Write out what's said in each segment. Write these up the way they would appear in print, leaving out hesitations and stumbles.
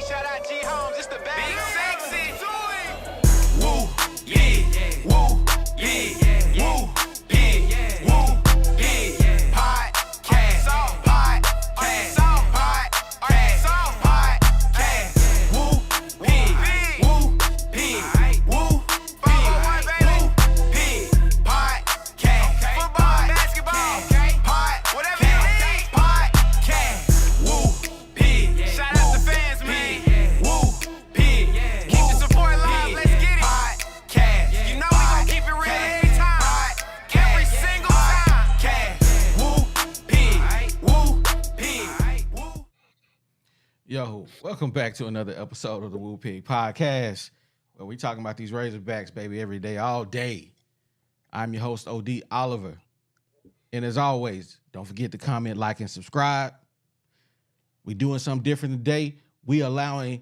Shout out G Homes, it's the best. Big sexy. Woo, yeah, woo, yeah, woo, yeah, woo, yeah, podcast, woo, pig, woo, pig, woo, pig, podcast, Football, basketball, whatever you need. podcast, woo, pig, Shout out the fans, man. woo, pig, Keep the support alive, let's get it. podcast, You know we gon' keep it real every time. Every single time. woo, pig, woo, pig, woo. Yo, welcome back to another episode of the Woo Pig Podcast, where we talking about these Razorbacks, baby, every day, all day. I'm your host, OD Oliver. And as always, don't forget to comment, like, and subscribe. We doing something different today. We allowing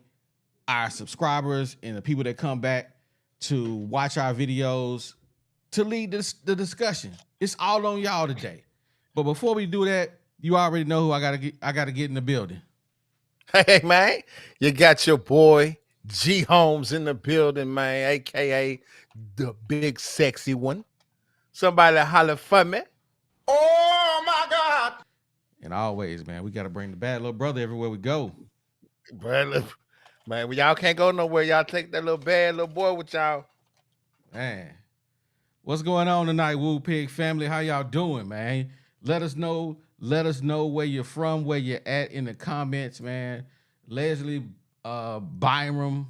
our subscribers and the people that come back to watch our videos to lead the discussion. It's all on y'all today. But before we do that, you already know who I gotta get in the building. Hey, man, you got your boy G Holmes in the building, man, a.k.a. the big sexy one. Somebody holler for me. Oh, my God. And always, man, we got to bring the bad little brother everywhere we go. Brother, man, y'all can't go nowhere. Y'all take that little bad little boy with y'all. Man, what's going on tonight, Woo Pig family? How y'all doing, man? Let us know where you're from, where you're at in the comments, man. Leslie Byram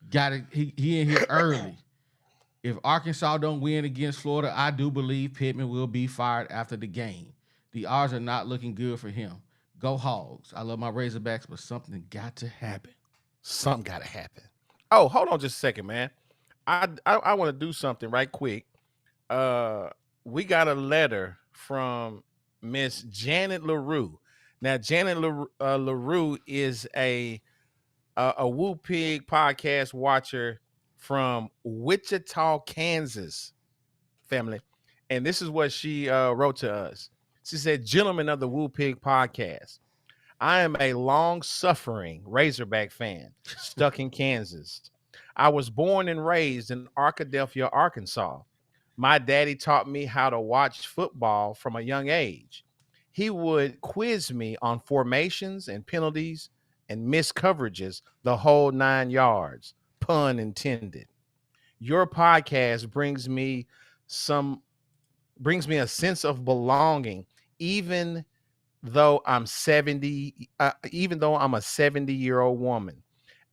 got it. He in here early. If Arkansas don't win against Florida, I do believe Pitman will be fired after the game. The odds are not looking good for him. Go Hogs. I love my Razorbacks, but something got to happen. Something got to happen. Oh, hold on just a second, man. I want to do something right quick. We got a letter from Miss Janet LaRue. Now, Janet LaRue is a Woo Pig podcast watcher from Wichita, Kansas, family. And this is what she wrote to us. She said, "Gentlemen of the Woo Pig podcast, I am a long-suffering Razorback fan stuck in Kansas. I was born and raised in Arkadelphia, Arkansas. My daddy taught me how to watch football from a young age. He would quiz me on formations and penalties and missed coverages, the whole 9 yards, pun intended. Your podcast brings me a sense of belonging, even though I'm a 70-year-old woman.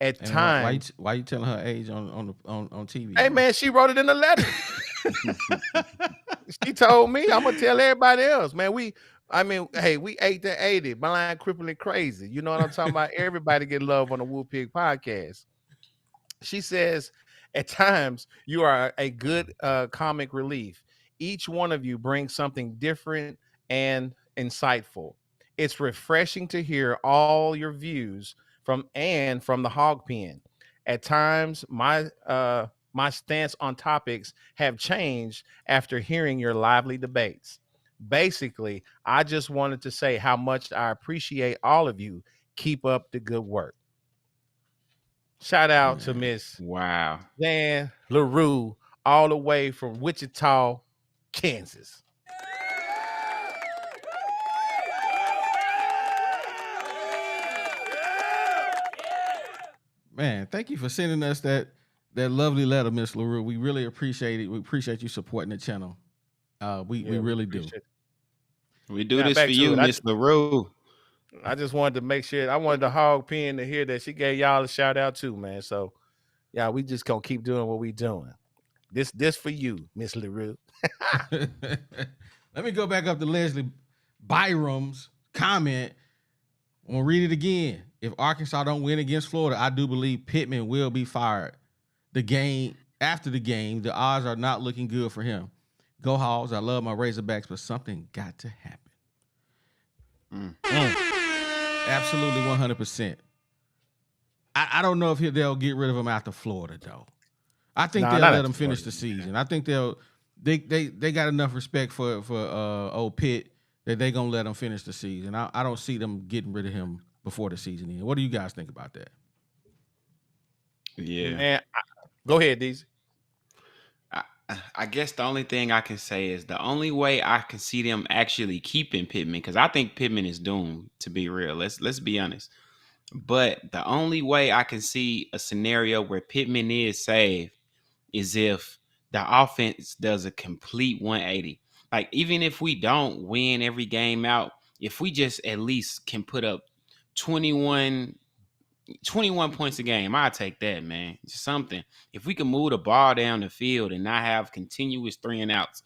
At And times, why you telling her age on TV? hey man, she wrote it in the letter. She told me. I'm gonna tell everybody else, man. We ate to 80, blind, crippling, crazy. You know what I'm talking about? Everybody get love on the Woo Pig podcast. She says, at times you are a good comic relief. Each one of you brings something different and insightful. It's refreshing to hear all your views from the hog pen. At times, my stance on topics have changed after hearing your lively debates. Basically, I just wanted to say how much I appreciate all of you. Keep up the good work." Shout out to Miss Jan LaRue, all the way from Wichita, Kansas. Man, thank you for sending us that lovely letter, Miss LaRue. We really appreciate it. We appreciate you supporting the channel. We really do. We do this for you, Miss LaRue. I just wanted to make sure. I wanted the hog pen to hear that she gave y'all a shout out too, man. So, yeah, we just gonna keep doing what we doing. This for you, Miss LaRue. Let me go back up to Leslie Byram's comment. I'm gonna read it again. If Arkansas don't win against Florida, I do believe Pitman will be fired. After the game, the odds are not looking good for him. Go Hogs. I love my Razorbacks, but something got to happen. Absolutely 100%. I don't know if they'll get rid of him after Florida, though. I think they'll let him finish the season. I think they got enough respect for old Pitt that they're going to let him finish the season. I don't see them getting rid of him before the season ends. What do you guys think about that? Yeah. Man, go ahead, Deezy. I guess the only thing I can say is the only way I can see them actually keeping Pittman, because I think Pittman is doomed, to be real. Let's be honest. But the only way I can see a scenario where Pittman is saved is if the offense does a complete 180. Like, even if we don't win every game out, if we just at least can put up 21 points a game, I'll take that, man. Just something. If we can move the ball down the field and not have continuous 3-and-outs,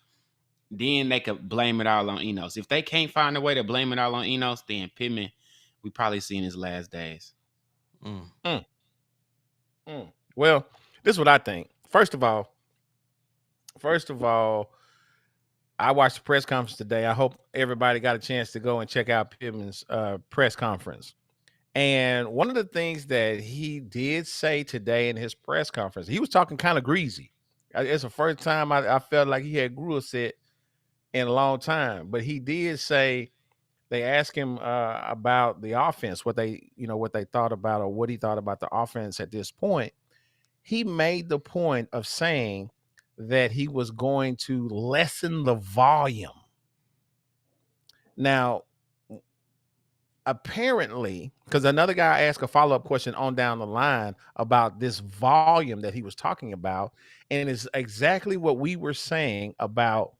then they could blame it all on Enos. If they can't find a way to blame it all on Enos, then Pittman, we probably see in his last days. Well, this is what I think. First of all, I watched the press conference today. I hope everybody got a chance to go and check out Pittman's press conference. And one of the things that he did say today in his press conference, he was talking kind of greasy. It's the first time I felt like he had grew a set in a long time. But he did say, they asked him about the offense, what they thought about, or what he thought about the offense at this point. He made the point of saying that he was going to lessen the volume. Now, apparently, because another guy asked a follow-up question on down the line about this volume that he was talking about, and it's exactly what we were saying about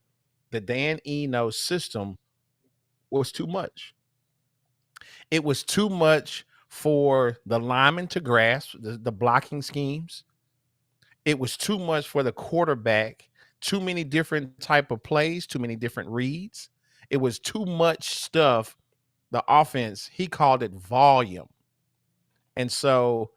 the Dan Enos system was too much. It was too much for the linemen to grasp the blocking schemes. It was too much for the quarterback. Too many different type of plays, too many different reads. It was too much stuff. The offense, he called it volume. And so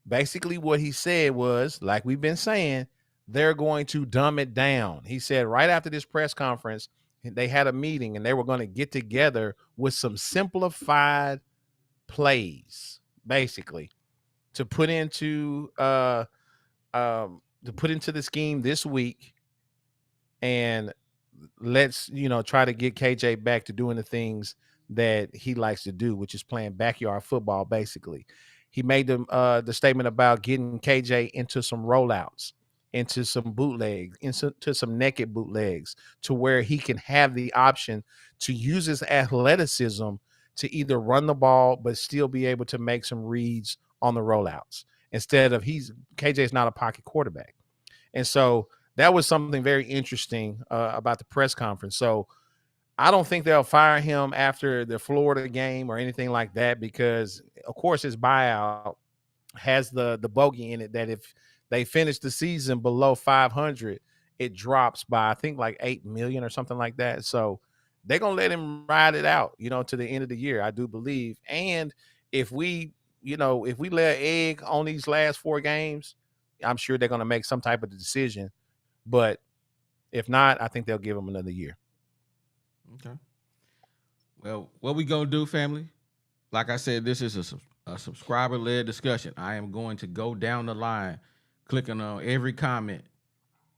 basically what he said was, like we've been saying, they're going to dumb it down. He said right after this press conference, they had a meeting and they were going to get together with some simplified plays, basically, to put into the scheme this week. And let's, try to get KJ back to doing the things that he likes to do, which is playing backyard football, basically. He made the statement about getting KJ into some rollouts, into some bootlegs, into some naked bootlegs, to where he can have the option to use his athleticism to either run the ball, but still be able to make some reads on the rollouts. Instead of KJ is not a pocket quarterback. And so that was something very interesting about the press conference. So I don't think they'll fire him after the Florida game or anything like that, because, of course, his buyout has the bogey in it that if they finish the season below 500, it drops by, I think, like $8 million or something like that. So they're going to let him ride it out, to the end of the year, I do believe. And if we lay an egg on these last 4 games, I'm sure they're going to make some type of decision. But if not, I think they'll give him another year. Okay. Well, what we gonna do, family? Like I said, this is a subscriber-led discussion. I am going to go down the line, clicking on every comment.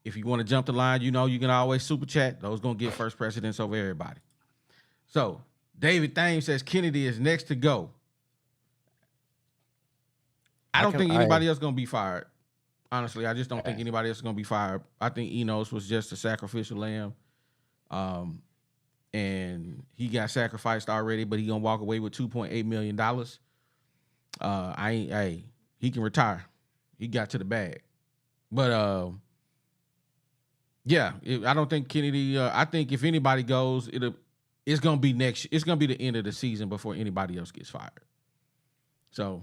If you want to jump the line, you can always super chat. Those gonna get first precedence over everybody. So David Thames says Kennedy is next to go. I don't think anybody else gonna be fired. Honestly, I just don't think anybody else is going to be fired. I think Enos was just a sacrificial lamb. And he got sacrificed already, but he going to walk away with $2.8 million. He can retire. He got to the bag. But, I don't think Kennedy, I think if anybody goes, it's going to be it's going to be the end of the season before anybody else gets fired. So,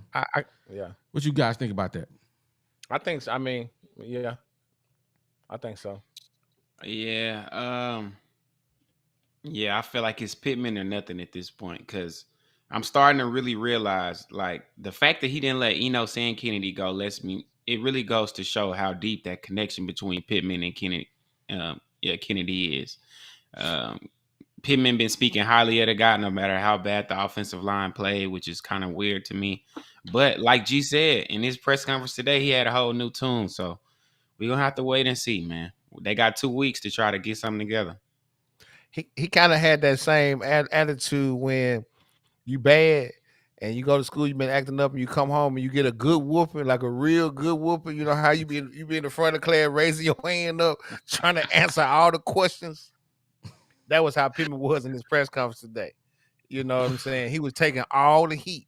what you guys think about that? I think so. I mean, yeah, I think so. Yeah. I feel like it's Pittman or nothing at this point, because I'm starting to really realize, like, the fact that he didn't let Enos and Kennedy go it really goes to show how deep that connection between Pittman and Kennedy, Kennedy is. Pittman been speaking highly of the guy, no matter how bad the offensive line played, which is kind of weird to me. But like G said, in his press conference today, he had a whole new tune. So we're going to have to wait and see, man. They got 2 weeks to try to get something together. He kind of had that same attitude when you bad and you go to school, you've been acting up, and you come home and you get a good whooping, like a real good whooping. You know how you be in the front of class raising your hand up, trying to answer all the questions. That was how Pitman was in his press conference today. You know what I'm saying? He was taking all the heat.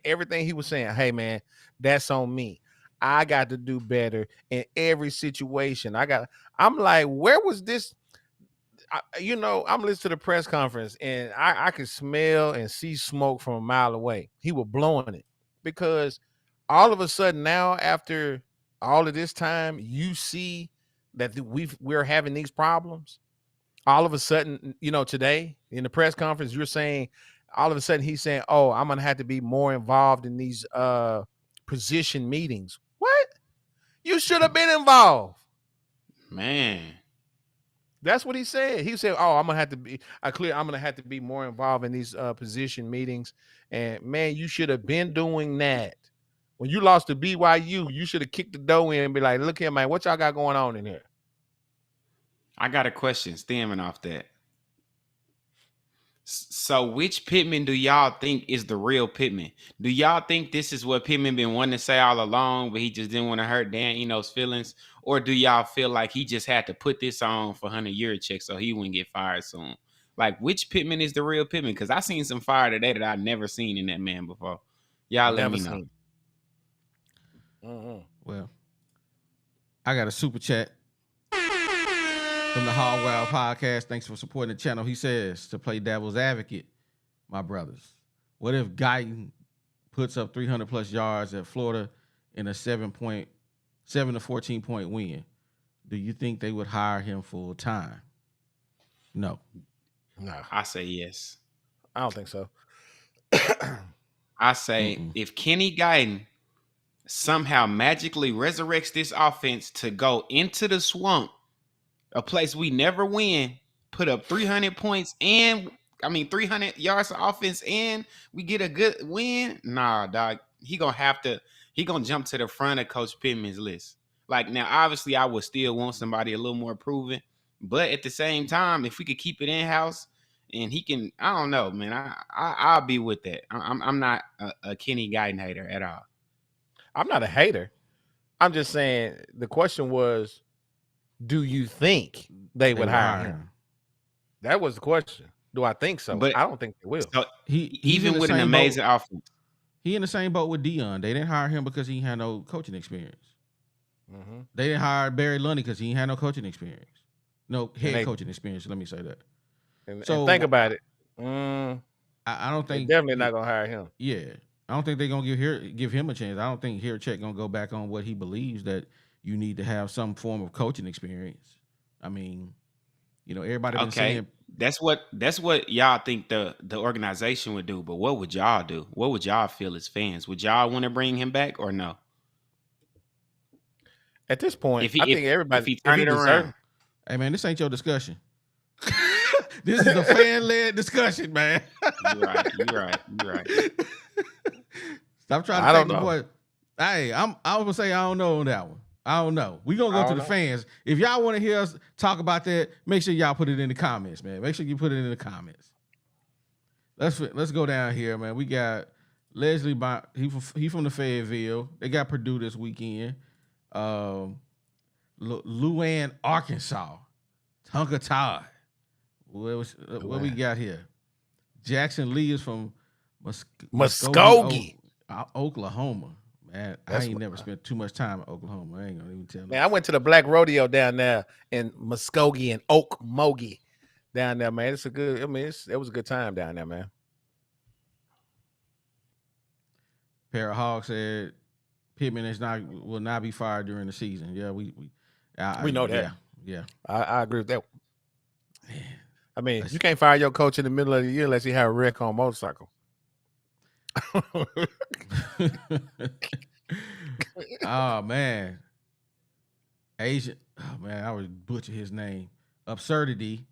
Everything he was saying, hey man, that's on me. I got to do better in every situation. I'm like, where was this? I'm listening to the press conference and I could smell and see smoke from a mile away. He was blowing it because all of a sudden now, after all of this time, you see that we're having these problems. All of a sudden, today in the press conference, you're saying, all of a sudden he's saying, oh, I'm going to have to be more involved in these position meetings. What? You should have been involved. Man. That's what he said. He said, "Oh, I'm gonna have to be more involved in these position meetings." And man, you should have been doing that. When you lost to BYU, you should have kicked the door in and be like, "Look here, man, what y'all got going on in here?" I got a question stemming off that. So which Pitman do y'all think is the real Pitman? Do y'all think this is what Pitman been wanting to say all along, but he just didn't want to hurt Dan Eno's feelings? Or do y'all feel like he just had to put this on for 100-year check so he wouldn't get fired soon? Like, which Pitman is the real Pitman? Because I seen some fire today that I've never seen in that man before. Y'all let me know. Well, I got a super chat from the Hog Wild podcast. Thanks for supporting the channel. He says, to play devil's advocate, my brothers, what if Guiton puts up 300 plus yards at Florida in a 7 to 14 point win? Do you think they would hire him full time? No. I say yes. I don't think so. I say if Kenny Guiton somehow magically resurrects this offense to go into the swamp, a place we never win, put up 300 points and 300 yards of offense and we get a good win. Nah, dog. He gonna jump to the front of Coach Pittman's list. Like, now, obviously, I would still want somebody a little more proven, but at the same time, if we could keep it in house and he can, I don't know, man. I'll be with that. I'm not a Kenny Guiton hater at all. I'm not a hater. I'm just saying the question was, do you think they would hire him? That was the question. Do I think so? But I don't think they will. So even with an amazing offense. He in the same boat with Dion. They didn't hire him because he had no coaching experience. Mm-hmm. They didn't hire Barry Lundy because he had no coaching experience. No coaching experience. Let me say that. And think about it. I don't think definitely not gonna hire him. Yeah, I don't think they're gonna give him a chance. I don't think Check gonna go back on what he believes that you need to have some form of coaching experience. I mean, everybody been saying that's what y'all think the organization would do, but what would y'all do? What would y'all feel as fans? Would y'all want to bring him back or no? At this point, I think everybody if he turn it around. Hey man, this ain't your discussion. This is a fan-led discussion, man. You're right. Stop trying to think the boy. Hey, I was gonna say I don't know on that one. I don't know. We're gonna go to the fans. If y'all want to hear us talk about that, make sure y'all put it in the comments, man. Make sure you put it in the comments. Let's go down here, man. We got Leslie. He from the Fayetteville. They got Purdue this weekend. Luann, Arkansas. Tonka Todd. What we got here? Jackson Lee is from Muskogee, Oklahoma. Man, I ain't never spent too much time in Oklahoma. I ain't gonna even tell you. Man, I went to the Black Rodeo down there in Muskogee and Okmulgee down there, man. It was a good time down there, man. Parrot Hog said Pitman will not be fired during the season. Yeah, we know that. Yeah. I agree with that. Man, I mean, you can't fire your coach in the middle of the year unless he have a wreck on a motorcycle. Oh man, Asian. Oh man, I would butcher his name. Absurdity.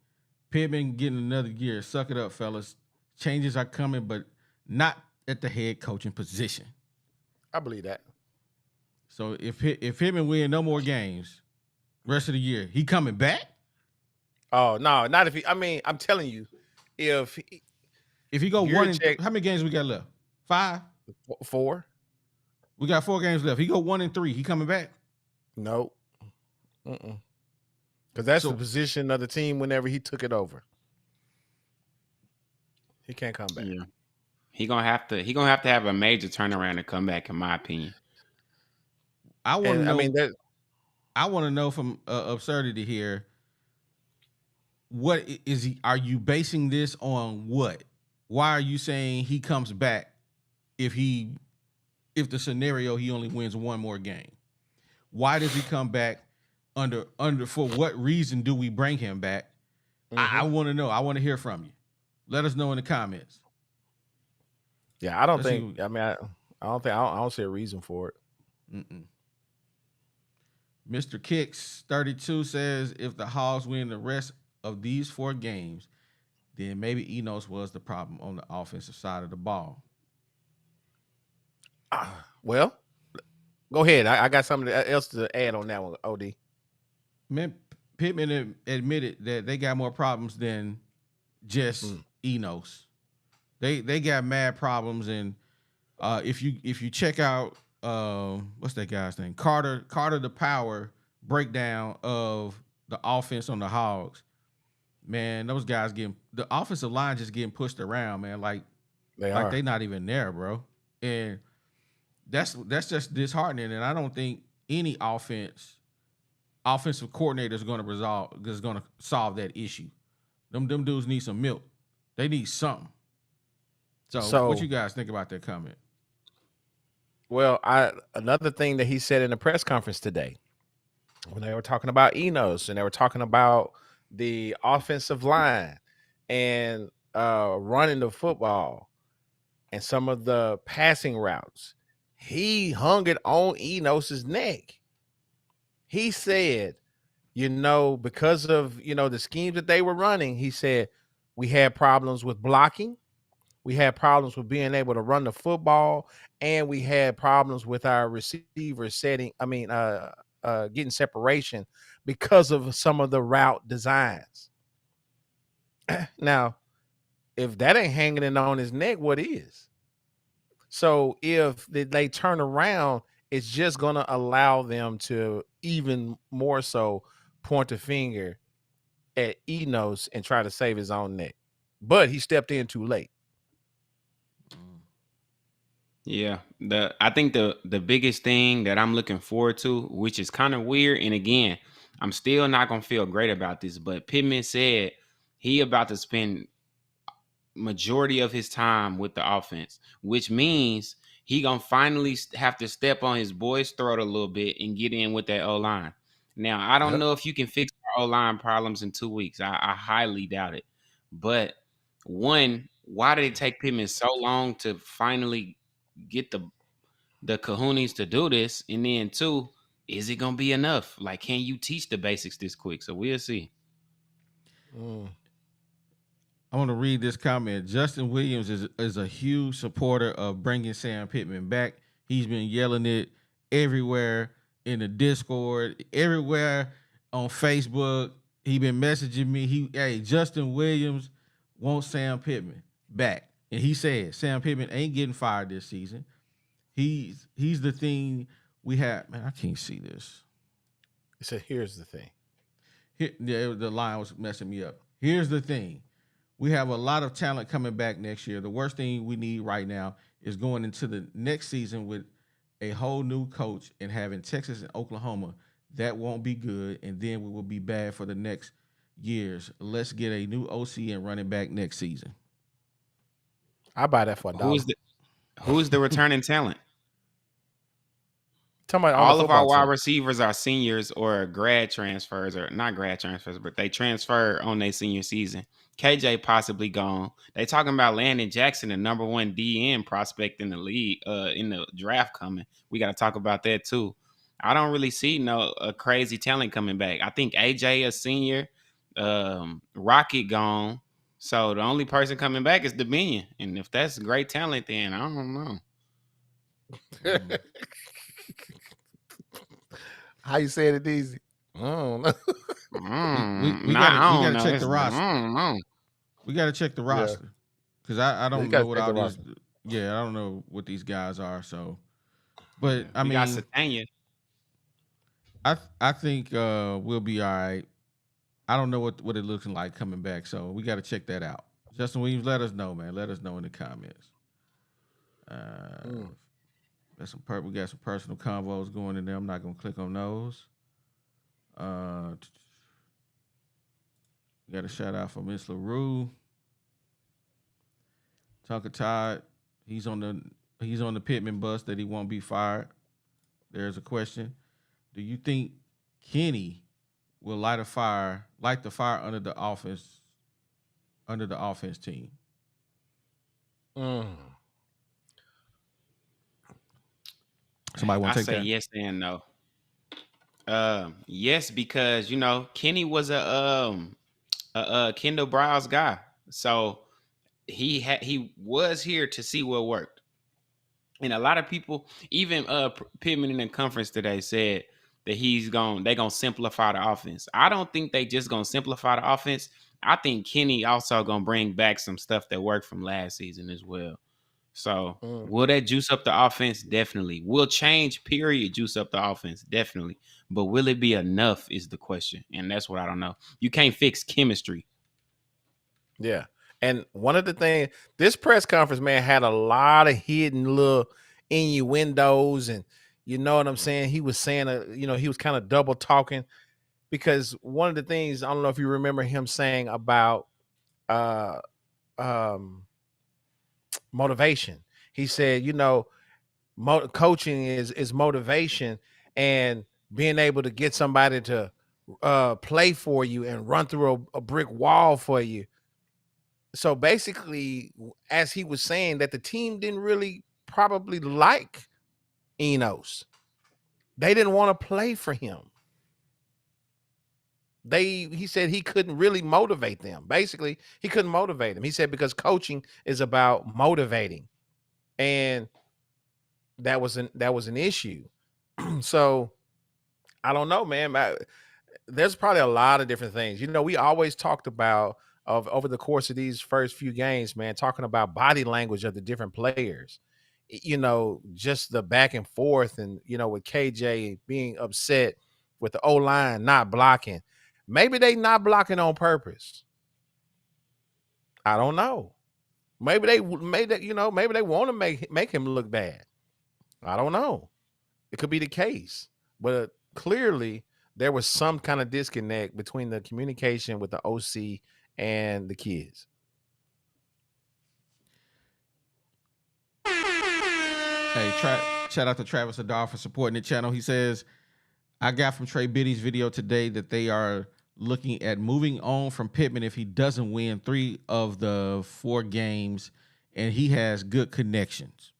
Pitman getting another year. Suck it up, fellas. Changes are coming, but not at the head coaching position. I believe that. So if Pitman win no more games, rest of the year, he coming back? Oh no, not if he. I mean, I'm telling you, if he go one, how many games we got left? 5? 4. We got 4 games left. He go 1-3. He coming back? Nope. Because that's So- the position of the team whenever he took it over. He can't come back. Yeah. He gonna have to have a major turnaround to come back, in my opinion. I want to And know. I mean, that I want to know from absurdity here. What is he? Are you basing this on what? Why are you saying he comes back if the scenario he only wins 1 more game? Why does he come back under for what reason do we bring him back? I want to know. I want to hear from you. Let us know in the comments. yeah, I don't Let's think. see. I mean, I don't see a reason for it. Mr. Kicks 32 says if the Hogs win the rest of these 4 games, then maybe Enos was the problem on the offensive side of the ball. Well, go ahead. I got something else to add on that one, OD. Man, Pitman admitted that they got more problems than just Enos. They got mad problems, and if you check out what's that guy's name? Carter the Power breakdown of the offense on the Hogs. Man, those guys the offensive line just getting pushed around, man. Like they not even there, bro. And that's just disheartening. And I don't think any offensive coordinator is going to solve that issue. Them dudes need some milk. They need something. So what you guys think about that comment? Well, another thing that he said in the press conference today, when they were talking about Enos and they were talking about the offensive line and running the football and some of the passing routes, he hung it on Enos's neck. He said, because of, the schemes that they were running, he said, we had problems with blocking. We had problems with being able to run the football, and we had problems with our receivers getting separation because of some of the route designs. Now, if that ain't hanging it on his neck, what is? So if they turn around, it's just going to allow them to even more so point a finger at Enos and try to save his own neck. But he stepped in too late. Yeah, I think the biggest thing that I'm looking forward to, which is kind of weird, and again, I'm still not gonna feel great about this, but Pitman said he about to spend majority of his time with the offense, which means he gonna finally have to step on his boy's throat a little bit and get in with that O-line. Now, I don't know if you can fix our O-line problems in 2 weeks. I highly doubt it. But one, why did it take Pitman so long to finally get the kahunas to do this? And then 2, is it gonna be enough? Like, can you teach the basics this quick? So we'll see. I want to read this comment. Justin Williams is a huge supporter of bringing Sam Pitman back. He's been yelling it everywhere in the Discord, everywhere on Facebook. He been messaging me. Justin Williams wants Sam Pitman back. And he said Sam Pitman ain't getting fired this season. He's the thing we have. Man, I can't see this. He said, here's the thing. The line was messing me up. Here's the thing. We have a lot of talent coming back next year. The worst thing we need right now is going into the next season with a whole new coach and having Texas and Oklahoma. That won't be good, and then we will be bad for the next years. Let's get a new OC and running back next season. I buy that for $1. Who's the returning talent? All of our wide receivers are seniors or grad transfers, or not grad transfers, but they transfer on their senior season. KJ possibly gone. They talking about Landon Jackson, the number 1 DN prospect in the league, in the draft coming. We got to talk about that too. I don't really see a crazy talent coming back. I think AJ a senior, Rocket gone. So the only person coming back is Dominion. And if that's great talent, then I don't know. How you saying it easy? I don't know. We gotta check the roster. We gotta check the roster because I don't know what all these Yeah, I don't know what these guys are. So, but I we mean, got Satania. I think we'll be all right. I don't know what it looking like coming back, so we got to check that out. Justin Williams, let us know, man. Let us know in the comments. That's we got some personal convos going in there. I'm not gonna click on those. Got a shout out for Miss LaRue. Tucker Todd, he's on the Pitman bus that he won't be fired. There's a question. Do you think Kenny will light the fire under the offense team? Somebody want to take I say that? yes and no. Yes, because Kenny was a Kendall Browse guy, so he was here to see what worked. And a lot of people, even Pitman in the conference today, said that they gonna simplify the offense. I don't think they just gonna simplify the offense. I think Kenny also gonna bring back some stuff that worked from last season as well. So will that juice up the offense? Definitely. Will change, period, juice up the offense? Definitely. But will it be enough is the question. And that's what I don't know. You can't fix chemistry. Yeah. And one of the things, this press conference, man, had a lot of hidden little innuendos, and you know what I'm saying? He was saying, he was kind of double talking, because one of the things, I don't know if you remember him saying about motivation. He said, coaching is motivation, and being able to get somebody to play for you and run through a brick wall for you. So basically, as he was saying, that the team didn't really probably like Enos. They didn't want to play for him. He said he couldn't really motivate them. Basically, he couldn't motivate them. He said because coaching is about motivating, and that was an issue. So I don't know, man. There's probably a lot of different things. We always talked about over the course of these first few games, man, talking about body language of the different players. Just the back and forth, and with KJ being upset with the O-line not blocking. Maybe they not blocking on purpose. I don't know. Maybe they want to make him look bad. I don't know. It could be the case, but clearly there was some kind of disconnect between the communication with the OC and the kids. Hey, shout out to Travis Adar for supporting the channel. He says, I got from Trey Biddy's video today that they are looking at moving on from Pitman if he doesn't win 3 of the 4 games, and he has good connections.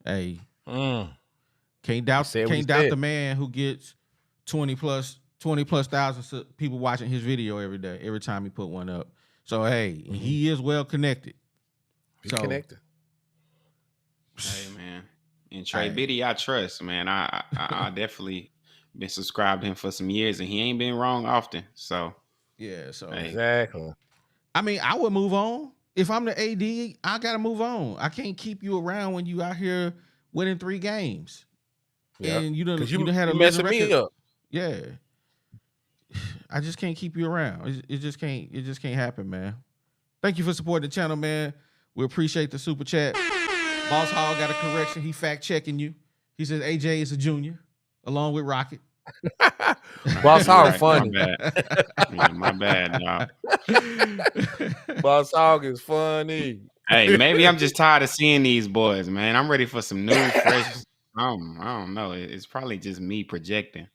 Hey, can't doubt the man who gets 20 plus thousand people watching his video every time he put one up. So hey, he is well connected. He's connected. Hey man, and Trey Biddy, I trust, man. I definitely been subscribed to him for some years, and he ain't been wrong often. So yeah, so exactly. I mean, I would move on. If I'm the AD, I gotta move on. I can't keep you around when you out here winning 3 games. Yep. And you done had a messing me up. Yeah. I just can't keep you around. It just can't happen, man. Thank you for supporting the channel, man. We appreciate the super chat. Boss Hall got a correction. He fact checking you. He says AJ is a junior, along with Rocket. Boss Hog funny. My bad, dog. Boss Hog is funny. Hey, maybe I'm just tired of seeing these boys, man. I'm ready for some new, fresh. I don't know. It's probably just me projecting.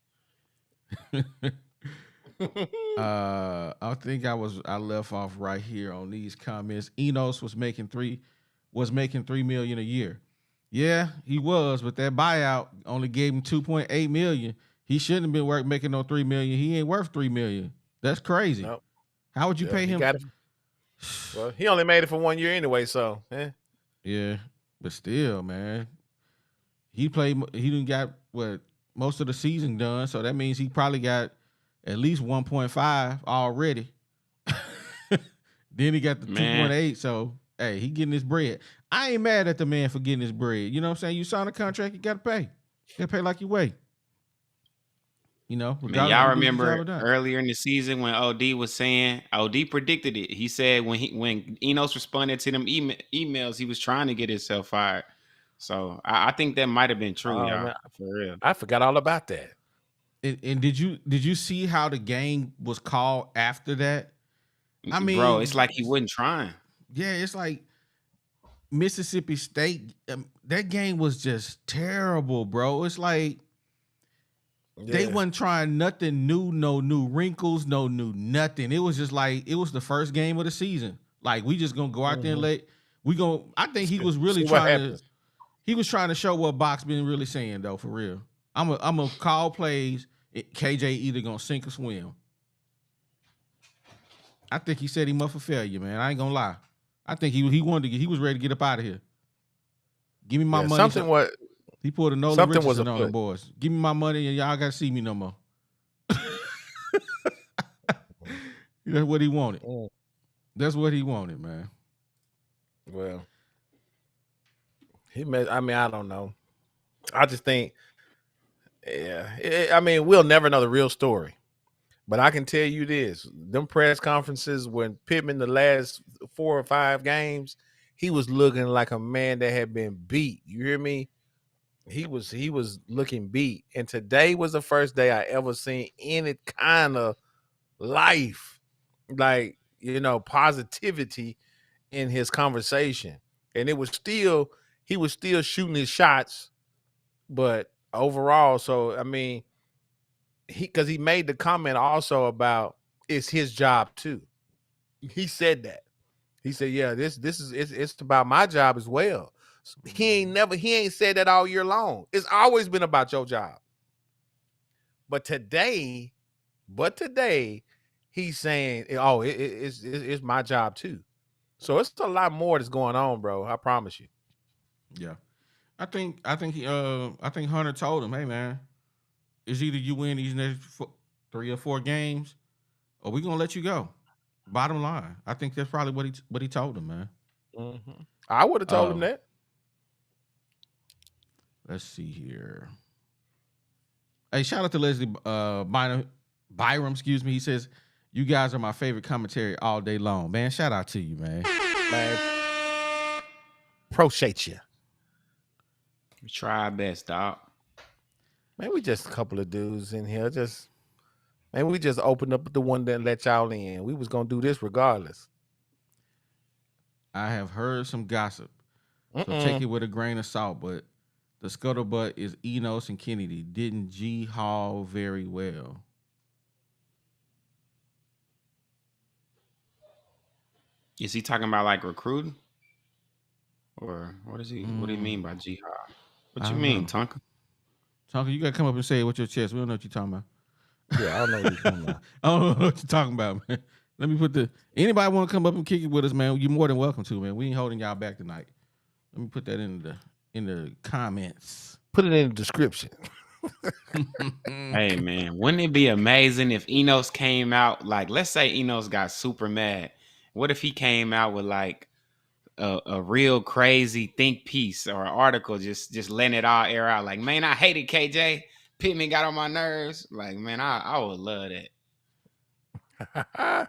I think I left off right here on these comments. Enos was making $3 million a year. Yeah, he was, but that buyout only gave him $2.8 million. He shouldn't have been making no $3 million. He ain't worth $3 million. That's crazy. Nope. How would you pay him? Well, he only made it for 1 year anyway, so yeah, but still, man, he didn't got most of the season done, so that means he probably got at least 1.5 already. Then he got the 2.8. So Hey, he getting his bread. I ain't mad at the man for getting his bread. You know what I'm saying? You sign a contract, you gotta pay. You gotta pay like you weigh. You know, Man, regardless y'all if you do your job remember or not. earlier in the season when OD was saying OD predicted it. He said when Enos responded to them emails, he was trying to get himself fired. So I think that might have been true, y'all. Man, For real. I forgot all about that. And did you see how the game was called after that? I mean, bro, it's like he wasn't trying. Yeah, it's like Mississippi State. That game was just terrible, bro. It's like they wasn't trying nothing new, no new wrinkles, no new nothing. It was just like it was the first game of the season. Like we just gonna go out there and I think he was really trying to. He was trying to show what Box been really saying though, for real. I'm a call plays. KJ either gonna sink or swim. I think he said him up for failure, man. I ain't gonna lie. I think he was ready to get up out of here. Give me my money. He pulled a Nolan Richardson on the boys. Give me my money and y'all gotta see me no more. That's what he wanted. That's what he wanted, man. Well, I don't know. I just think, we'll never know the real story. But I can tell you this: them press conferences when Pitman the last 4 or 5 games, he was looking like a man that had been beat. You hear me? He was looking beat. And today was the first day I ever seen any kind of life, like, positivity in his conversation. And he was still shooting his shots, but overall, so I mean, because he made the comment also about it's his job too. He said that. He said, "Yeah, this is it's about my job as well." He ain't said that all year long. It's always been about your job. But today, he's saying, "Oh, it's my job too." So it's a lot more that's going on, bro. I promise you. Yeah, I think Hunter told him, "Hey, man, it's either you win these next 3 or 4 games, or we're gonna let you go." Bottom line, I think that's probably what he told him, man. Mm-hmm. I would have told him that. Let's see here. Hey, shout out to Leslie Byram. Excuse me. He says, "You guys are my favorite commentary all day long, man." Shout out to you, man. Appreciate you. We try our best, dog. Man, we just a couple of dudes in here. We just opened up the one that let y'all in. We was gonna do this regardless. I have heard some gossip, so take it with a grain of salt. But the scuttlebutt is Enos and Kennedy didn't G Hall very well. Is he talking about like recruiting, or what is he? What do you mean by G Hall? What you mean, Tonka? Tonka, you gotta come up and say it with your chest. We don't know what you're talking about. Yeah, I don't know what you're talking about. I don't know what you're talking about, man. Let me put anybody want to come up and kick it with us, man? You're more than welcome to, man. We ain't holding y'all back tonight. Let me put that in the comments. Put it in the description. Hey, man, wouldn't it be amazing if Enos came out, like, let's say Enos got super mad. What if he came out with like a real crazy think piece or an article, just letting it all air out? Like, man, I hated KJ. Pitman got on my nerves. Like, man, I would love that.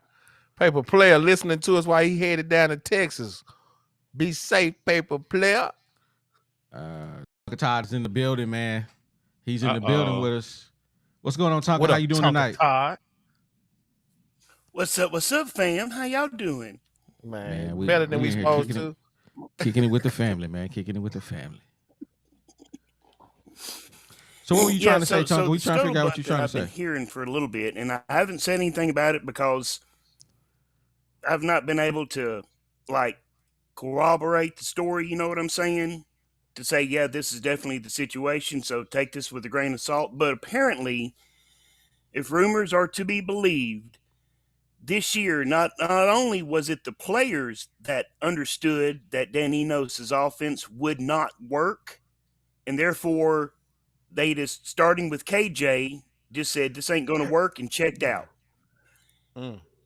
Paper player listening to us while he headed down to Texas. Be safe, paper player. Todd is in the building, man. He's in the building with us. What's going on, Tonka? How you doing tonight? Todd? What's up, fam? How y'all doing? Man, better than we supposed to. Kicking it with the family, man. Kicking it with the family. So what were you trying to say, Tonka? We trying to figure out what you're trying to say. I've been hearing for a little bit, and I haven't said anything about it because I've not been able to, like, corroborate the story, you know what I'm saying? To say, yeah, this is definitely the situation, so take this with a grain of salt. But apparently, if rumors are to be believed, this year, not only was it the players that understood that Dan Enos' offense would not work, and therefore they just, starting with KJ, just said this ain't going to work and checked out.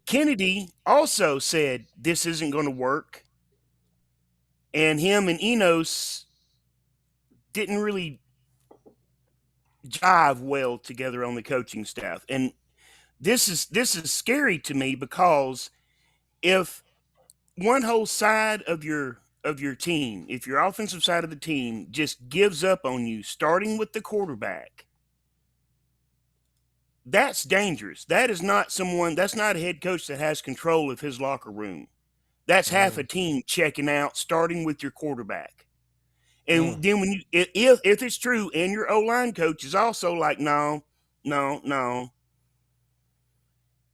Kennedy also said this isn't going to work and him and Enos didn't really jive well together on the coaching staff. And this is scary to me, because if one whole side of your team, if your offensive side of the team just gives up on you, starting with the quarterback, that's dangerous. That is not that's not a head coach that has control of his locker room. That's half a team checking out, starting with your quarterback. And then when if it's true, and your O-line coach is also like, no.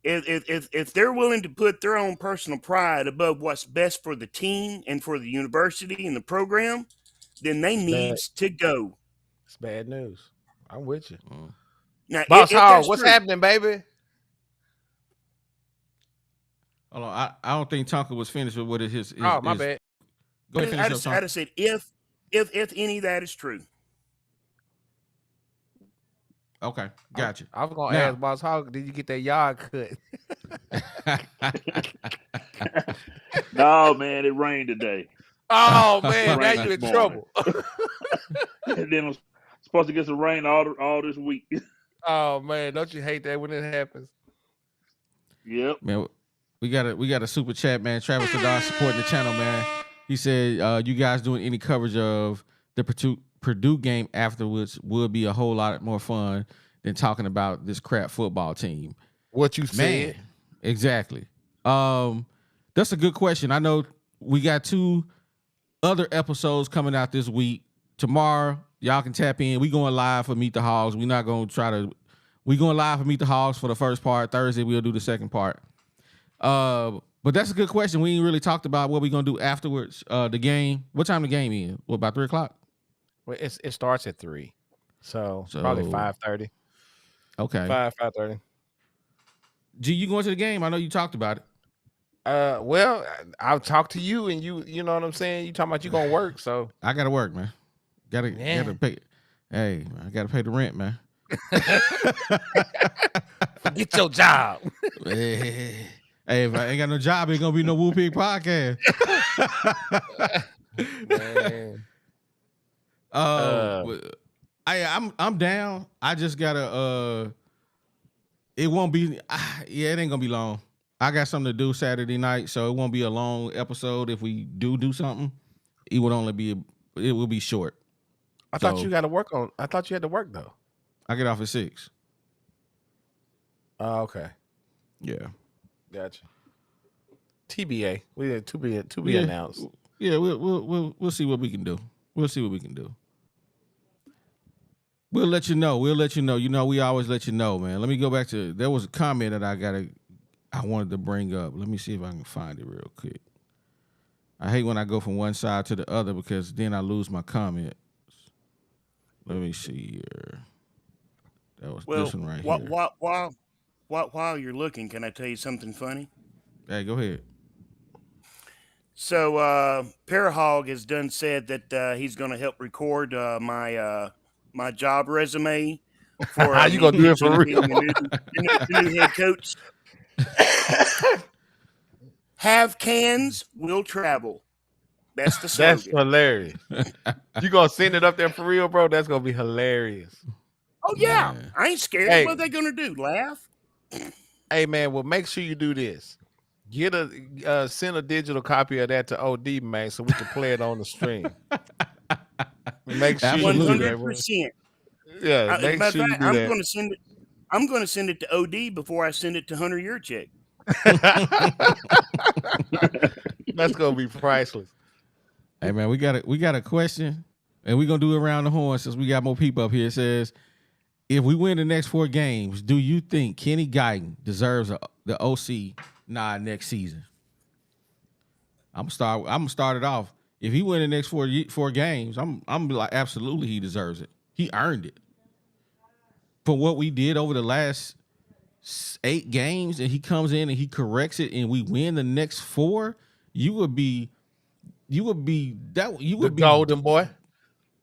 If they're willing to put their own personal pride above what's best for the team and for the university and the program, then they need to go. It's bad news. I'm with you. Now, Boss if Hog, that's what's true, happening, baby? Hold on, I don't think Tonka was finished with what his. Oh, my bad. Go ahead, I finish up, Tonka. just said if any of that is true. Okay, gotcha. I was gonna ask Boss Hog, did you get that yard cut? No, man, it rained today. Oh man, now Rain you in this trouble. And then I'm supposed to get some rain all this week. Oh man, don't you hate that when it happens? Yep. Man, we got a super chat, man. Travis Sadar supporting the channel, man. He said, you guys doing any coverage of the Purdue game afterwards would be a whole lot more fun than talking about this crap football team. What you said. Man, exactly. That's a good question. I know we got 2 other episodes coming out this week. Tomorrow, y'all can tap in. We going live for Meet the Hogs. We're not going to we going live for Meet the Hogs for the first part. Thursday, we'll do the second part. But that's a good question. We ain't really talked about what we're going to do afterwards. The game. What time the game is? What, about 3 o'clock? Well, it starts at 3. So probably 5:30. Okay. 5:30. G, you going to the game? I know you talked about it. Well, I'll talk to you, and you know what I'm saying? You talking about you gonna work, so I gotta work, man. Gotta pay. Hey, I gotta pay the rent, man. get your job. Hey, if I ain't got no job, ain't gonna be no Woo Pig podcast. Man. I'm down. I just gotta it won't be it ain't gonna be long. I got something to do Saturday night, so it won't be a long episode. If we do something, it will be short. I thought you got to work on. I thought you had to work though. I get off at 6. Oh, okay. Yeah. Gotcha. TBA. We had to be announced. Yeah, we'll see what we can do. We'll see what we can do. We'll let you know. You know, we always let you know, man. Let me go back to, there was a comment that I wanted to bring up. Let me see if I can find it real quick. I hate when I go from one side to the other because then I lose my comment. Let me see here. That was this one right here. While you're looking, can I tell you something funny? Hey, go ahead. So, Parahog has said that he's going to help record my job resume for how you gonna do it for real? The new head coach. Have cans, will travel. That's the slogan. That's hilarious. You gonna send it up there for real, bro? That's gonna be hilarious. Oh yeah, man. I ain't scared. Hey. What are they gonna do? Laugh? Hey man, well make sure you do this. Get send a digital copy of that to OD, man, so we can play it on the stream. Make sure you do that. 100%. Yeah, make sure you do I'm that. going to send it to OD before I send it to Hunter Yurchek. That's gonna be priceless. Hey man, we got a question, and we're gonna do it around the horn since we got more people up here. It says, if we win the next 4 games, do you think Kenny Guiton deserves the OC nod next season? I'm gonna start it off. If he win the next 4 games, I'm like, absolutely he deserves it. He earned it. For what we did over the last 8 games, and he comes in and he corrects it, and we win the next 4, you would be golden boy.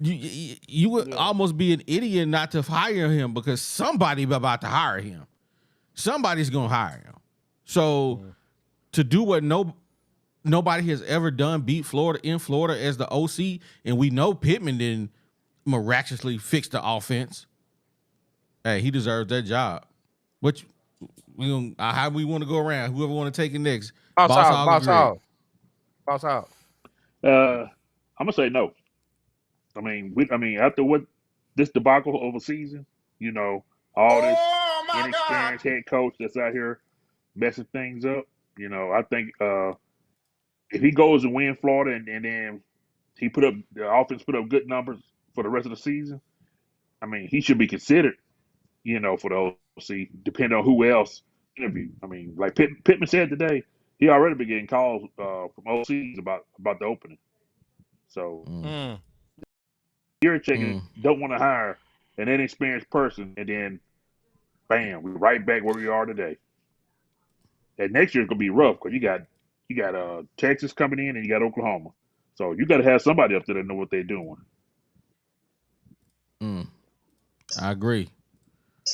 You would almost be an idiot not to hire him, because somebody about to hire him. Somebody's gonna hire him. So to do what nobody has ever done beat Florida in Florida as the OC, and we know Pitman didn't miraculously fix the offense. Hey, he deserves that job. Which how we want to go around? Whoever want to take it next. Boss Hog out, or boss Greg? out, boss out. I'm gonna say no. I mean, after what this debacle of a season, all this Oh my God! inexperienced head coach that's out here messing things up. I think if he goes and win Florida and then the offense put up good numbers for the rest of the season, I mean, he should be considered, for the OC, depending on who else interview. I mean, like Pittman said today, he already been getting calls from OCs about the opening. So you're checking, don't want to hire an inexperienced person, and then bam, we're right back where we are today. And next year's gonna be rough because you got Texas coming in and you got Oklahoma. So you got to have somebody up there that know what they're doing. I agree.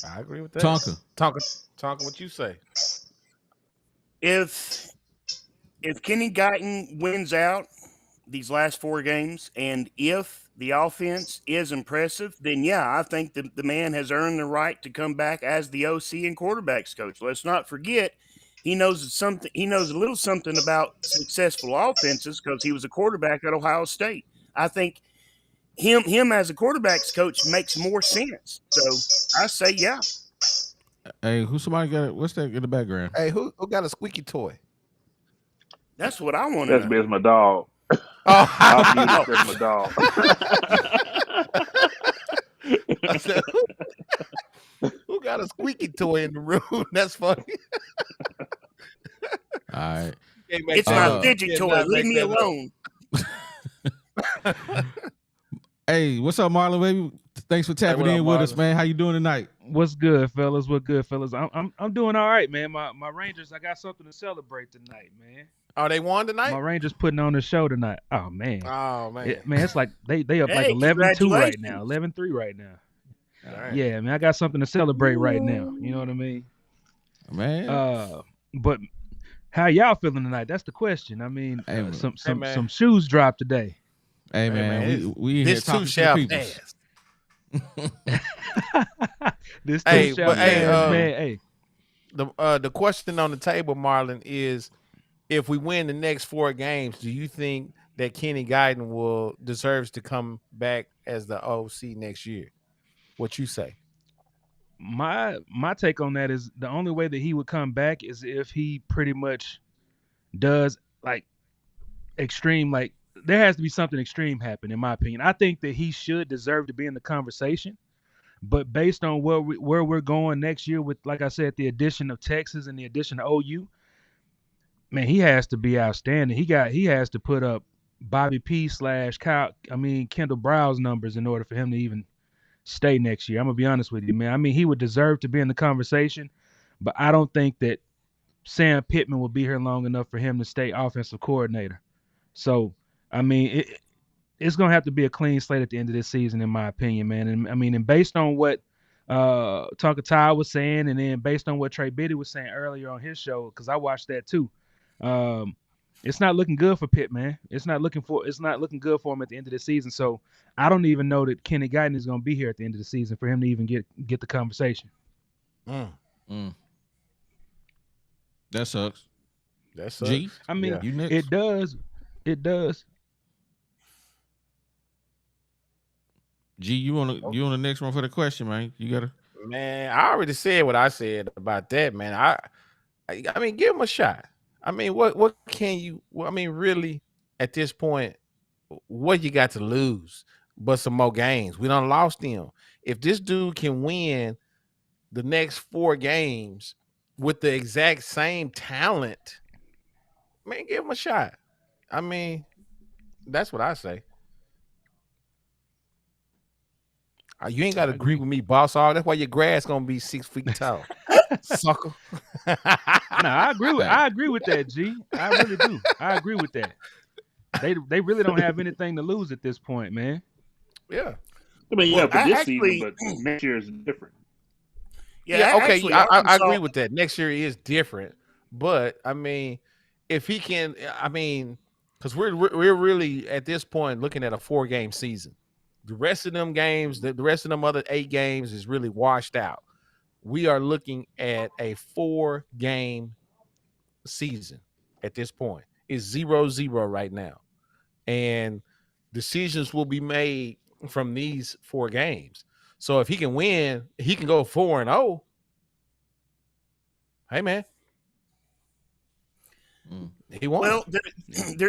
I agree with that. Tonka, what you say? If Kenny Guiton wins out these last 4 games, and if the offense is impressive, then yeah, I think the man has earned the right to come back as the OC and quarterbacks coach. Let's not forget, he knows something. He knows a little something about successful offenses because he was a quarterback at Ohio State. I think him as a quarterbacks coach makes more sense. So I say yeah. Hey, somebody got what's that in the background? Hey, who got a squeaky toy? That's what I want to know. That's my dog. Oh, That's my dog. I said, who got a squeaky toy in the room? That's funny. All right. It's my fidget toy. Leave me alone. Hey, what's up, Marlon, baby? Thanks for tapping in with us, man. How you doing tonight? What's good, fellas? What good, fellas? I'm doing all right, man. My Rangers, I got something to celebrate tonight, man. Oh, they won tonight? My Rangers putting on the show tonight. Oh man. Oh man. Man, it's like they up like 11-2 right now, 11-3 right now. Right. Yeah, man, I got something to celebrate right now. You know what I mean? Man. But how y'all feeling tonight? That's the question. I mean, Hey, some shoes dropped today. Hey man, we in here this talking too to shall the pass. This Hey, too shall but hey, pass, man. Hey. The question on the table, Marlon, is if we win the next 4 games, do you think that Kenny Guiton deserves to come back as the OC next year? What you say? My take on that is the only way that he would come back is if he pretty much does like extreme, like there has to be something extreme happen, in my opinion. I think that he should deserve to be in the conversation, but based on where we're going next year with, like I said, the addition of Texas and the addition of OU, man, he has to be outstanding. He has to put up Bobby P / Kendall Brow's numbers in order for him to even stay next year. I'm gonna be honest with you, man. I mean, he would deserve to be in the conversation, but I don't think that Sam Pittman will be here long enough for him to stay offensive coordinator. So, I mean, it's gonna have to be a clean slate at the end of this season, in my opinion, man. And I mean, and based on what Tonka Ty was saying, and then based on what Trey Biddy was saying earlier on his show, because I watched that too. It's not looking good for Pitt, man. It's not looking good for him at the end of the season. So I don't even know that Kenny Guiton is going to be here at the end of the season for him to even get the conversation. That sucks. That sucks. G, I mean, you next. it does. It does. G, you on the next one for the question, man? You gotta. Man, I already said what I said about that, man. I mean, give him a shot. I mean, what can you? I mean, really, at this point, what you got to lose? But some more games. We done lost him. If this dude can win the next 4 games with the exact same talent, man, give him a shot. I mean, that's what I say. You ain't got to agree with me, boss. That's why your grass gonna be 6 feet tall, sucker. No, I agree with that, G. I really do. I agree with that. They really don't have anything to lose at this point, man. Yeah. I mean, yeah, for this actually, season, but next year is different. Yeah, okay. actually, I Arkansas- agree with that. Next year is different, but I mean, if he can, I mean, because we're really at this point looking at a 4-game season. The rest of them games, the rest of them other 8 games is really washed out. We are looking at a 4-game season at this point. It's 0-0 right now. And decisions will be made from these 4 games. So if he can win, he can go 4-0. Hey man, he won. Well,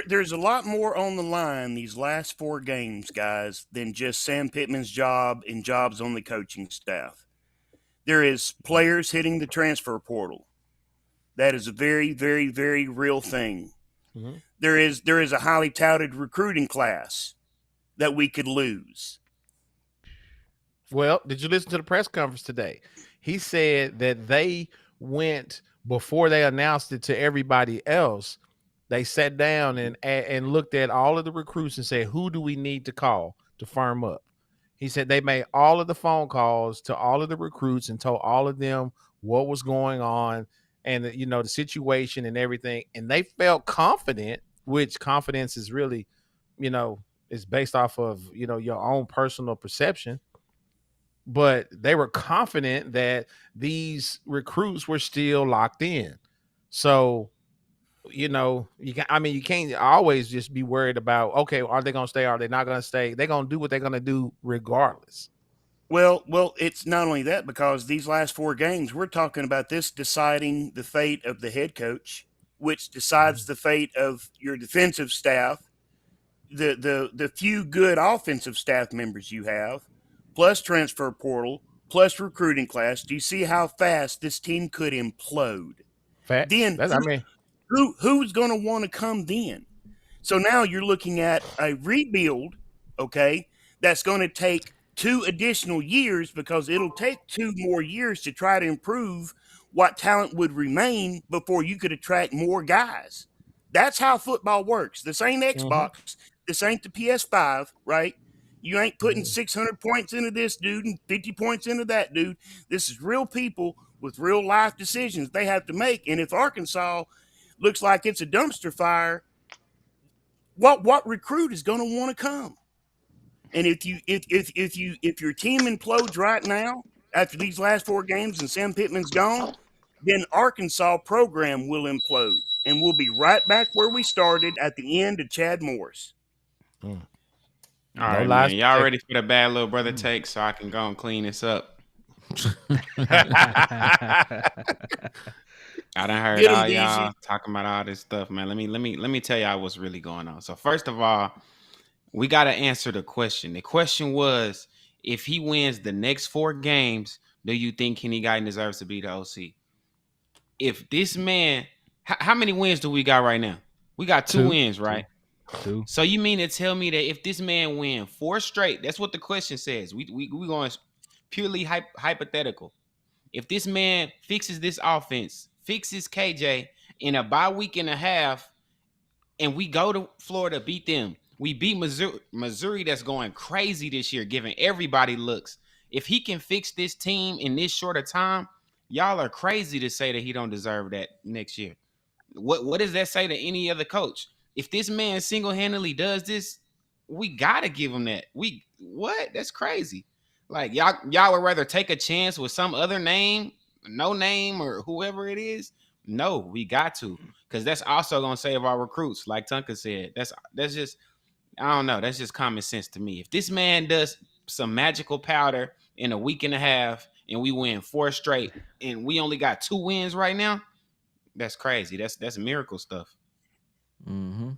there's a lot more on the line these last 4 games, guys, than just Sam Pittman's job and jobs on the coaching staff. There is players hitting the transfer portal. That is a very, very, very real thing. Mhm. There is a highly touted recruiting class that we could lose. Well, did you listen to the press conference today? He said that they went before they announced it to everybody else. They sat down and looked at all of the recruits and said, who do we need to call to firm up? He said they made all of the phone calls to all of the recruits and told all of them what was going on and the situation and everything. And they felt confident, which confidence is really, is based off of, your own personal perception. But they were confident that these recruits were still locked in. So, you can't always just be worried about, okay, are they going to stay? Are they not going to stay? They're going to do what they're going to do regardless. Well, it's not only that, because these last 4 games, we're talking about this deciding the fate of the head coach, which decides the fate of your defensive staff, the few good offensive staff members you have, plus transfer portal, plus recruiting class. Do you see how fast this team could implode? Fact. Then who's going to want to come then? So now you're looking at a rebuild, okay, that's going to take 2 additional years, because it'll take 2 more years to try to improve what talent would remain before you could attract more guys. That's how football works. This ain't Xbox. This ain't the PS5, right? You ain't putting 600 points into this dude and 50 points into that dude. This is real people with real life decisions they have to make. And if Arkansas looks like it's a dumpster fire, what recruit is going to want to come? And if your team implodes right now after these last 4 games and Sam Pittman's gone, then Arkansas program will implode, and we'll be right back where we started at the end of Chad Morris. All right, man. Y'all ready for the bad little brother take, so I can go and clean this up? I done heard all y'all talking about all this stuff, man. Let me tell y'all what's really going on. So first of all, we got to answer the question. The question was, if he wins the next 4 games, do you think Kenny Guiton deserves to be the OC? If this man, how many wins do we got right now? We got 2 wins, right? 2. So you mean to tell me that if this man win 4 straight, that's what the question says. We going purely hypothetical. If this man fixes this offense, fixes KJ in a bye week and a half, and we go to Florida, beat them. We beat Missouri that's going crazy this year, giving everybody looks. If he can fix this team in this short of time, y'all are crazy to say that he don't deserve that next year. What does that say to any other coach? If this man single-handedly does this, we gotta give him that. That's crazy. Like y'all would rather take a chance with some other name, no name, or whoever it is. No, we got to, because that's also gonna save our recruits. Like Tunka said, that's just, I don't know, that's just common sense to me. If this man does some magical powder in a week and a half and we win 4 straight and we only got 2 wins right now, that's crazy. That's miracle stuff. Mm-hmm.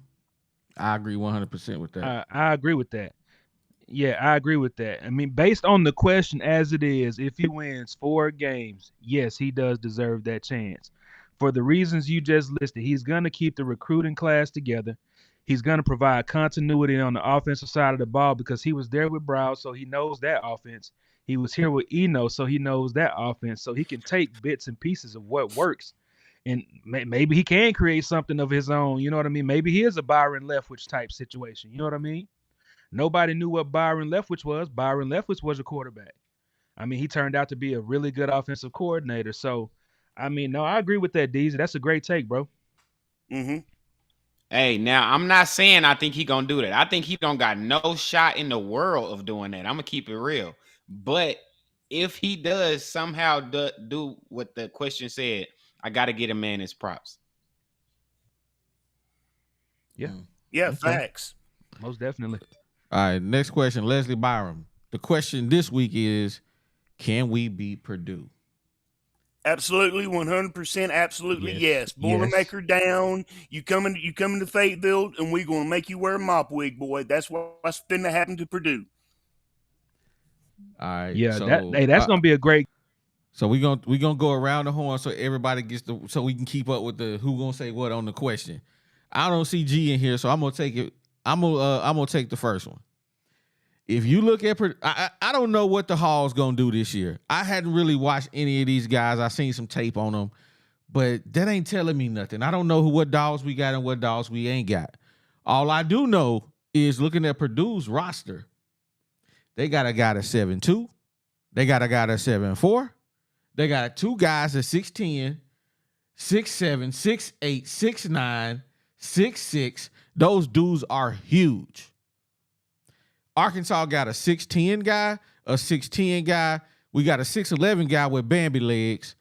I agree 100% with that. I agree with that. Yeah, I agree with that. I mean, based on the question as it is, if he wins 4 games, yes, he does deserve that chance. For the reasons you just listed, he's going to keep the recruiting class together. He's going to provide continuity on the offensive side of the ball, because he was there with Browse, so he knows that offense. He was here with Eno, so he knows that offense. So he can take bits and pieces of what works. And maybe he can create something of his own. You know what I mean? Maybe he is a Byron Leftwich type situation. You know what I mean? Nobody knew what Byron Leftwich was. Byron Leftwich was a quarterback. I mean, he turned out to be a really good offensive coordinator. So, I mean, no, I agree with that, Deezy. That's a great take, bro. Mm-hmm. Hey, now I'm not saying I think he gonna do that. I think he don't got no shot in the world of doing that. I'm gonna keep it real. But if he does somehow do what the question said, I gotta get a man his props. Yeah, Yeah, Okay. facts. most definitely. All right, next question, Leslie Byram. The question this week is, can we beat Purdue? Absolutely, 100%. Absolutely, Yes. yes. Boilermaker down. You coming to Fayetteville, and we gonna make you wear a mop wig, boy. That's what's finna happen to Purdue. All right. Yeah, So that's gonna be a great. so we gonna go around the horn so everybody gets so we can keep up with the who gonna say what on the question. I don't see G in here, so I'm gonna take it. I'm gonna take the first one. If you look at, I don't know what the Hogs gonna do this year. I hadn't really watched any of these guys. I seen some tape on them, but that ain't telling me nothing. I don't know what dogs we got and what dogs we ain't got. All I do know is looking at Purdue's roster. They got a guy at 7'2". They got a guy at 7'4". They got two guys at 6'10", 6'7", 6'8", 6'9", 6'6". Those dudes are huge. Arkansas got a 6'10" guy, a 6'10" guy. We got a 6'11" guy with Bambi legs.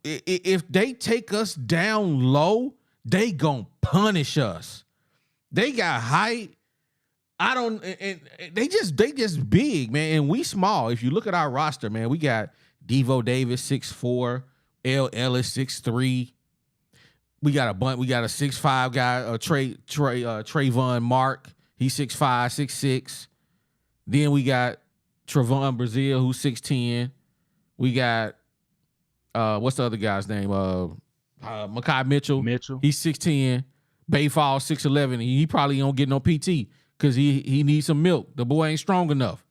If they take us down low, they gonna punish us. They got height. And they just big, man, and we small. If you look at our roster, man, we got Devo Davis 6'4", L. Ellis 6'3". We got a 6'5" guy, Trayvon Mark. He's 6'5", 6'6". Then we got Trevon Brazil, who's 6'10". We got what's the other guy's name? Makai Mitchell. He's 6'10". Bayfall 6'11". He probably don't get no PT because he needs some milk. The boy ain't strong enough.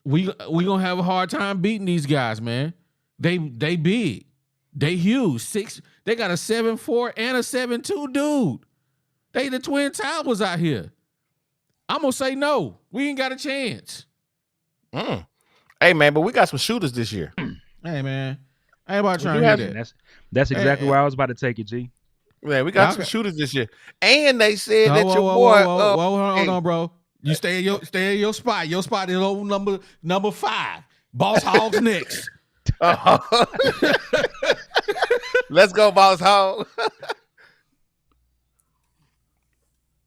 We gonna have a hard time beating these guys, man. They big. They huge. They got a 7'4" and a 7'2" dude. They the Twin Towers out here. I'm gonna say no. We ain't got a chance. Hey man, but we got some shooters this year. Hey man, I ain't about trying to hear that. That's exactly where I was about to take it, G. Man, we got some shooters this year, and they said that your boy. Hold on, bro. You stay in your spot. Your spot is over number 5. Boss Hogs next. Let's go, Boss Hog.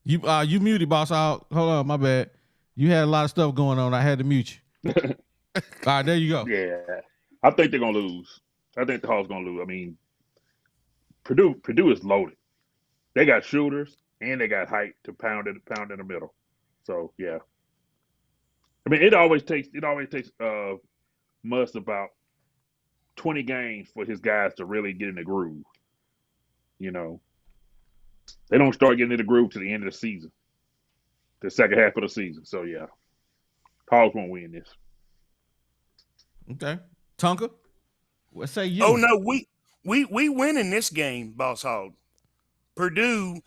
You muted, Boss Hog. Hold on, my bad. You had a lot of stuff going on. I had to mute you. All right, there you go. Yeah, I think they're gonna lose. I think the Hogs gonna lose. I mean, Purdue is loaded. They got shooters and they got height to pound in the middle. So yeah, I mean it always takes Muss about 20 games for his guys to really get in the groove. You know, they don't start getting in the groove to the end of the season, the second half of the season. So yeah, Hogs won't win this. Okay, Tonka, what say you? Oh no, we winning this game, Boss Hog. Purdue.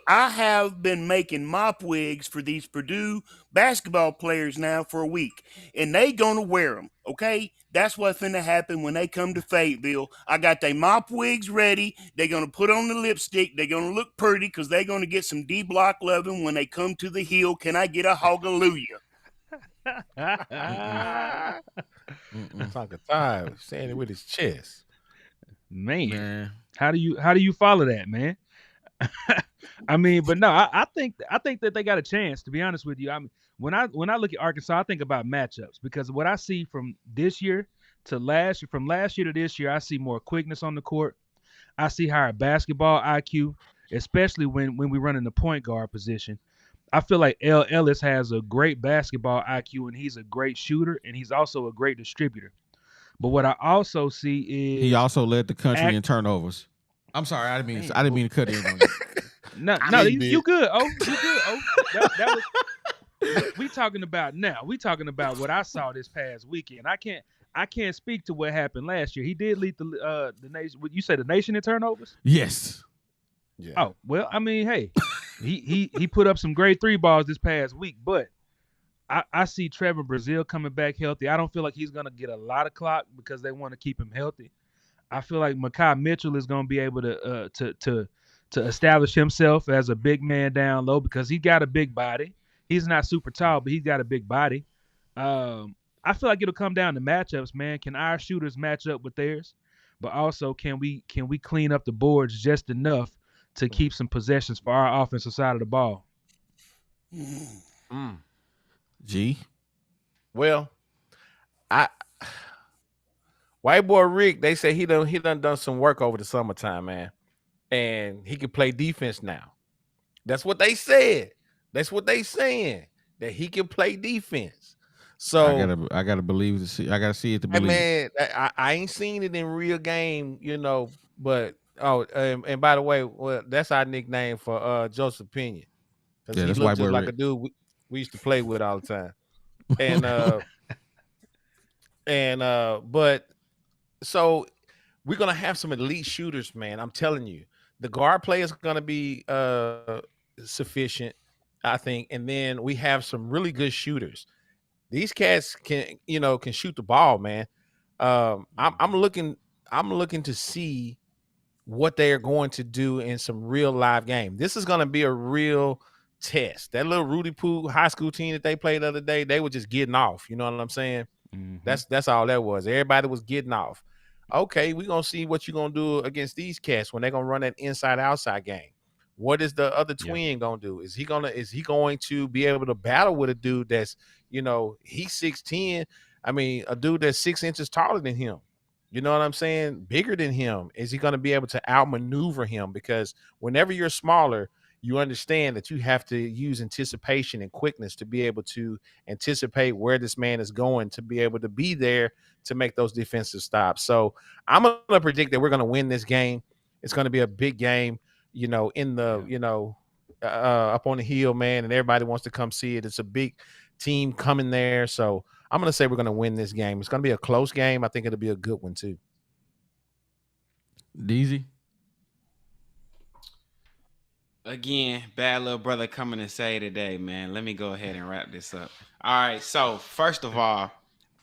I have been making mop wigs for these Purdue basketball players now for a week, and they gonna wear them. Okay, that's what's finna happen when they come to Fayetteville. I got their mop wigs ready. They're gonna put on the lipstick. They're gonna look pretty because they're gonna get some D block loving when they come to the hill. Can I get a hallelujah? Talking time, saying it with his chest. Man. How do you follow that, man? I mean, but no, I think that they got a chance, to be honest with you. I mean, when I look at Arkansas, I think about matchups because what I see from this year to last year, from last year to this year, I see more quickness on the court. I see higher basketball IQ, especially when we run in the point guard position. I feel like L. Ellis has a great basketball IQ and he's a great shooter and he's also a great distributor. But what I also see is he also led the country in turnovers. I'm sorry, I didn't mean to cut in on you. No, you good. Oh, you good. Oh, that was. We talking about now. We talking about what I saw this past weekend. I can't speak to what happened last year. He did lead the nation. You say the nation in turnovers? Yes. Yeah. Oh well, I mean, hey, he put up some great 3 balls this past week, but I see Trevor Brazil coming back healthy. I don't feel like he's gonna get a lot of clock because they want to keep him healthy. I feel like Makai Mitchell is going to be able to establish himself as a big man down low because he got a big body. He's not super tall, but he's got a big body. I feel like it'll come down to matchups, man. Can our shooters match up with theirs? But also, can we clean up the boards just enough to keep some possessions for our offensive side of the ball? G. Well, white boy Rick, they say he done some work over the summertime, man, and he can play defense now. That's what they said. That's what they saying, that he can play defense. So I gotta believe to see. I gotta see it to hey, believe. man, I ain't seen it in real game, But and by the way, well, that's our nickname for Joseph Pena, because Yeah, he that's looked white just boy like Rick. a dude we used to play with all the time. And but so we're gonna have some elite shooters, man. I'm telling you, the guard play is gonna be sufficient, I think, and then we have some really good shooters. These cats can shoot the ball, man. I'm looking to see what they are going to do in some real live game. This is going to be a real test. That little Rudy Poo high school team that they played the other day, they were just getting off. You know what I'm saying? That's all that was. Everybody was getting off. Okay, we're gonna see what you're gonna do against these cats when they're gonna run that inside-outside game. What is the other twin gonna do? Is he going to be able to battle with a dude that's, he's 6'10"? I mean, a dude that's 6 inches taller than him. You know what I'm saying? Bigger than him. Is he going to be able to outmaneuver him? Because whenever you're smaller, you understand that you have to use anticipation and quickness to be able to anticipate where this man is going, to be able to be there to make those defensive stops. So I'm going to predict that we're going to win this game. It's going to be a big game, in the, up on the hill, man, and everybody wants to come see it. It's a big team coming there. So I'm going to say we're going to win this game. It's going to be a close game. I think it'll be a good one too. DZ. Again, bad little brother coming to say today, man. Let me go ahead and wrap this up. All right. So first of all,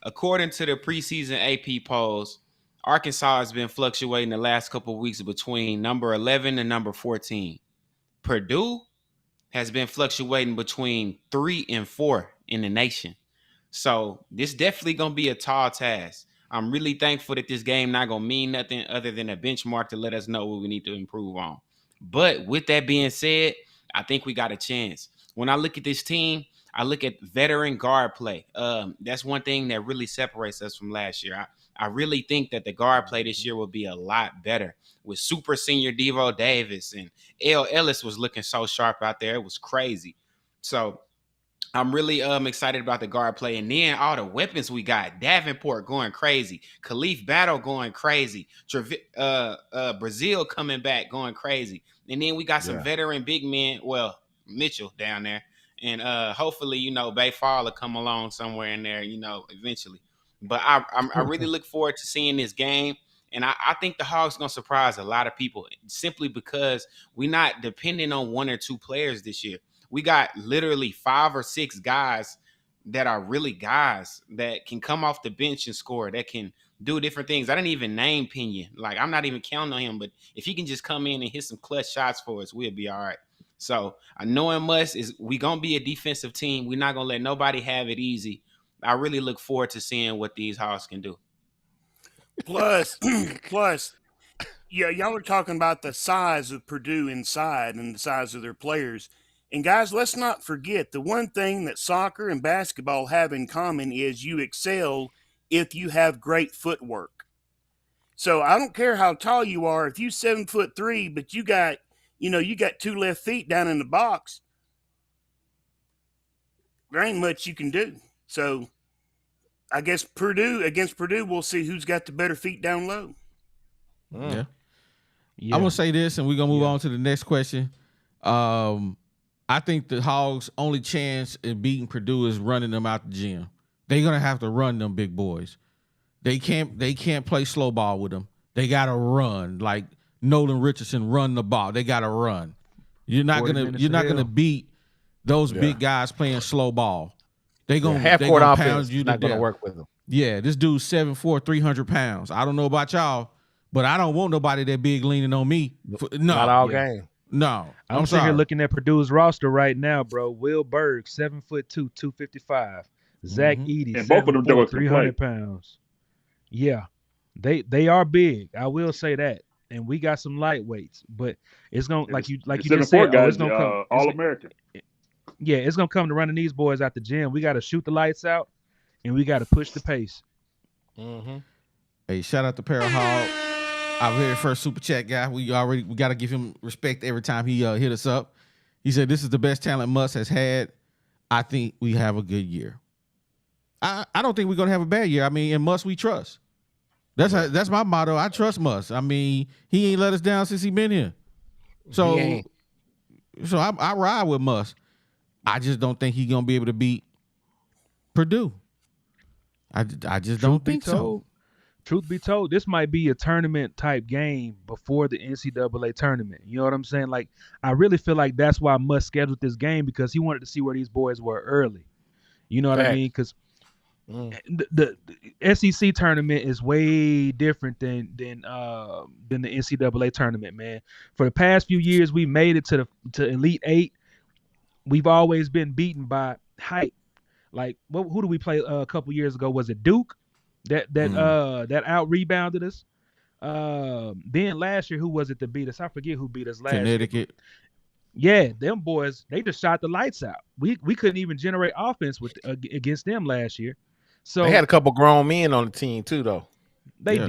according to the preseason AP polls, Arkansas has been fluctuating the last couple of weeks between number 11 and number 14. Purdue has been fluctuating between 3 and 4 in the nation. So this definitely going to be a tall task. I'm really thankful that this game not going to mean nothing other than a benchmark to let us know what we need to improve on. But with that being said, I think we got a chance. When I look at this team, I look at veteran guard play. That's one thing that really separates us from last year. I really think that the guard play this year will be a lot better with super senior Devo Davis, and L. Ellis was looking so sharp out there. It was crazy. So I'm really excited about the guard play. And then all the weapons we got. Davenport going crazy. Khalif Battle going crazy. Brazil coming back going crazy. And then we got some veteran big men. Well, Mitchell down there. And hopefully, Bay Fall will come along somewhere in there, eventually. But I really look forward to seeing this game. And I think the Hogs going to surprise a lot of people simply because we're not depending on one or two players this year. We got literally 5 or 6 guys that are really guys that can come off the bench and score, that can do different things. I didn't even name Pinion. Like, I'm not even counting on him, but if he can just come in and hit some clutch shots for us, we'll be all right. So I know in Must is we going to be a defensive team. We're not going to let nobody have it easy. I really look forward to seeing what these Hogs can do. Plus, y'all are talking about the size of Purdue inside and the size of their players. And guys, let's not forget the one thing that soccer and basketball have in common is you excel if you have great footwork. So I don't care how tall you are. If you 7'3", but you got 2 left feet down in the box, there ain't much you can do. So I guess against Purdue, we'll see who's got the better feet down low. Yeah. I'm gonna say this, and we're gonna move on to the next question. I think the Hogs' only chance in beating Purdue is running them out the gym. They're gonna have to run them big boys. They can't play slow ball with them. They gotta run like Nolan Richardson run the ball. They gotta run. You're not gonna beat those big guys playing slow ball. They gonna half court offense pound you not to gonna death. work with them. Yeah, this dude's 7'4", 300 pounds. I don't know about y'all, But I don't want nobody that big leaning on me. Not all Yeah. game. No. I'm sitting sorry. here looking at Purdue's roster right now, bro. Will Berg, 7'2", 255. Zach Edey, And both of them 7'4", jokers can 300 pounds. Yeah, they are big. I will say that. And we got some lightweights, but it's gonna like you just said. Guys, It's gonna come. All American. Yeah, it's gonna come to running these boys out the gym. We got to shoot the lights out, and we got to push the pace. Mm-hmm. Hey, shout out to Para Hog, our very first super chat guy. We got to give him respect every time he hit us up. He said, "This is the best talent Muss has had. I think we have a good year. I don't think we're gonna have a bad year. I mean, in Muss we trust. That's my motto. I trust Muss. I mean, he ain't let us down since he been here. So I ride with Muss. I just don't think he's gonna be able to beat Purdue. I just don't think so. Truth be told, this might be a tournament type game before the NCAA tournament. You know what I'm saying? Like, I really feel like that's why Muss scheduled this game, because he wanted to see where these boys were early. You know what I mean? Because the SEC tournament is way different than the NCAA tournament, man. For the past few years, we made it to Elite Eight. We've always been beaten by height. Like, who do we play a couple years ago? Was it Duke? That out rebounded us. Then last year, who was it that beat us? I forget who beat us last Connecticut. year. Yeah, them boys, they just shot the lights out. We couldn't even generate offense against them last year. So They had a couple grown men on the team too, though. They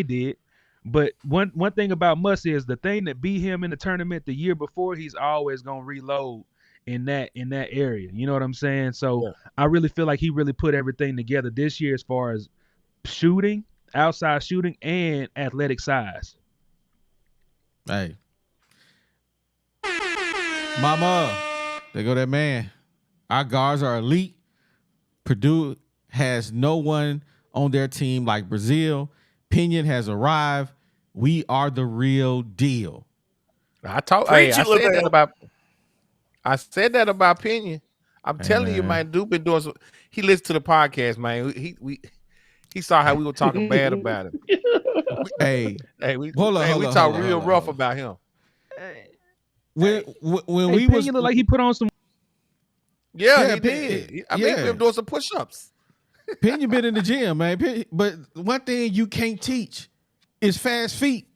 did. But one thing about Muss is the thing that beat him in the tournament the year before, he's always gonna reload in that area. You know what I'm saying? So I really feel like he really put everything together this year as far as shooting, outside shooting, and athletic size. Hey. Mama, there go that man. Our guards are elite. Purdue has no one on their team like Brazil. Pinion has arrived. We are the real deal. I said that about Pinion. I'm telling you, man, Duke been doing some. He listened to the podcast, man. He saw how we were talking bad about him. We talk real rough about him. When we Pinion looked like he put on some. Yeah, he did. I mean, he been doing some push-ups. Pinion been in the gym, man. But one thing you can't teach is fast feet.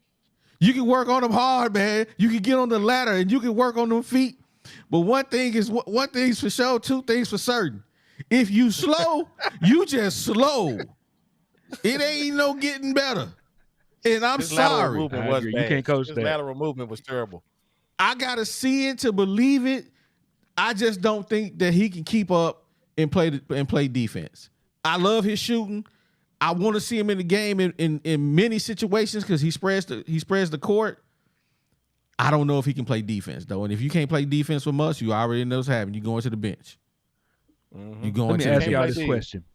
You can work on them hard, man. You can get on the ladder and you can work on them feet. But one thing's for sure, two things for certain. If you slow, you just slow. It ain't no getting better. And I'm sorry. You can't coach that. His lateral movement was terrible. I gotta see it to believe it. I just don't think that he can keep up and play defense. I love his shooting. I want to see him in the game in many situations because he spreads the court. I don't know if he can play defense though, and if you can't play defense with Muss, you already know what's happening. You going to the bench. You going Let me to ask the y'all bench. this question: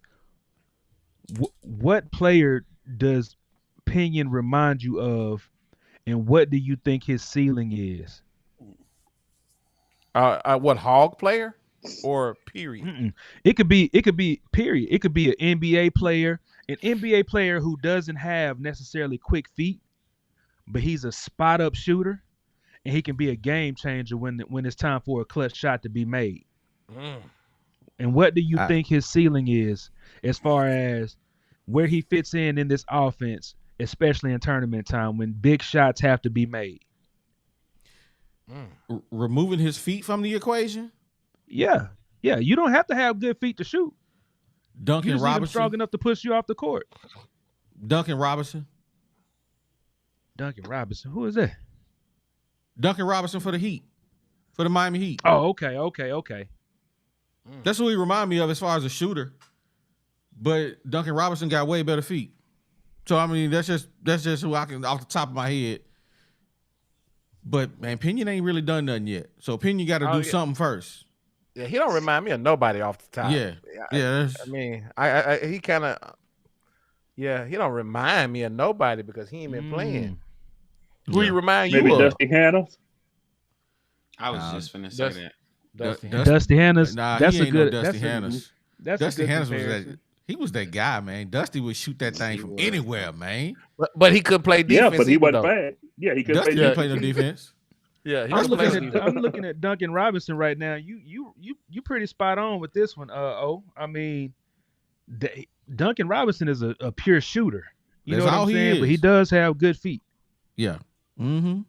What player does Pinion remind you of, and what do you think his ceiling is? What, Hog player or period? It could be period. It could be an NBA player who doesn't have necessarily quick feet, but he's a spot up shooter, and he can be a game changer when it's time for a clutch shot to be made. And what do you think his ceiling is as far as where he fits in this offense, especially in tournament time when big shots have to be made? Removing his feet from the equation? Yeah. You don't have to have good feet to shoot. Duncan You just need them Robinson. strong enough to push you off the court. Duncan Robinson. Who is that? Duncan Robinson for the Heat. For the Miami Heat. Oh, okay. That's who he remind me of as far as a shooter. But Duncan Robinson got way better feet. So I mean, that's just who I can off the top of my head. But man, Pinion ain't really done nothing yet. So Pinion got to do something first. Yeah, he don't remind me of nobody off the top. He kind of, he don't remind me of nobody because he ain't been playing. Who he remind you Maybe of? Dusty Hannah? I was just finna say that. Dusty Hannah's. Nah, that's he a ain't good. no Dusty Hannah's. That's Dusty a good Hannah's was comparison. He was that guy, man. Dusty would shoot that thing from anywhere, man. But he couldn't play defense. Yeah, but he either, wasn't though. bad. Yeah, he could Dusty play didn't defense. play no defense. Yeah, he I'm couldn't play looking defense. at I'm looking at Duncan Robinson right now. You pretty spot on with this one. I mean, Duncan Robinson is a pure shooter. You That's know what all I'm he saying? But he is. does have good feet. Yeah. Mm-hmm.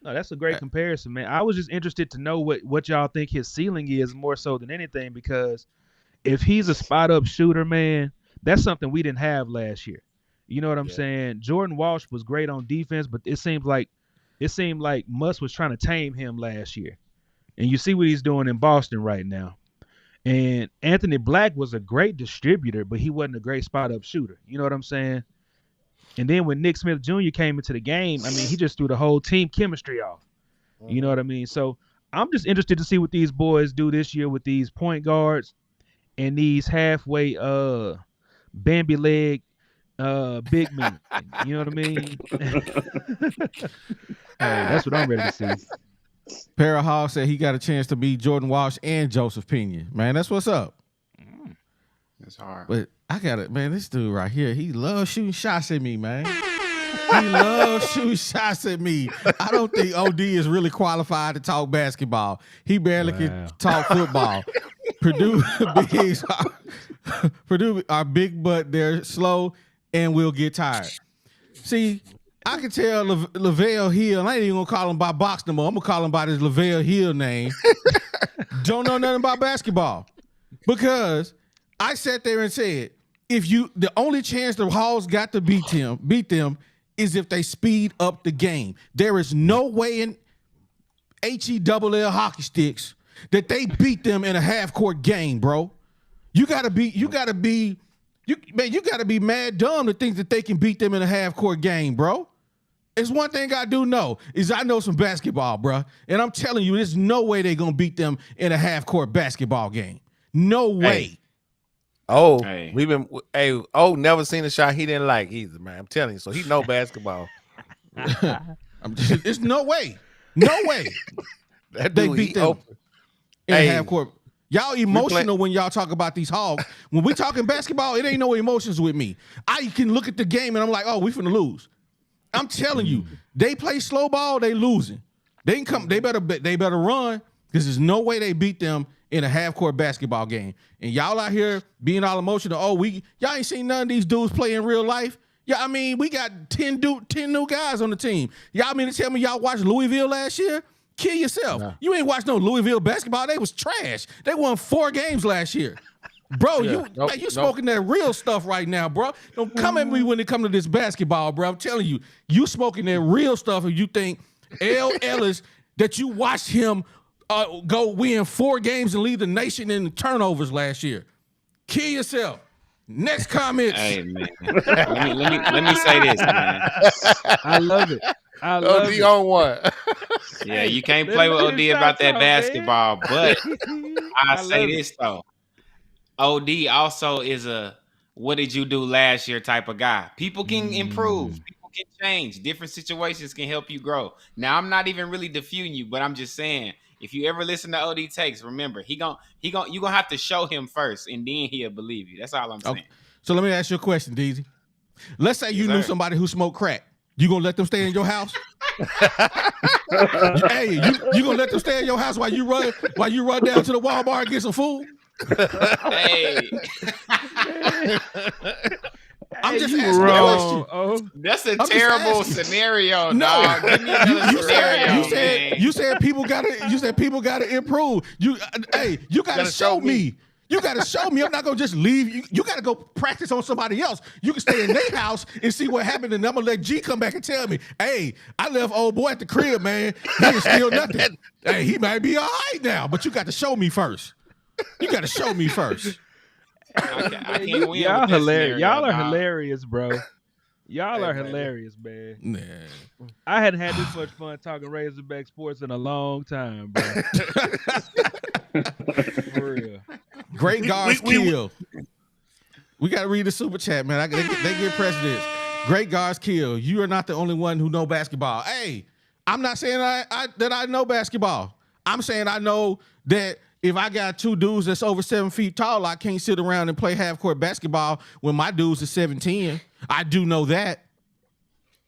No, that's a great comparison, man. I was just interested to know what y'all think his ceiling is more so than anything, because if he's a spot up shooter, man, that's something we didn't have last year. You know what I'm saying? Jordan Walsh was great on defense, but it seemed like Muss was trying to tame him last year. And you see what he's doing in Boston right now. And Anthony Black was a great distributor, but he wasn't a great spot up shooter. You know what I'm saying? And then when Nick Smith Jr. came into the game, I mean, he just threw the whole team chemistry off. You know what I mean? So I'm just interested to see what these boys do this year with these point guards and these halfway Bambi leg big men. You know what I mean? That's what I'm ready to see. Para Hall said he got a chance to beat Jordan Walsh and Joseph Pena. Man, that's what's up. It's hard. But I got it, man. This dude right here, he loves shooting shots at me, man. He loves shooting shots at me. I don't think OD is really qualified to talk basketball. He barely can talk football. Purdue are big, but they're slow and will get tired. See, I can tell Lavelle Hill, I ain't even gonna call him by box no more. I'm gonna call him by his Lavelle Hill name. Don't know nothing about basketball. Because I sat there and said, the only chance the Hogs got to beat them is if they speed up the game. There is no way in HELL hockey sticks that they beat them in a half-court game, bro. You gotta be mad dumb to think that they can beat them in a half-court game, bro. It's one thing I do know is I know some basketball, bro, and I'm telling you, there's no way they're gonna beat them in a half-court basketball game. No way. We've been never seen a shot he didn't like either, man. I'm telling you, so he know basketball. It's no way. No way. That They dude, beat he them open. in a half court. Y'all emotional when y'all talk about these Hogs. When we talking basketball, it ain't no emotions with me. I can look at the game and I'm like, oh, we finna lose. I'm telling you, they play slow ball, they losing. They can come. They better run, because there's no way they beat them in a half-court basketball game. And y'all out here being all emotional. Y'all ain't seen none of these dudes play in real life. Yeah, I mean, we got 10 new guys on the team. Y'all mean to tell me y'all watched Louisville last year? Kill yourself. No. You ain't watched no Louisville basketball. They was trash. They won 4 games last year. Bro, you smoking that real stuff right now, bro. Don't come at me when it comes to this basketball, bro. I'm telling you, you smoking that real stuff, and you think L. Ellis, that you watched him go win 4 games and lead the nation in turnovers last year. Kill yourself. Next comment. Hey man, let me say this, man. I love it. I love OD it. on one. Yeah, you can't play with OD about that basketball, but I say this though. OD also is a what did you do last year type of guy. People can improve. People can change. Different situations can help you grow. Now, I'm not even really defusing you, but I'm just saying, if you ever listen to OD takes, remember, you gonna have to show him first, and then he'll believe you. That's all I'm saying. Okay. So let me ask you a question, DZ. Let's say you knew somebody who smoked crack. You gonna let them stay in your house? Hey, you gonna let them stay in your house while you run down to the Walmart and get some food? Hey. I'm just asking a question. That's a terrible scenario, dog. Give me another scenario, you said people gotta improve. You gotta show me. You gotta show me. I'm not gonna just leave. You gotta go practice on somebody else. You can stay in their house and see what happened, and I'm gonna let G come back and tell me, hey, I left old boy at the crib, man. He didn't steal nothing. Hey, he might be all right now, but you got to show me first. You got to show me first. I can't win. Y'all with that hilarious. scenario, Y'all are dog. hilarious, bro. Y'all are hilarious, man. I hadn't had this much fun talking Razorback sports in a long time, bro. For real. Great guards kill. We got to read the super chat, man. They get precedence. Great guards kill. You are not the only one who know basketball. Hey, I'm not saying that I know basketball. I'm saying I know that if I got two dudes that's over 7 feet tall, I can't sit around and play half court basketball when my dudes are 7'10". I do know that.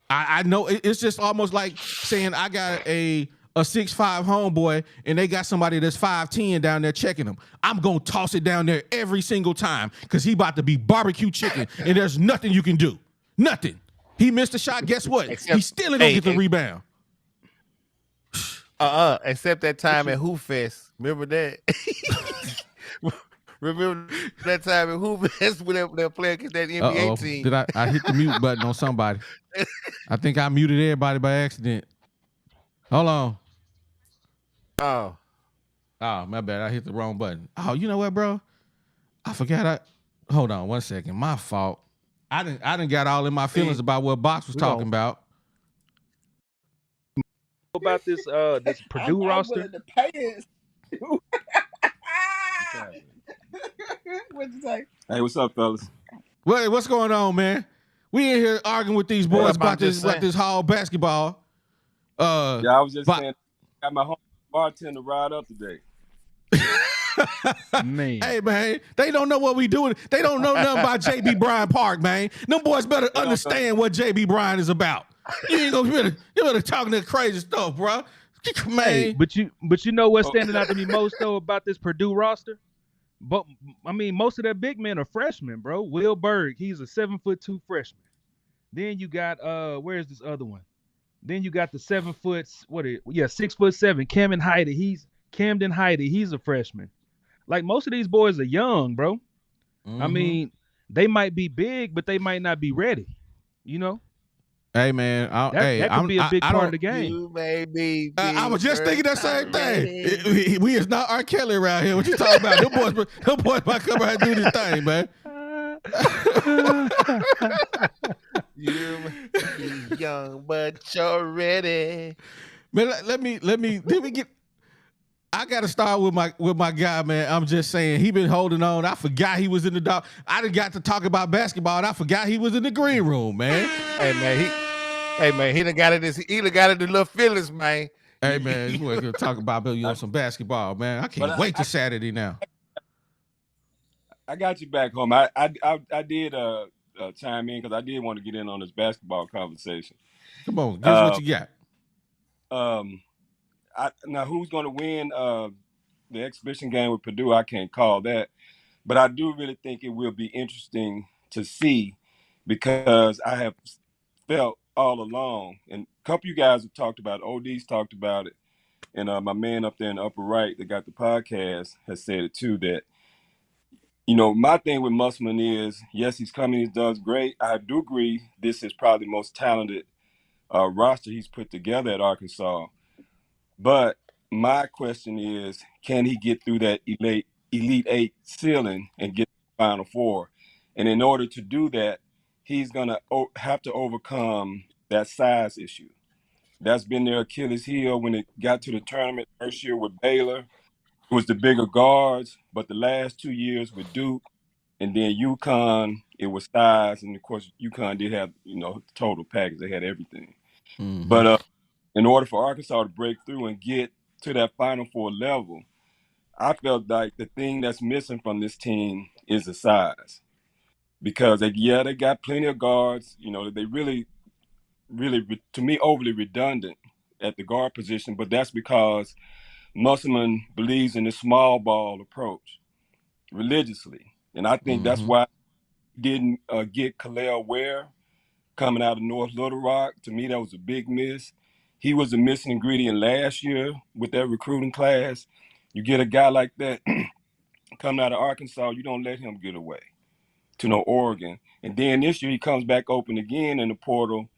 I know it's just almost like saying I got a 6'5" homeboy and they got somebody that's 5'10" down there checking them. I'm gonna toss it down there every single time because he about to be barbecue chicken and there's nothing you can do. Nothing. He missed a shot. Guess what? He still ain't gonna get the rebound. Except that time at Who Fest. Remember that? Remember that time at Who Fest when they're playing against that NBA team? Did I hit the mute button on somebody? I think I muted everybody by accident. Hold on. Oh, my bad. I hit the wrong button. Oh, you know what, bro? I forgot. Hold on 1 second. My fault. I didn't got all in my feelings about what Box was talking about. About this Purdue roster. I'm willing to pay it. What'd you say? Hey, what's up, fellas? What's going on, man? We in here arguing with these boys about this Hog basketball. Yeah, I was just saying, I got my home bartender ride up today. Man. Hey, man, they don't know what we doing. They don't know nothing about J.B. Bryan Park, man. Them boys better understand what J.B. Bryan is about. You ain't gonna you better talking that crazy stuff, bro. Man. Hey, but you know what's standing out to me most though about this Purdue roster? But I mean, most of their big men are freshmen, bro. Will Berg, he's a 7'2" freshman. Then you got where's this other one? Then you got the 6'7" Camden Heide. He's a freshman. Like most of these boys are young, bro. Mm-hmm. I mean, they might be big, but they might not be ready. You know. Hey man, that could be a big part of the game. You may be I was just thinking that same thing. We is not R. Kelly around here. What you talking about? Them boys might come out and do this thing, man. You young, but you're ready. Man, let me get. I gotta start with my guy, man. I'm just saying he been holding on. I forgot he was in the dog. I done got to talk about basketball and I forgot he was in the green room, man. Hey man, he done got it the little feelings, man. Hey man, you want to talk about some basketball, man. I can't wait to Saturday now. I got you back home. I did chime in because I did want to get in on this basketball conversation. Come on, give us what you got. Now who's going to win the exhibition game with Purdue? I can't call that, but I do really think it will be interesting to see because I have felt all along, and a couple of you guys have talked about it. OD's talked about it, and my man up there in the upper right that got the podcast has said it too, that, you know, my thing with Musselman is, yes, he's coming, he does great. I do agree this is probably the most talented roster he's put together at Arkansas. But my question is, can he get through that Elite Eight ceiling and get to the Final Four? And in order to do that, he's going to have to overcome that size issue. That's been their Achilles heel when it got to the tournament first year with Baylor. It was the bigger guards, but the last 2 years with Duke and then UConn, it was size. And, of course, UConn did have, you know, total package. They had everything. Mm-hmm. But in order for Arkansas to break through and get to that Final Four level, I felt like the thing that's missing from this team is the size. Because, they got plenty of guards. You know, they really, to me, overly redundant at the guard position. But that's because Musselman believes in the small ball approach religiously. And I think that's why he didn't get Kalel Ware coming out of North Little Rock. To me, that was a big miss. He was a missing ingredient last year with that recruiting class. You get a guy like that coming out of Arkansas, you don't let him get away to no Oregon. And then this year he comes back open again in the portal,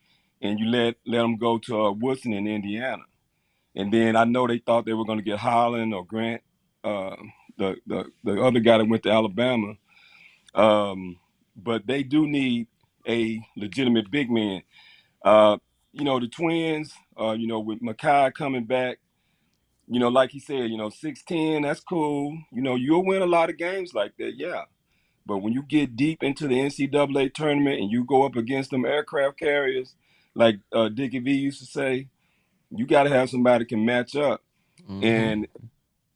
and you let him go to Woodson in Indiana. And then I know they thought they were going to get Holland or Grant, the other guy that went to Alabama. But they do need a legitimate big man. You know, the Twins, you know, with Makai coming back, you know, like he said, you know, 6'10", that's cool. You know, you'll win a lot of games like that, yeah. But when you get deep into the NCAA tournament and you go up against them aircraft carriers, like Dickie V used to say, you got to have somebody can match up. Mm-hmm. And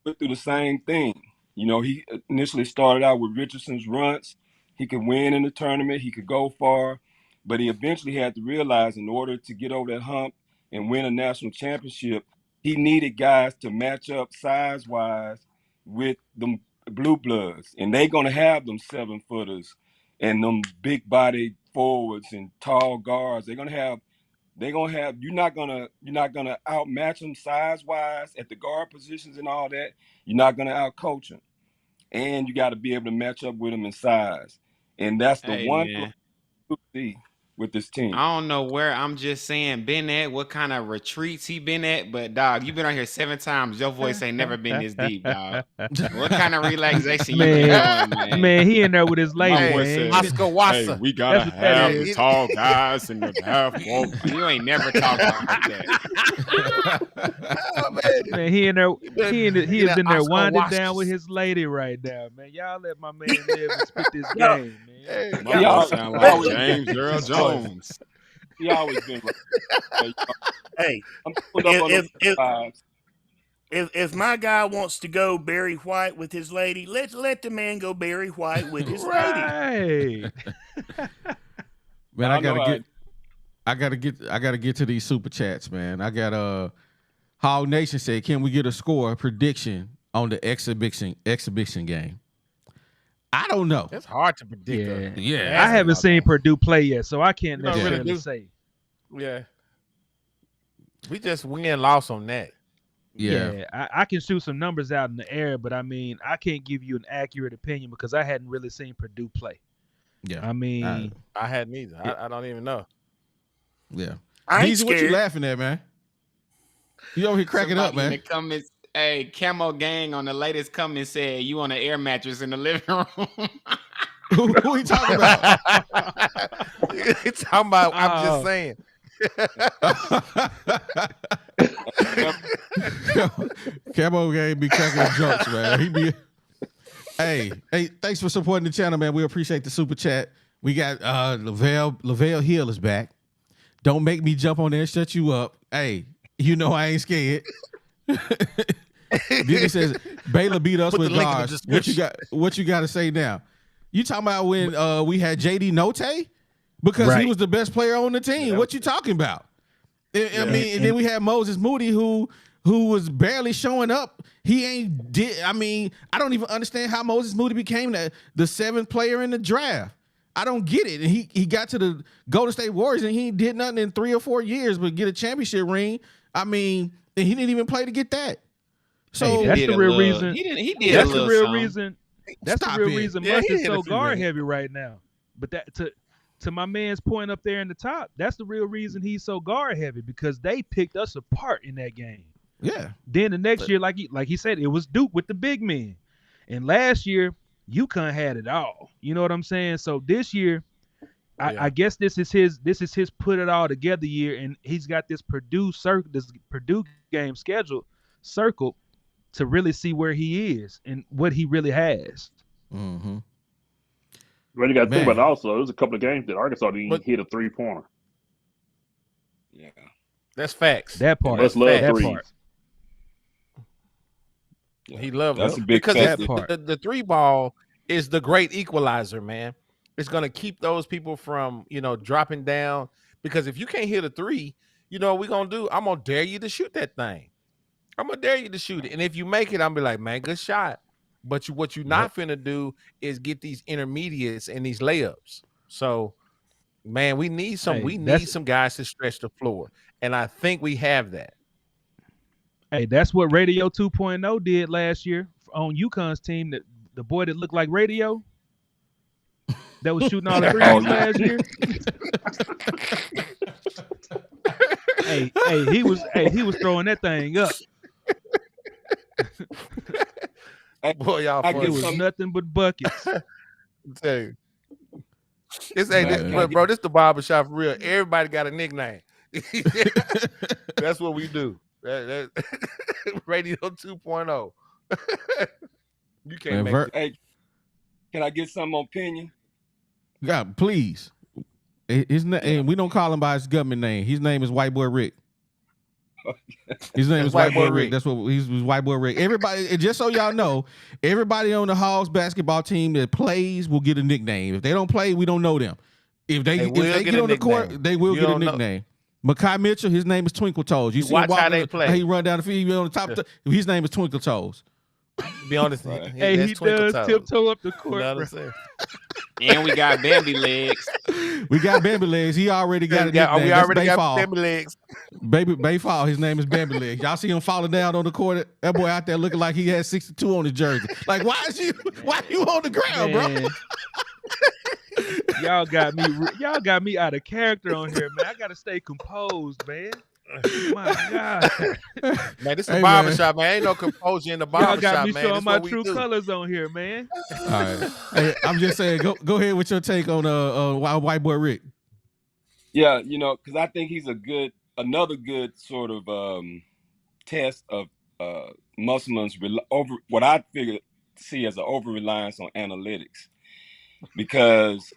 went through the same thing. You know, he initially started out with Richardson's runts. He could win in the tournament. He could go far, but he eventually had to realize in order to get over that hump and win a national championship, he needed guys to match up size-wise with them blue bloods. And they going to have them 7-footers and them big-bodied forwards and tall guards. They're gonna have you're not gonna outmatch them size wise at the guard positions and all that. You're not gonna outcoach them, and you got to be able to match up with them in size. And that's the Hey one man, thing you see with this team. I don't know where I'm just saying been at, what kind of retreats he been at, but dog, you been on here 7 times. Your voice ain't never been this deep, dog. What kind of relaxation you been on, man? Man, he in there with his lady, My boy man. said, Oscar Wassa. we That's what that have is. tall guys in the bathroom. You ain't never talked like that. Oh, man. Man, he in there. He He is in there Oscar winding Waskas. down with his lady right now, man. Y'all let my man live and spit this Yeah. game, man. Hey, My boy Y'all- sound y'all- like James Earl Jones. He always been right. Hey, I'm pulling up on if- those vibes. if my guy wants to go Barry White with his lady, let the man go Barry White with his lady. Right. Man, I I know gotta get to these super chats, man. I got Hog Nation said, can we get a score prediction on the exhibition game? I don't know. It's hard to predict. Yeah. Yeah. I haven't seen Purdue play yet, so I can't You don't really necessarily do. say. Yeah. We just win loss on that. Yeah. I can shoot some numbers out in the air, but I mean, I can't give you an accurate opinion because I hadn't really seen Purdue play. Yeah. I mean, I hadn't either. I don't even know. Yeah. I ain't Deezy, what you scared. laughing at, man? You over here cracking up, Somebody in man. the comments, hey, Camo Gang on the latest comment said you on an air mattress in the living room. Who you talking about? It's talking about, I'm Oh. just saying. Camo Gang be cracking jokes, man. He be. Hey, thanks for supporting the channel, man. We appreciate the super chat. We got Lavelle Hill is back. Don't make me jump on there and shut you up. Hey, you know I ain't scared. Then he says Baylor beat us Put with the link in the guards. description. What you got to say now? You talking about when we had JD Note? Because he Right. was the best player on the team. Yeah. What you talking about? I mean, and then we had Moses Moody who was barely showing up. He ain't did. I mean, I don't even understand how Moses Moody became the 7th player in the draft. I don't get it. And he got to the Golden State Warriors and he did nothing in 3 or 4 years but get a championship ring. I mean, and he didn't even play to get that. So Hey, that's Did the a real little- reason. He did That's a the little real something. reason. That's Stop the real it. reason Yeah, Musk he is hit so a few guard rings. heavy right now. But that to my man's point up there in the top, that's the real reason he's so guard heavy because they picked us apart in that game. yeah. Then the next year, like he said, it was Duke with the big men. And last year, UConn had it all. You know what I'm saying? So this year, Yeah. I guess this is his put it all together year, and he's got this Purdue game scheduled circled to really see where he is and what he really has. Mm-hmm. But you got to think Man. about it also. There's a couple of games that Arkansas didn't But- hit a 3-pointer. Yeah. That's facts. That part. Must love that threes. part. He loved That's it a big because factor. the 3 ball is the great equalizer, man. It's going to keep those people from, dropping down because if you can't hit a 3, you know what we're going to do? I'm going to dare you to shoot that thing. I'm going to dare you to shoot it. And if you make it, I'm be like, man, good shot. But what you're not finna do is get these intermediates and these layups. So, man, we need some Hey, we need that's- some guys to stretch the floor. And I think we have that. Hey, that's what Radio 2.0 did last year on UConn's team. That the boy that looked like Radio, that was shooting all the threes last year. he was throwing that thing up. Boy, y'all I funny. It was nothing but buckets. Tell you. This Man. bro, this the barbershop for real. Everybody got a nickname. That's what we do. That Radio 2.0. You can't Man, make Ver- it. Hey, can I get some on Pinion? God, please. And we don't call him by his government name. His name is White Boy Rick. His name That's is White Boy Rick. Rick. That's what he's White Boy Rick. Everybody, and just so y'all know, everybody on the Hogs basketball team that plays will get a nickname. If they don't play, we don't know them. If they get on the court, they will get a nickname. Makai Mitchell, his name is Twinkle Toes. You see him walking, how they play. He run down the field, he on the top. His name is Twinkle Toes. Be honest, hey, he does tiptoe up the court. And we got Bambi legs. We got Bambi legs. He already got a nickname. We already got Bambi legs. Bay Fall. His name is Bambi legs. Y'all see him falling down on the court. That boy out there looking like he had 62 on his jersey. Like, why you on the ground, man, bro? Y'all got me out of character on here, man. I gotta stay composed, man. My God, man, this is a barbershop, man. Ain't no composure in the barbershop, man. Y'all got me showing my true do. colors on here, man. All right, hey, I'm just saying, go ahead with your take on White Boy Rick. Yeah, because I think he's another good sort of test of Muslims over what I see as an over reliance on analytics, because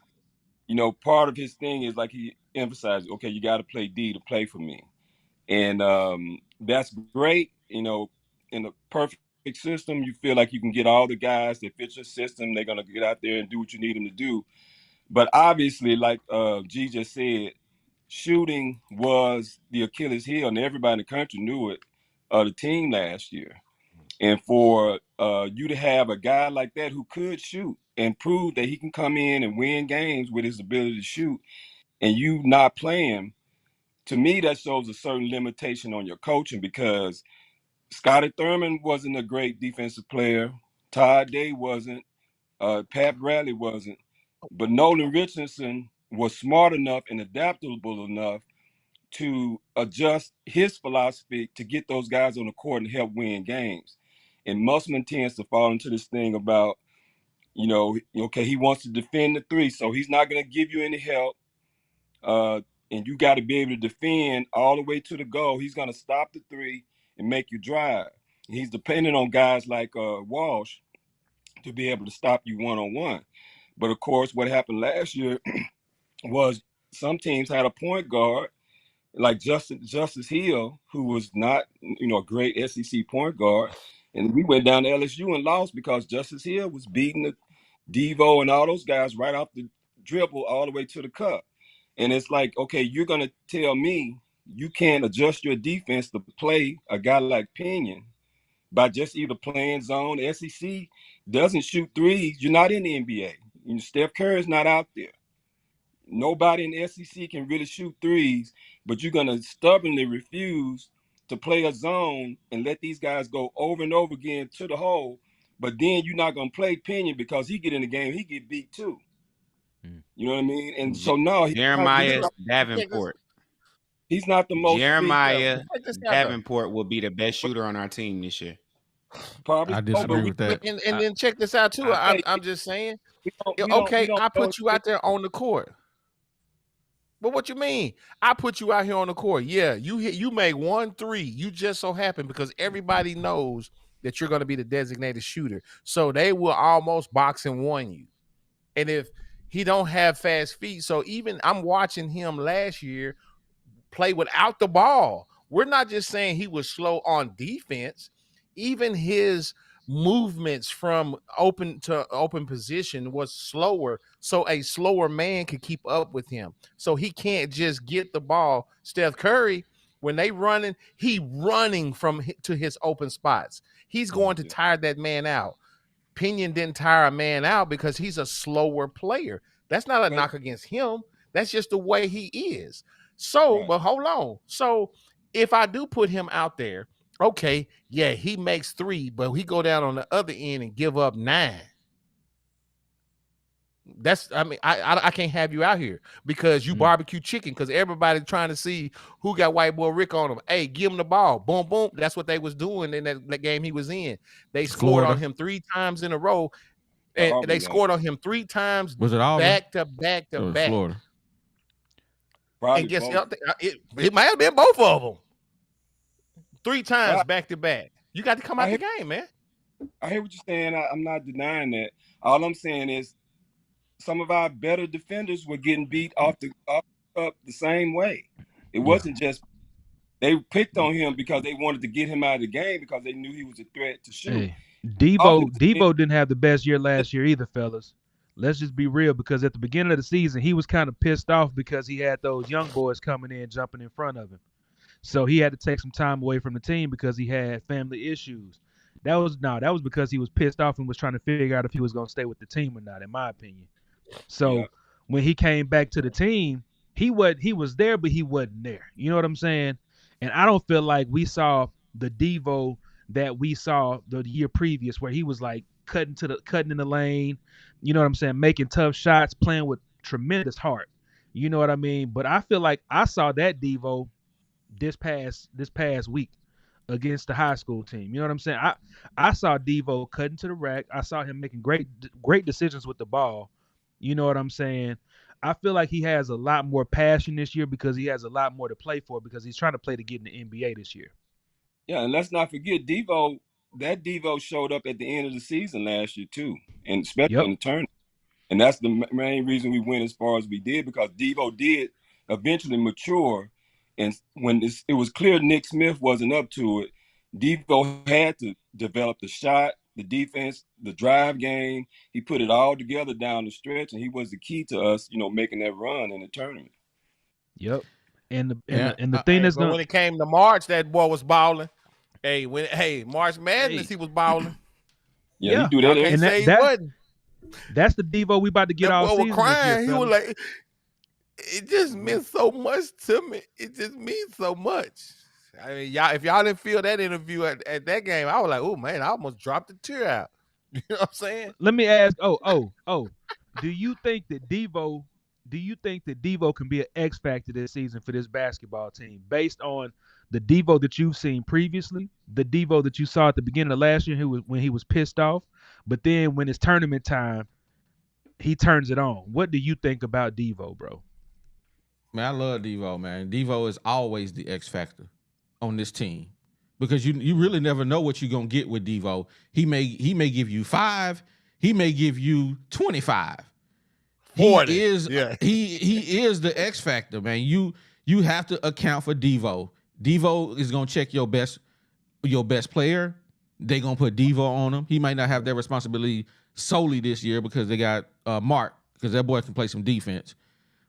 part of his thing is like he emphasized, okay, you got to play D to play for me. And that's great. In a perfect system, you feel like you can get all the guys that fit your system. They're going to get out there and do what you need them to do. But obviously, like G just said, shooting was the Achilles heel, and everybody in the country knew it, the team last year. And for you to have a guy like that who could shoot and prove that he can come in and win games with his ability to shoot, and you not playing, to me, that shows a certain limitation on your coaching, because Scotty Thurman wasn't a great defensive player. Todd Day wasn't. Pat Bradley wasn't. But Nolan Richardson was smart enough and adaptable enough to adjust his philosophy to get those guys on the court and help win games. And Musselman tends to fall into this thing about, okay, he wants to defend the three, so he's not going to give you any help. And you got to be able to defend all the way to the goal. He's going to stop the three and make you drive. And he's dependent on guys like Walsh to be able to stop you one-on-one. But, of course, what happened last year was some teams had a point guard like Justice Hill, who was not, a great SEC point guard. And we went down to LSU and lost because Justice Hill was beating the Devo and all those guys right off the dribble all the way to the cup. And it's like, okay, you're going to tell me you can't adjust your defense to play a guy like Pinion by just either playing zone. The SEC doesn't shoot threes. You're not in the NBA. Steph Curry's not out there. Nobody in the SEC can really shoot threes, but you're going to stubbornly refuse to play a zone and let these guys go over and over again to the hole. But then you're not going to play Pinion because he get in the game, he get beat too. You know what I mean? And so no, Jeremiah Davenport. He's not the most. Jeremiah Davenport will be the best shooter on our team this year. Probably. I disagree with that. And then check this out too. I'm just saying. Okay, I put you out there on the court. But what you mean? I put you out here on the court. Yeah, you make 1-3. You just so happen because everybody knows that you're going to be the designated shooter. So they will almost box and one you. And if he don't have fast feet, so even I'm watching him last year play without the ball. We're not just saying he was slow on defense. Even his movements from open to open position was slower, so a slower man could keep up with him. So he can't just get the ball. Steph Curry, when they running, he running to his open spots. He's going to tire that man out. Pinion didn't tire a man out because he's a slower player. That's not a knock against him. That's just the way he is. So, but hold on. So if I do put him out there, okay, yeah, he makes 3, but he go down on the other end and give up 9. I can't have you out here because you barbecue chicken, because everybody trying to see who got White Boy Rick on him. Hey, give him the ball. Boom, boom. That's what they was doing in that game he was in. They scored on him 3 times in a row. And they scored on him 3 times. Was it all back to back to back? Florida. And guess it might have been both of them. 3 times back to back. You got to come out the game, man. I hear what you're saying. I'm not denying that. All I'm saying is some of our better defenders were getting beat off the same way. It wasn't just They picked on him because they wanted to get him out of the game because they knew he was a threat to shoot. Hey, Devo didn't have the best year last year either, fellas. Let's just be real, because at the beginning of the season, he was kind of pissed off because he had those young boys coming in, jumping in front of him. So he had to take some time away from the team because he had family issues. That was because he was pissed off and was trying to figure out if he was going to stay with the team or not, in my opinion. So when he came back to the team, he was there, but he wasn't there. You know what I'm saying? And I don't feel like we saw the Devo that we saw the year previous, where he was like cutting in the lane. You know what I'm saying? Making tough shots, playing with tremendous heart. You know what I mean? But I feel like I saw that Devo this past week against the high school team. You know what I'm saying? I saw Devo cutting to the rack. I saw him making great decisions with the ball. You know what I'm saying? I feel like he has a lot more passion this year because he has a lot more to play for, because he's trying to play to get in the NBA this year. Yeah, and let's not forget Devo. That Devo showed up at the end of the season last year too, and especially in the tournament. And that's the main reason we went as far as we did, because Devo did eventually mature. And when it was clear Nick Smith wasn't up to it, Devo had to develop the shot, the defense, the drive game. He put it all together down the stretch, and he was the key to us, making that run in the tournament. Yep. And the thing that's when it came to March, that boy was balling. March Madness, he was balling. Yeah, he do that. And he wasn't. That's the Devo we about to get all season. Was crying. He was like, it just meant so much to me. It just means so much. I mean, if y'all didn't feel that interview at that game, I was like, oh man, I almost dropped a tear out. You know what I'm saying? Let me ask. Do you think that Devo can be an X factor this season for this basketball team, based on the Devo that you've seen previously, the Devo that you saw at the beginning of last year, when he was pissed off, but then when it's tournament time, he turns it on? What do you think about Devo, bro? Man, I love Devo, man. Devo is always the X factor on this team, because you really never know what you're gonna get with Devo. He may give you 5, he may give you 25. 40. He is the X factor, man. You have to account for Devo. Devo is gonna check your best player. They're gonna put Devo on him. He might not have that responsibility solely this year because they got Mark, because that boy can play some defense.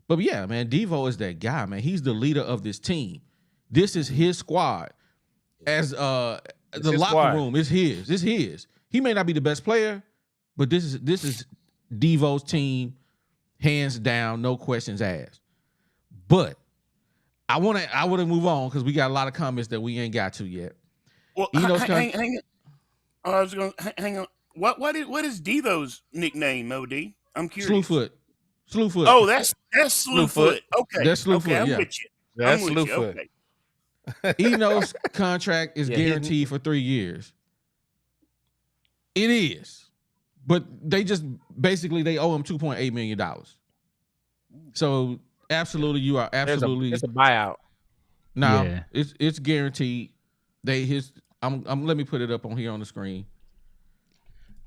But yeah, man, Devo is that guy, man. He's the leader of this team. This is his squad. As the locker room is his. It's his. He may not be the best player, but this is Devo's team, hands down, no questions asked. But I want to move on because we got a lot of comments that we ain't got to yet. Well, hang on. I was going to hang on. What is Devo's nickname, OD? I'm curious. Slewfoot. Oh, that's Slewfoot. Okay. That's Slewfoot. Okay, I'm yeah. with you. That's I'm with you. Slewfoot. Okay. Eno's contract is guaranteed for 3 years. It is. But they just basically they owe him $2.8 million. So absolutely, you are absolutely it's a buyout. No, it's guaranteed. Let me put it up on here on the screen.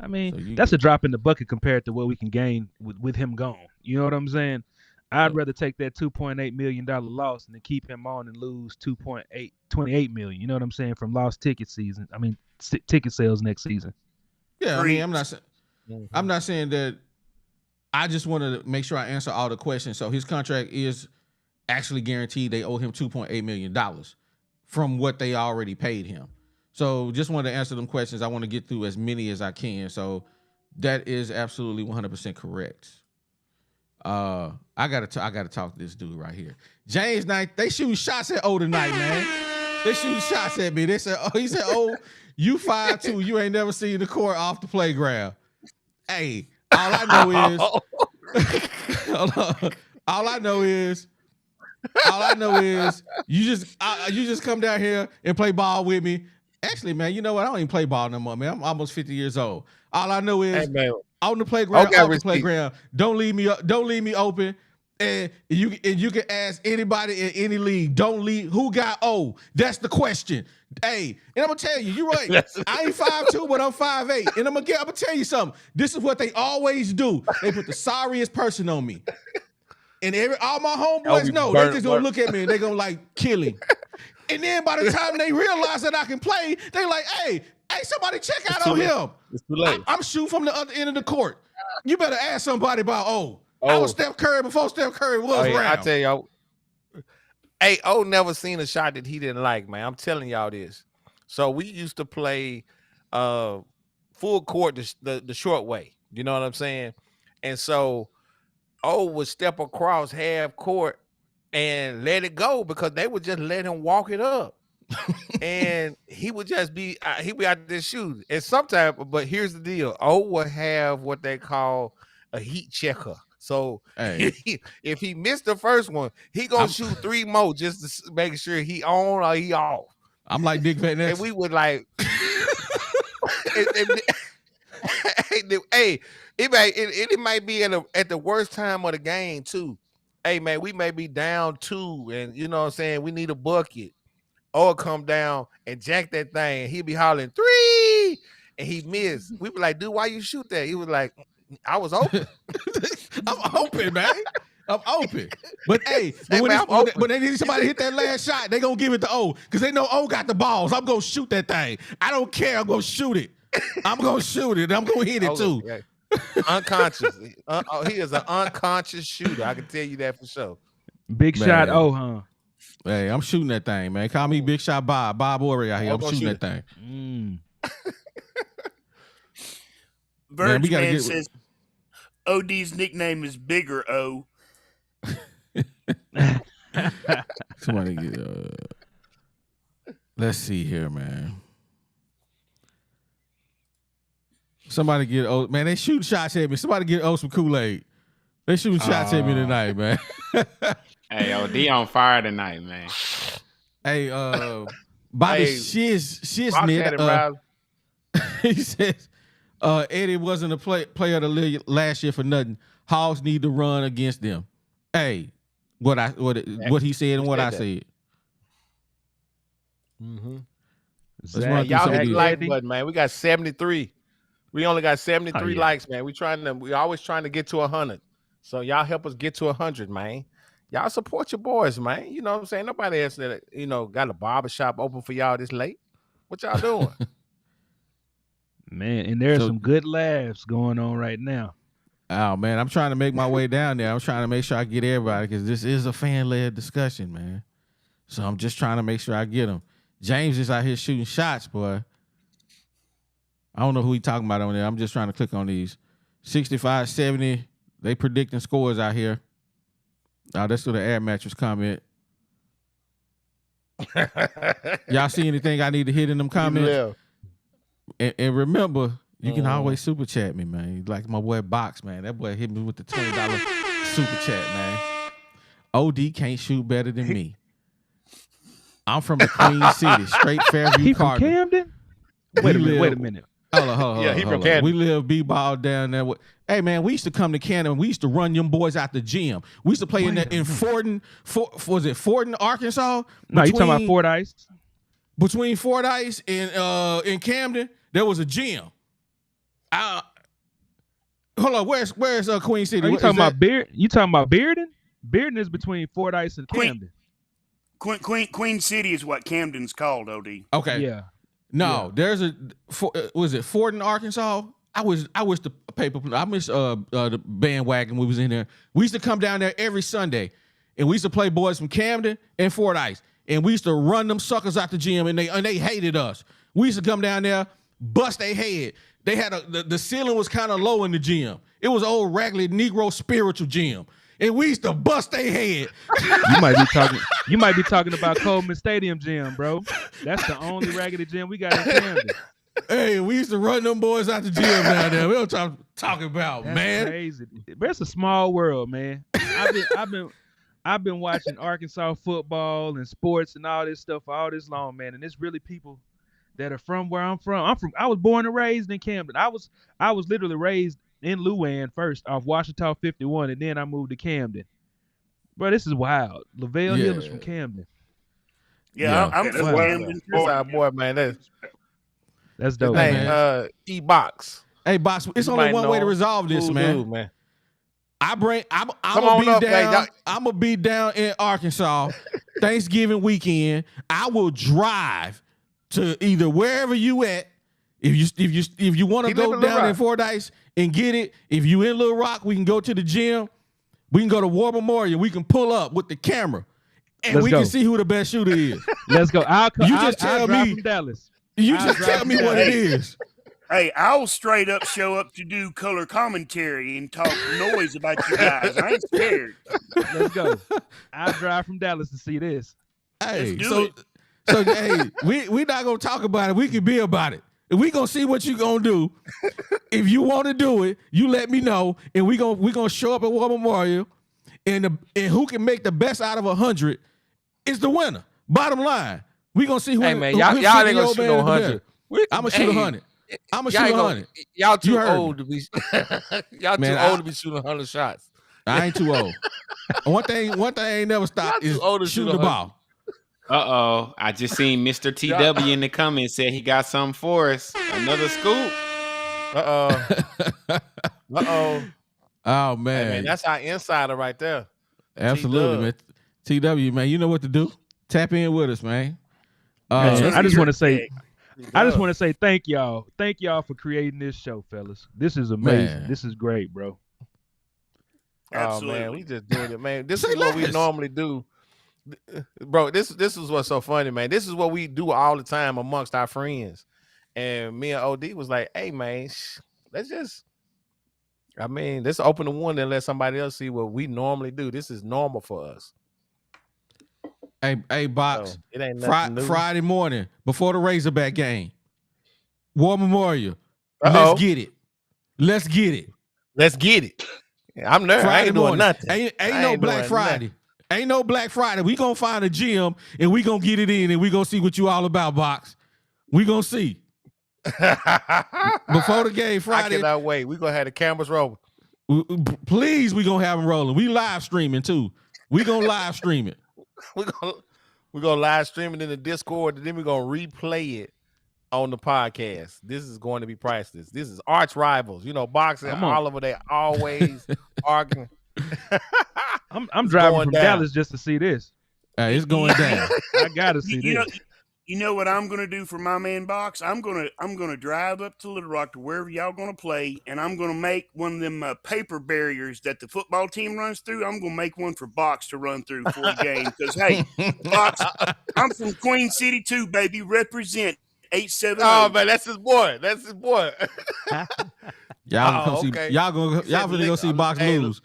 I mean, that's a drop in the bucket compared to what we can gain with him gone. You know what I'm saying? I'd rather take that $2.8 million loss than keep him on and lose $28 million. You know what I'm saying? From lost ticket sales next season. Yeah, I mean, I'm not saying that. I just want to make sure I answer all the questions. So his contract is actually guaranteed. They owe him $2.8 million from what they already paid him. So just wanted to answer them questions. I want to get through as many as I can. So that is absolutely 100% correct. I gotta talk to this dude right here. James Knight, they shooting shots at O tonight, man. They shooting shots at me. He said, you 5'2", you ain't never seen the court off the playground. Hey, all I know is you just come down here and play ball with me. Actually, man, you know what? I don't even play ball no more, man. I'm almost 50 years old. All I know is on the playground, off the playground. Don't leave me open. And you can ask anybody in any league. Don't leave. Who got O? That's the question. Hey, and I'm gonna tell you, you're right. I ain't 5'2", but I'm 5'8". And I'm gonna tell you something. This is what they always do. They put the sorriest person on me. And all my homeboys know they just gonna look at me and they gonna like kill him. And then by the time they realize that I can play, they like, hey, somebody check out on him. It's too late. I'm shooting from the other end of the court. You better ask somebody about, I was Steph Curry before Steph Curry was around. I tell y'all, hey, never seen a shot that he didn't like, man. I'm telling y'all this. So we used to play full court the short way. You know what I'm saying? And so would step across half court and let it go because they would just let him walk it up. And he would just be out there shooting. And sometimes, but here's the deal: would have what they call a heat checker. So if he missed the first one, he gonna shoot 3 more just to make sure he on or he off. I'm like Dick Van Ness. And we would like, it might be at the worst time of the game too. Hey man, we may be down 2, and you know what I'm saying, we need a bucket. Or come down and jack that thing, and he'd be hollering 3, and he missed. We be like, dude, why you shoot that? He was like, I was open. I'm open, man. I'm open. But hey, when they need somebody to hit that last shot, they gonna give it to O because they know O got the balls. I'm gonna shoot that thing. I don't care. I'm gonna shoot it. I'm gonna shoot it. I'm gonna hit it too. Yeah. Unconscious. He is an unconscious shooter. I can tell you that for sure. Big shot O, huh? Hey, I'm shooting that thing, man. Call me Big Shot Bob. Bob Orry out here. I'm shooting that thing. Birdman says OD's nickname is Bigger O. Somebody get let's see here, man. Somebody get man, they shooting shots at me. Somebody get some Kool-Aid. They shooting shots at me tonight, man. Hey, OD on fire tonight, man. Hey, Bobby Shiznit, he says Eddie wasn't a player of the league last year for nothing. Hogs need to run against them. Hey, what he said and what I said. Y'all hit the like button, man. We got 73. We only got 73 likes, man. We always trying to get to 100. So y'all help us get to 100, man. Y'all support your boys, man. You know what I'm saying? Nobody else that got a barbershop open for y'all this late. What y'all doing? Man, and there's some good laughs going on right now. Oh man, I'm trying to make my way down there. I'm trying to make sure I get everybody because this is a fan-led discussion, man. So I'm just trying to make sure I get them. James is out here shooting shots, boy. I don't know who he talking about on there. I'm just trying to click on these. 65, 70. They predicting scores out here. That's what the air mattress comment. Y'all see anything I need to hit in them comments? And remember, you can always super chat me, man. Like my boy Box, man. That boy hit me with the $20 super chat, man. OD can't shoot better than me. I'm from the Queen City, straight Fairview. He from Camden? Wait a minute. Hold on. Yeah, he from Camden. We live B-ball down there. Hey, man, we used to come to Canada and we used to run them boys out the gym. We used to play in Fortin, was it Fortin, Arkansas? No, you talking about Fort Ice? Between Fort Ice and in Camden, there was a gym. Hold on, where's Queen City? Are you talking about You talking about Bearden? Bearden is between Fort Ice and Camden. Queen City is what Camden's called, OD. Okay. Yeah. No, there's was it Fortin, Arkansas? I wish the paper. I miss the bandwagon. We was in there. We used to come down there every Sunday, and we used to play boys from Camden and Fort Ice, and we used to run them suckers out the gym, and they hated us. We used to come down there, bust their head. They had the ceiling was kind of low in the gym. It was old raggedy Negro spiritual gym. And we used to bust their head. You might be talking about Coleman Stadium Gym, bro. That's the only raggedy gym we got in Camden. Hey, we used to run them boys out the gym down there. We don't talk about, That's man. Crazy. But it's a small world, man. I've been watching Arkansas football and sports and all this stuff for all this long, man. And it's really people that are from where I'm from. I was born and raised in Camden. I was literally raised in Luann first off Washita 51, and then I moved to Camden. Bro, this is wild. Lavelle Hill is from Camden. Yeah. I'm from Camden. That's our boy, man. That's dope, man. E-Box. Hey, Box, it's only one way to resolve this, man. I'm gonna be down in Arkansas, Thanksgiving weekend, I will drive to either wherever you at. If you want to He live go in Little down in Rock. Fordyce and get it, if you in Little Rock, we can go to the gym. We can go to War Memorial. We can pull up with the camera, and Let's we go. can see who the best shooter is. Let's go. I'll tell drive me- from Dallas. You I'll just drive tell from me what Dallas. it is. Hey, I'll straight up show up to do color commentary and talk noise about you guys. I ain't scared. Let's go. I'll drive from Dallas to see this. Hey, do so it. so hey, we not gonna talk about it. We can be about it. And we gonna see what you gonna do. If you want to do it, you let me know, and we gonna show up at War Memorial, and who can make the best out of 100 is the winner. Bottom line, we gonna see who. Hey man, who y'all shooting ain't the gonna old shoot man no is the 100. best. I'm gonna shoot 100. I'm gonna shoot 100. Y'all You too heard old to be. Y'all Man, too old to be shooting 100 shots. I ain't too old. One thing I ain't never stopped Y'all is too old to shoot shooting the 100. ball. I just seen Mr. TW in the comments said he got something for us. Another scoop. Oh Oh Hey, man, man, that's our insider right there. absolutely, man. TW, man, you know what to do. Tap in with us, man. Man, I just want to say, I just T-Dub. want to say thank y'all. Thank y'all for creating this show, fellas. This is amazing. Man. This is great, bro. Oh man, Absolutely. we just doing it, man. This Say is what we less. normally do, bro. This is what's so funny, man. This is what we do all the time amongst our friends. And me and OD was like, "Hey, man, let's just, let's open the window and let somebody else see what we normally do. This is normal for us. Hey, Box. So it ain't nothing new. Friday morning before the Razorback game, War Memorial. Uh-oh. Let's get it. Let's get it. Let's get it. I'm there. I Friday ain't doing morning. nothing. Ain't I no ain't Black doing Friday. Ain't no Black Friday. We gonna find a gym and we gonna get it in and we gonna see what you all about, Box. We gonna see. Before the game I Friday, cannot wait. We gonna have the cameras rolling. please, we gonna have them rolling. We live streaming too. We gonna live stream it. We're gonna live stream it in the Discord, and then we're gonna replay it on the podcast. This is going to be priceless. This is arch rivals. You know, boxing, Come on. Oliver, they always arguing. I'm It's driving going from down. Dallas just to see this. Hey, it's going down. I gotta see You know, this. you know what I'm gonna do for my man Box? I'm gonna drive up to Little Rock to wherever y'all gonna play, and I'm gonna make one of them paper barriers that the football team runs through. I'm gonna make one for Box to run through for the game. Because hey, Box, I'm from Queen City too, baby. Represent 870. Oh man, that's his boy. That's his boy. Y'all gonna come Oh, see. okay. Y'all said finna go see Box hey, lose.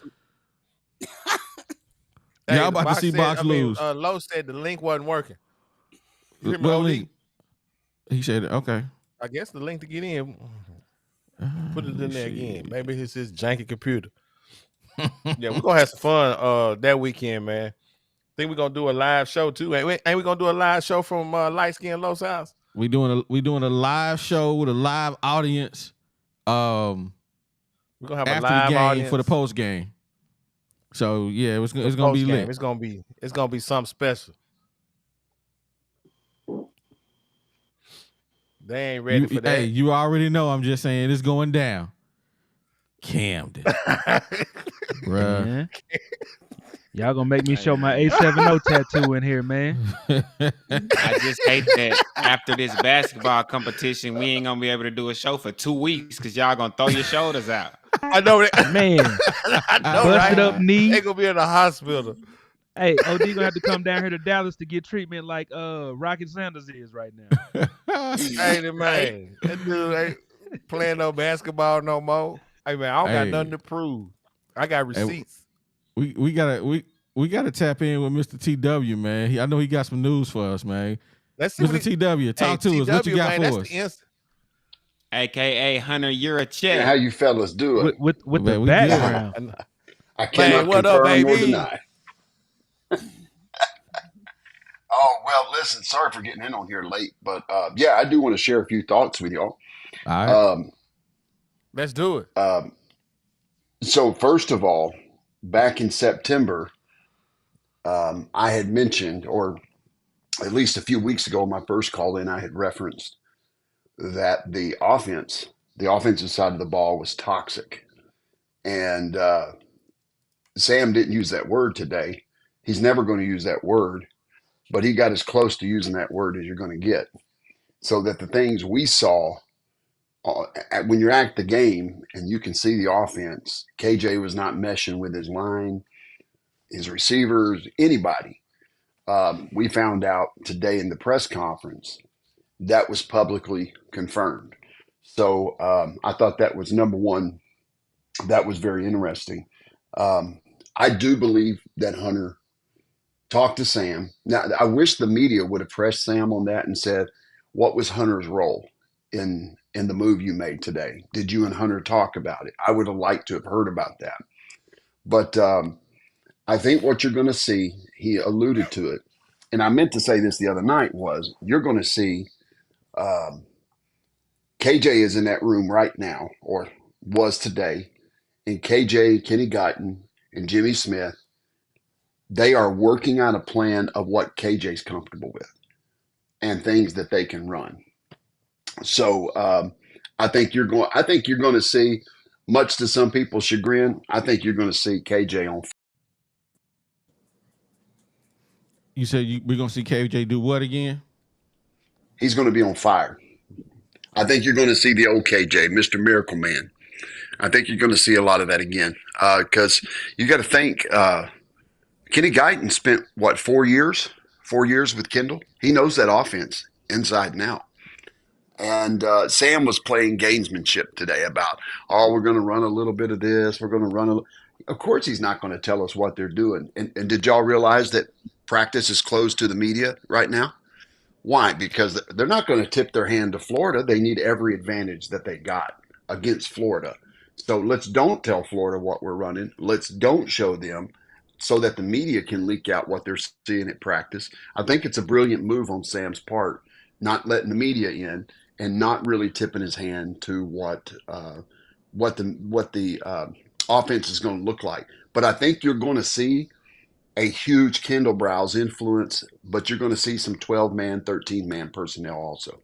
Hey, Y'all about to see Box lose. Lowe said the link wasn't working. You hear me, What OD? link? He said, okay. I guess the link to get in. Put it in there again. Maybe it's his janky computer. Yeah, we're gonna have some fun that weekend, man. Think we're gonna do a live show too. Ain't we gonna do a live show from Light Skin Lowe's house? We doing a live show with a live audience. We're gonna have a After live the game audience for the post game. So yeah, it's for gonna the be postgame. lit. It's gonna be something special. They ain't ready for that. Hey, you already know. I'm just saying it's going down. Camden, bruh. Man. Y'all gonna make me show my 870 tattoo in here, man. I just hate that after this basketball competition, we ain't gonna be able to do a show for 2 weeks because y'all gonna throw your shoulders out. I know that. Man, I know, busted right? up knee. They gonna be in the hospital. Hey, OD gonna have to come down here to Dallas to get treatment like Rocket Sanders is right now. Hey, the man, that dude ain't playing no basketball no more. Hey man, I don't got Hey. nothing to prove. I got receipts. we gotta tap in with Mr. TW, man. I know he got some news for us, man. Let's see what Mr. he, TW, talk to us. What you TW, got man, for that's us? the instant. AKA Hunter, you're a And check. how you fellas doing? With Man, the we good. background. I cannot what up, confirm nor baby? deny. Oh, well, listen, sorry for getting in on here late, but yeah, I do want to share a few thoughts with y'all. All right. Let's do it. So first of all, back in September, I had mentioned, or at least a few weeks ago, my first call in, I had referenced that the offensive side of the ball was toxic. And Sam didn't use that word today. He's never going to use that word. but he got as close to using that word as you're going to get. So that the things we saw when you're at the game and you can see the offense, KJ was not meshing with his line, his receivers, anybody. We found out today in the press conference that was publicly confirmed. So I thought that was number one. That was very interesting. I do believe that Hunter talked to Sam. Now, I wish the media would have pressed Sam on that and said, what was Hunter's role in the move you made today? Did you and Hunter talk about it? I would have liked to have heard about that. But I think what you're going to see, he alluded to it, and I meant to say this the other night, was you're going to see KJ is in that room right now, or was today, and KJ, Kenny Guiton, and Jimmy Smith, they are working out a plan of what KJ's comfortable with and things that they can run. So I think you're going to see, much to some people's chagrin, I think you're going to see KJ on. You said we're going to see KJ do what again? He's going to be on fire. I think you're going to see the old KJ, Mr. Miracle Man. I think you're going to see a lot of that again because you got to think Kenny Guiton spent, 4 years? 4 years with Kendall. He knows that offense inside and out. And Sam was playing gamesmanship today about, we're going to run a little bit of this. We're going to run Of course he's not going to tell us what they're doing. And did y'all realize that practice is closed to the media right now? Why? Because they're not going to tip their hand to Florida. They need every advantage that they got against Florida. So let's don't tell Florida what we're running. Let's don't show them so that the media can leak out what they're seeing at practice. I think it's a brilliant move on Sam's part, not letting the media in and not really tipping his hand to what the offense is going to look like. But I think you're going to see a huge Kendall Browse influence, but you're going to see some 12-man, 13-man personnel also.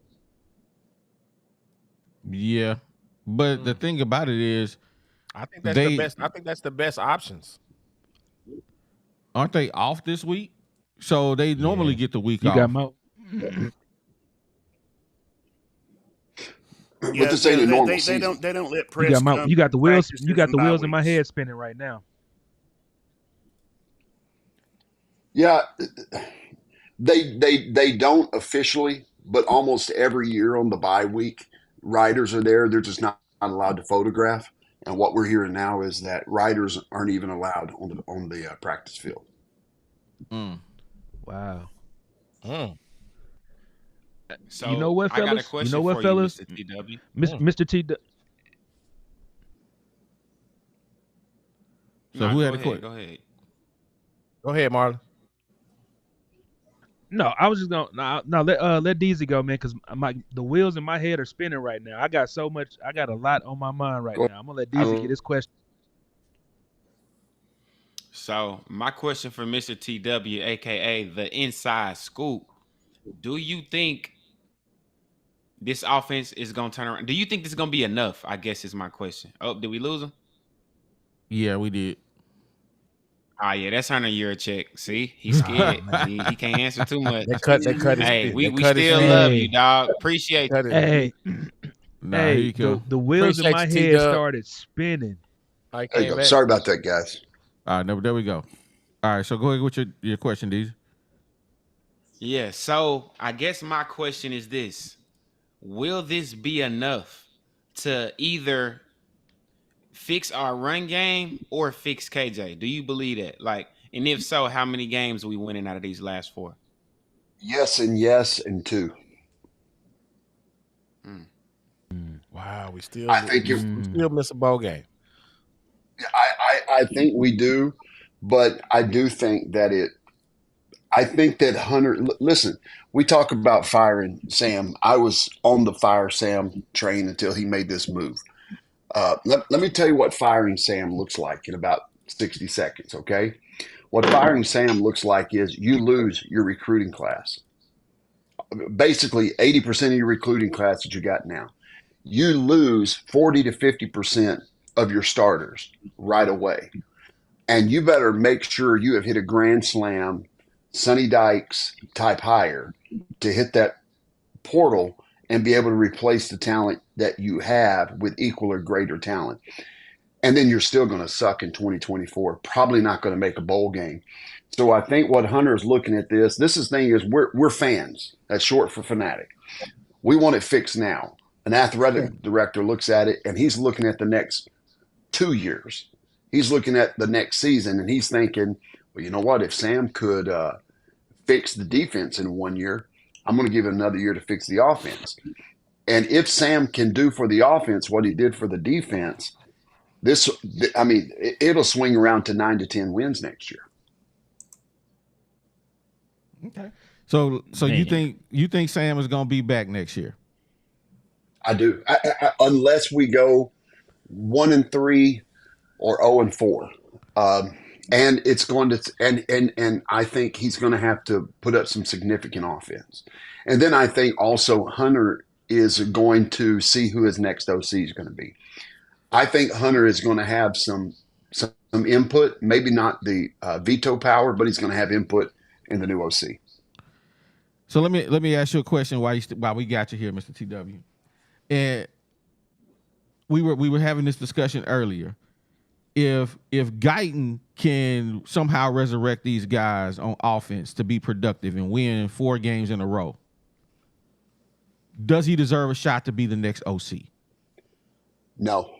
Yeah. But the thing about it is, I think that's the best. I think that's the best options. Aren't they off this week? So they normally get the week off. You got Mo. But this ain't a normal season. They don't let press. You got the wheels. practices You got the and bye wheels in my weeks. head spinning right now. Yeah, they don't officially, but almost every year on the bye week, riders are there. They're just not allowed to photograph. And what we're hearing now is that riders aren't even allowed on the practice field. Wow. So You know what, I got a fellas? question You know what, for fellas? you, Mr. TW. Mr. T. So who had a Go question? ahead. Go ahead, Marlon. No, I was just gonna let DZ go, man, because the wheels in my head are spinning right now. I got a lot on my mind right now. I'm gonna let DZ get his question. So my question for Mr. TW, aka the inside scoop, do you think this offense is gonna turn around? Do you think this is gonna be enough? I guess is my question. Oh, did we lose him? Yeah, we did. Oh yeah, that's earning your check. See, he's scared. he can't answer too much. They cut Hey, his, we cut his still feet. love you, dog. Appreciate Cut you. his- Nah, here you go. the wheels in Appreciate my you, head T-Dub. started spinning. I There you came go. back. Sorry about that, guys. All right, there we go. All right, so go ahead with your question, Deez. Yeah, so I guess my question is this. Will this be enough to either fix our run game or fix KJ? Do you believe that? And if so, how many games are we winning out of these last 4? Yes and two. Wow, we still I think we still miss a bowl game. I think we do, but I do think that I think that Hunter. Listen, we talk about firing Sam. I was on the fire Sam train until he made this move. Let me tell you what firing Sam looks like in about 60 seconds. Okay, what firing Sam looks like is you lose your recruiting class. Basically, 80% of your recruiting class that you got now. You lose 40 to 50% of your starters right away. And you better make sure you have hit a grand slam Sonny Dykes type hire to hit that portal and be able to replace the talent that you have with equal or greater talent. And then you're still going to suck in 2024. Probably not going to make a bowl game. So I think what Hunter is looking at this is thing is we're fans. That's short for fanatic. We want it fixed now. An athletic director looks at it and he's looking at the next 2 years. He's looking at the next season and he's thinking, well, you know what? If Sam could fix the defense in 1 year, I'm going to give it another year to fix the offense. And if Sam can do for the offense what he did for the defense, it'll swing around to 9 to 10 wins next year. Okay. So you think Sam is going to be back next year? I do. Unless we go 1-3 or 0-4. And it's going to and I think he's going to have to put up some significant offense. And then I think also Hunter is going to see who his next OC is going to be. I think Hunter is going to have some input, maybe not the veto power, but he's going to have input in the new OC. So let me ask you a question while we got you here, Mr. TW. And we were having this discussion earlier. If Guiton can somehow resurrect these guys on offense to be productive and win 4 games in a row, does he deserve a shot to be the next OC? No.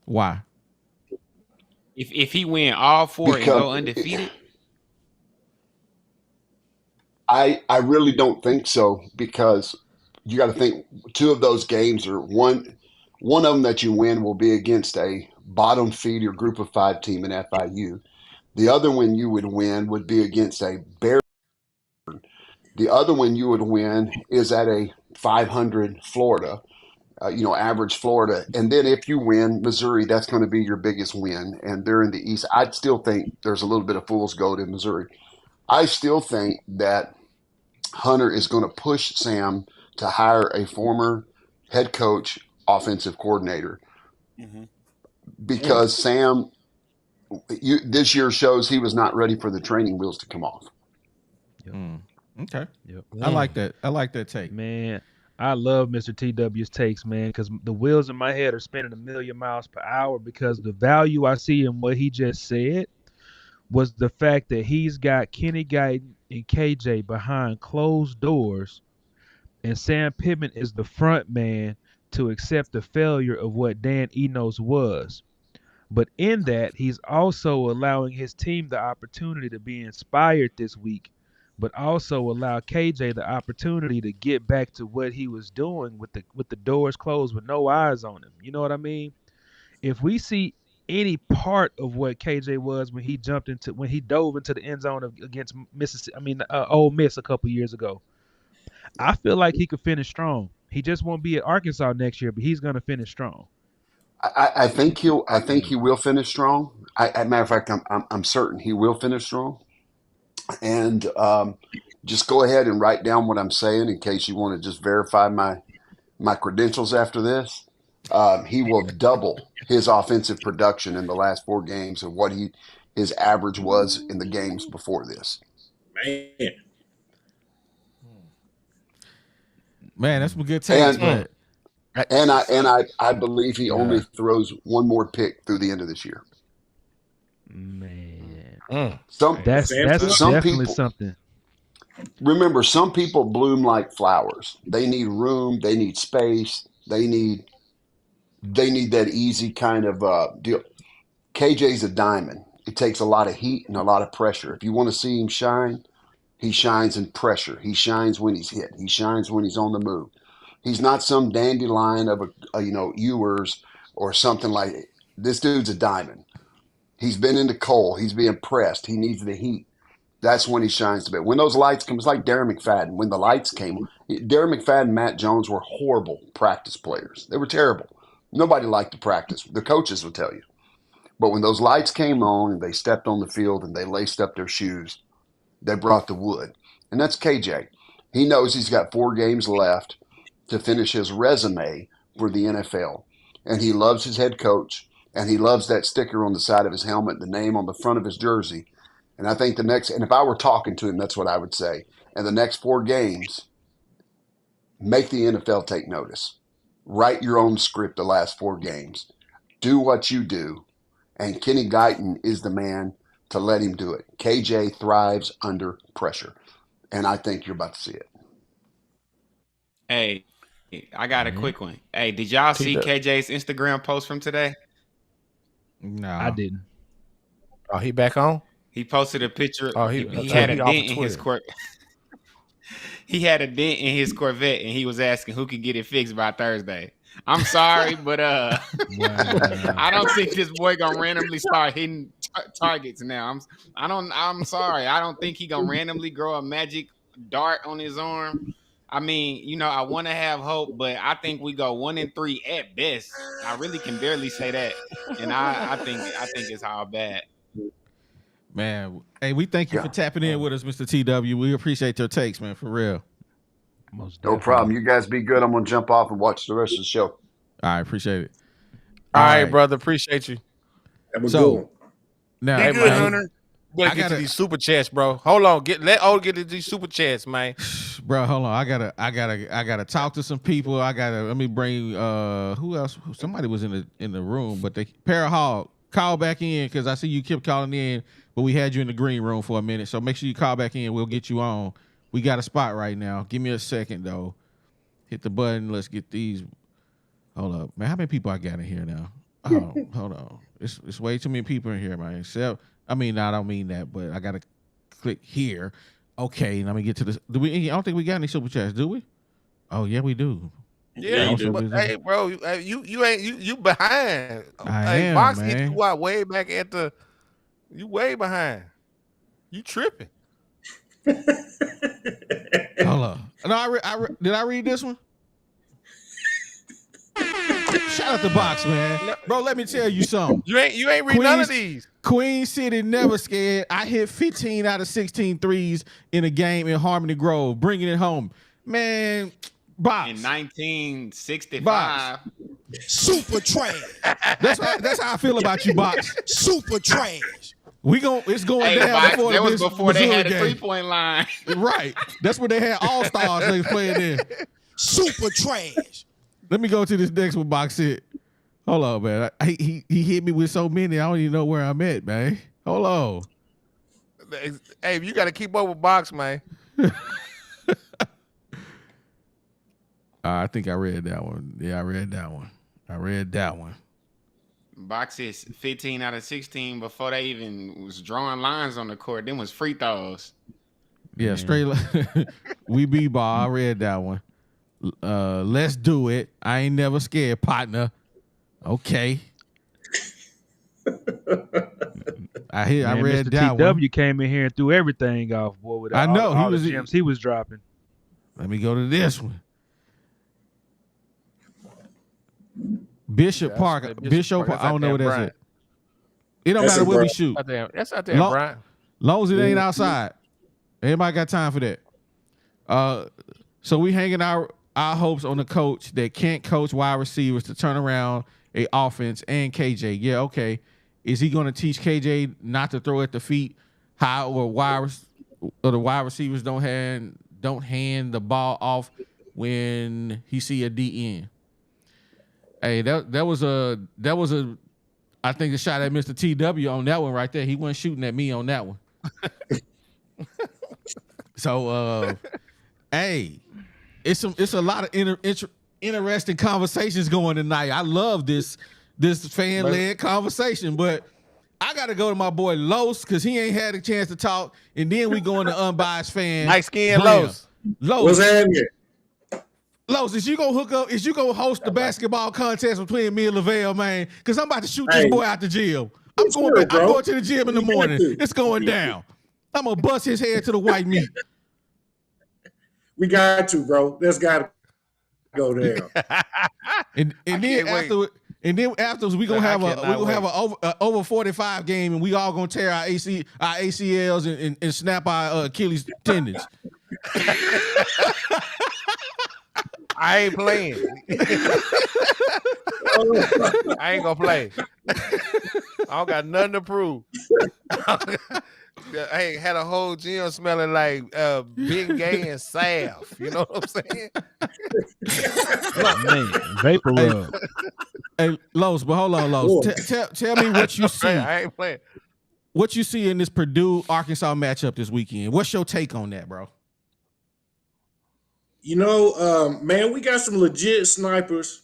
Why? If he win all 4 and go undefeated? I really don't think so, because you got to think 2 of those games are one of them that you win will be against a bottom feed or group of 5 team in FIU. The other one you would win would be against a Bear. The other one you would win is at a 500 Florida, average Florida. And then if you win Missouri, that's going to be your biggest win. And they're in the East. I still think there's a little bit of fool's gold in Missouri. I still think that Hunter is going to push Sam to hire a former head coach, offensive coordinator, because Sam, this year shows he was not ready for the training wheels to come off. Okay. Yep. I like that. I like that take. Man, I love Mr. TW's takes, man, because the wheels in my head are spinning 1,000,000 miles per hour, because the value I see in what he just said was the fact that he's got Kenny Guiton and KJ behind closed doors, and Sam Pittman is the front man to accept the failure of what Dan Enos was. But in that, he's also allowing his team the opportunity to be inspired this week, but also allow KJ the opportunity to get back to what he was doing with the doors closed with no eyes on him. You know what I mean? If we see any part of what KJ was when he dove into the end zone against Ole Miss a couple years ago, I feel like he could finish strong. He just won't be at Arkansas next year, but he's going to finish strong. I think he will finish strong. Matter of fact, I'm certain he will finish strong. And just go ahead and write down what I'm saying in case you want to just verify my credentials after this. He will double his offensive production in the last 4 games of what his average was in the games before this. Man, that's some good takes. And I believe he only throws 1 more pick through the end of this year. Man, that's definitely people, something. Remember, some people bloom like flowers. They need room. They need space. They need that easy kind of deal. KJ's a diamond. It takes a lot of heat and a lot of pressure. If you want to see him shine, he shines in pressure. He shines when he's hit. He shines when he's on the move. He's not some dandelion of Ewers or something like it. This dude's a diamond. He's been into coal. He's being pressed. He needs the heat. That's when he shines the best. When those lights come, it's like Darren McFadden. When the lights came, Darren McFadden and Matt Jones were horrible practice players. They were terrible. Nobody liked to practice. The coaches will tell you. But when those lights came on and they stepped on the field and they laced up their shoes, they brought the wood. And that's KJ. He knows he's got 4 games left to finish his resume for the NFL. And he loves his head coach. And he loves that sticker on the side of his helmet, the name on the front of his jersey. And I think and if I were talking to him, that's what I would say. And the next 4 games, make the NFL take notice. Write your own script the last 4 games. Do what you do. And Kenny Guiton is the man to let him do it. KJ thrives under pressure. And I think you're about to see it. Hey, I got a quick one. Hey, did y'all see KJ's Instagram post from today? No, I didn't. Oh, he back on? He posted a picture. Oh, he he had a off dent of in his Twitter. He had a dent in his Corvette, and he was asking who could get it fixed by Thursday. I'm sorry, but I don't think this boy gonna randomly start hitting targets now. I'm sorry. I don't think he gonna randomly grow a magic dart on his arm. I mean, you know, I want to have hope, but I think we go 1-3 at best. I really can barely say that, and I think it's all bad. man. Hey, we thank you for tapping in with us, Mr. TW. We appreciate your takes, man, for real. Most No definitely. problem. You guys be good. I'm going to jump off and watch the rest of the show. All right, appreciate it. All right, brother. Appreciate you. Have a good So one. now, Be Hey, good, man. Hunter. Better I get to gotta- these super chats, bro. Hold on. Let get to these super chats, man. bro, hold on. I gotta talk to some people. Let me bring who else? Somebody was in the room, but Hog, call back in because I see you kept calling in, but we had you in the green room for a minute. So make sure you call back in. We'll get you on. We got a spot right now. Give me a second though. Hit the button. Let's get these. Hold up, man. How many people I got in here now? Oh, hold on. It's way too many people in here, man. I don't mean that, but I gotta click here. Okay, let me get to this. I don't think we got any super chats, do we? Oh yeah, we do. Yeah, you do. but hey, bro, you behind. I Hey, am, Box hit man. you out way back at the. You way behind. You tripping? Hold up. No, did I read this one? Shout out to Box, man. Bro, let me tell you something. You ain't read none of these. Queen City never scared. I hit 15 out of 16 threes in a game in Harmony Grove, bringing it home. Man, Box. In 1965, Box. Super trash. That's how I feel about you, Box. Super trash. It's going hey, down Box, before that was this before they had a Missouri game. 3-point line. Right. That's when they had all-stars they was playing in. Super trash. Let me go to this next one, Box hit. Hold on, man. He hit me with so many, I don't even know where I'm at, man. Hold on. Hey, you got to keep up with Box, man. I think I read that one. Yeah, I read that one. Box is 15 out of 16 before they even was drawing lines on the court. Them was free throws. Yeah, straight. We be ball. I read that one. Let's do it. I ain't never scared, partner. Okay. I read Mr. that TW one. came in here and threw everything off, boy. With I know, all he the was- gems he was dropping. Let me go to this one. Bishop Park. Bishop Bishop Park. Park. I don't know what that's Bryant. it. It don't That's matter in where we Bryant. shoot. That's out there, Long- Brian. Long as it ain't outside. Everybody got time for that. So we hanging our hopes on the coach that can't coach wide receivers to turn around a offense and KJ. Yeah, okay. Is he going to teach KJ not to throw at the feet? How or the wide receivers don't hand the ball off when he see a DN. Hey, that was a I think the shot at Mr. TW on that one right there. He wasn't shooting at me on that one. So hey, it's a lot of interesting conversations going tonight. I love this fan-led conversation, but I gotta go to my boy Los because he ain't had a chance to talk, and then we go into unbiased fan. Light skin Brim. Los. What's happening? Los, is you gonna hook up? Is you gonna host the basketball contest between me and Lavelle, man? Because I'm about to shoot this Hey. boy out the gym. I'm Sure, going bro. to the gym in the You got morning. to. It's going down. I'm gonna bust his head to the white meat. We got to, bro. That's got to go down. And then can't wait. afterwards we gonna I have cannot a over 45 game, and we all gonna tear our ACLs and snap our Achilles tendons. I ain't playing. I ain't gonna play. I don't got nothing to prove. Hey, had a whole gym smelling like Big Gay and Salve. You know what I'm saying? Man, vapor Hey, rub. hey, Los, but hold on, Los. Boy. Tell me what you see. I ain't playing. What you see in this Purdue Arkansas matchup this weekend? What's your take on that, bro? You know, man, we got some legit snipers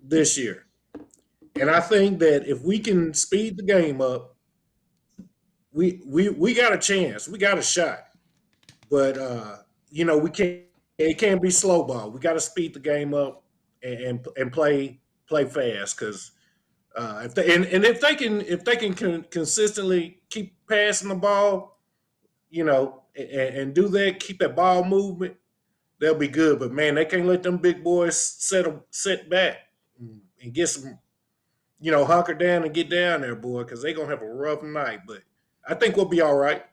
this year. And I think that if we can speed the game up, we got a chance. We got a shot. But you know, we can't it can't be slow ball. We got to speed the game up and play fast because if they and if they can consistently keep passing the ball, you know, and do that, keep that ball movement, they'll be good. But man, they can't let them big boys sit back and get some, you know, hunker down and get down there, boy, because they're gonna have a rough night. But I think we'll be all right.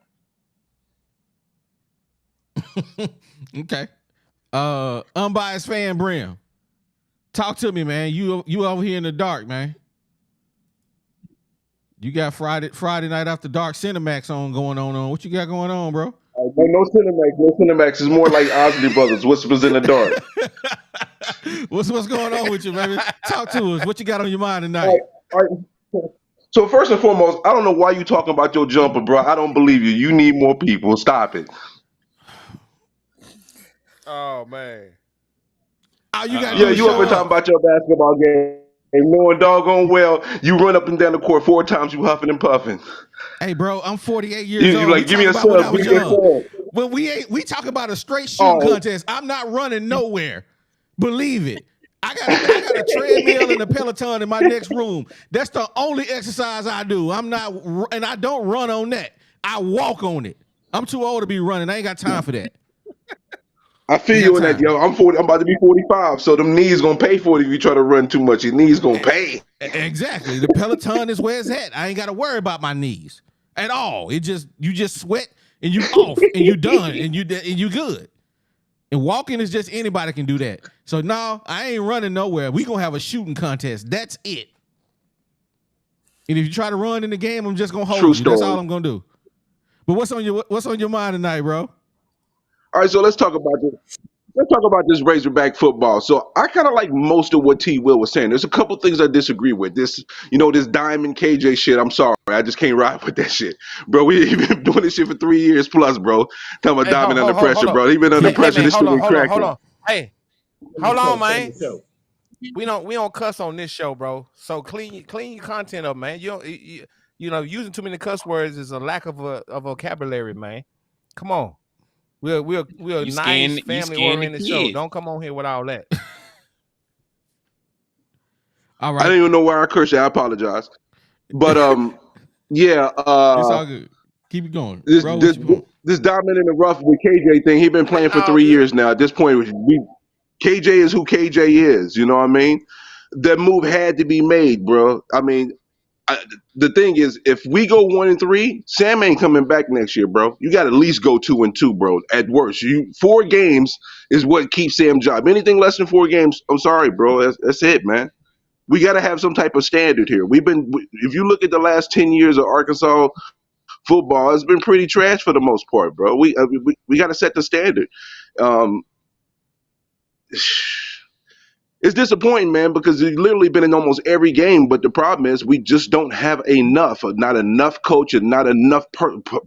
Okay. Unbiased fan Brim. Talk to me, man. You over here in the dark, man. You got Friday night after dark Cinemax going on. What you got going on, bro? No Cinemax. No Cinemax. Is more like Osley Brothers. Whispers in the dark. What's going on with you, baby? Talk to us. What you got on your mind tonight? All right. So first and foremost, I don't know why you talking about your jumper, bro. I don't believe you. You need more people. Stop it. Oh man. Oh, you got Yeah, you over talking about your basketball game. And knowing doggone well, you run up and down the court 4 times, you huffing and puffing. Hey, bro, I'm 48 years You old. like, give me a Talking about sub, when I was give me a young. sub. When we talk about a straight shooting Oh. contest, I'm not running nowhere. Believe it. I got a treadmill and a Peloton in my next room. That's the only exercise I do. And I don't run on that. I walk on it. I'm too old to be running. I ain't got time for that. I feel you on that, yo. I'm 40. I'm about to be 45, so them knees gonna pay for it if you try to run too much. Your knees gonna pay. Exactly. The Peloton is where it's at. I ain't got to worry about my knees at all. You just sweat and you off and you done and you good. And walking is just anybody can do that. So no, I ain't running nowhere. We gonna have a shooting contest. That's it. And if you try to run in the game, I'm just gonna hold True you. That's story. all I'm gonna do. But what's on your mind tonight, bro? All right, so let's talk about this. Let's talk about this Razorback football. So I kind of like most of what T. Will was saying. There's a couple things I disagree with. This Diamond KJ shit. I'm sorry, I just can't ride with that shit, bro. We've been doing this shit for 3 years plus, bro. Talking about Hey, Diamond hold under on, pressure, hold on. bro. He been under Hey, pressure. man, This hold shit on, been hold on, cracking. hold on. Hey, hold on, man. Show. We don't cuss on this show, bro. So clean your content up, man. You know, using too many cuss words is a lack of a vocabulary, man. Come on. We're a You nice scaring the family-oriented show. kids. Don't come on here with all that. All I right. don't even know where I cursed you. I apologize. But yeah. It's all good. Keep it going. This Bro, this what you want? this Diamond in the rough with KJ thing. He been playing for All 3 good. years now. At this point, KJ is who KJ is. You know what I mean? That move had to be made, bro. I mean, the thing is, if we go 1-3, Sam ain't coming back next year, bro. You got to at least go 2-2, bro. At worst, 4 games is what keeps Sam's job. Anything less than 4 games, I'm sorry, bro. That's it, man. We got to have some type of standard here. If you look at the last 10 years of Arkansas football, it's been pretty trash for the most part, bro. We got to set the standard. Um, It's disappointing, man, because he's literally been in almost every game. But the problem is, we just don't have not enough coaching, not enough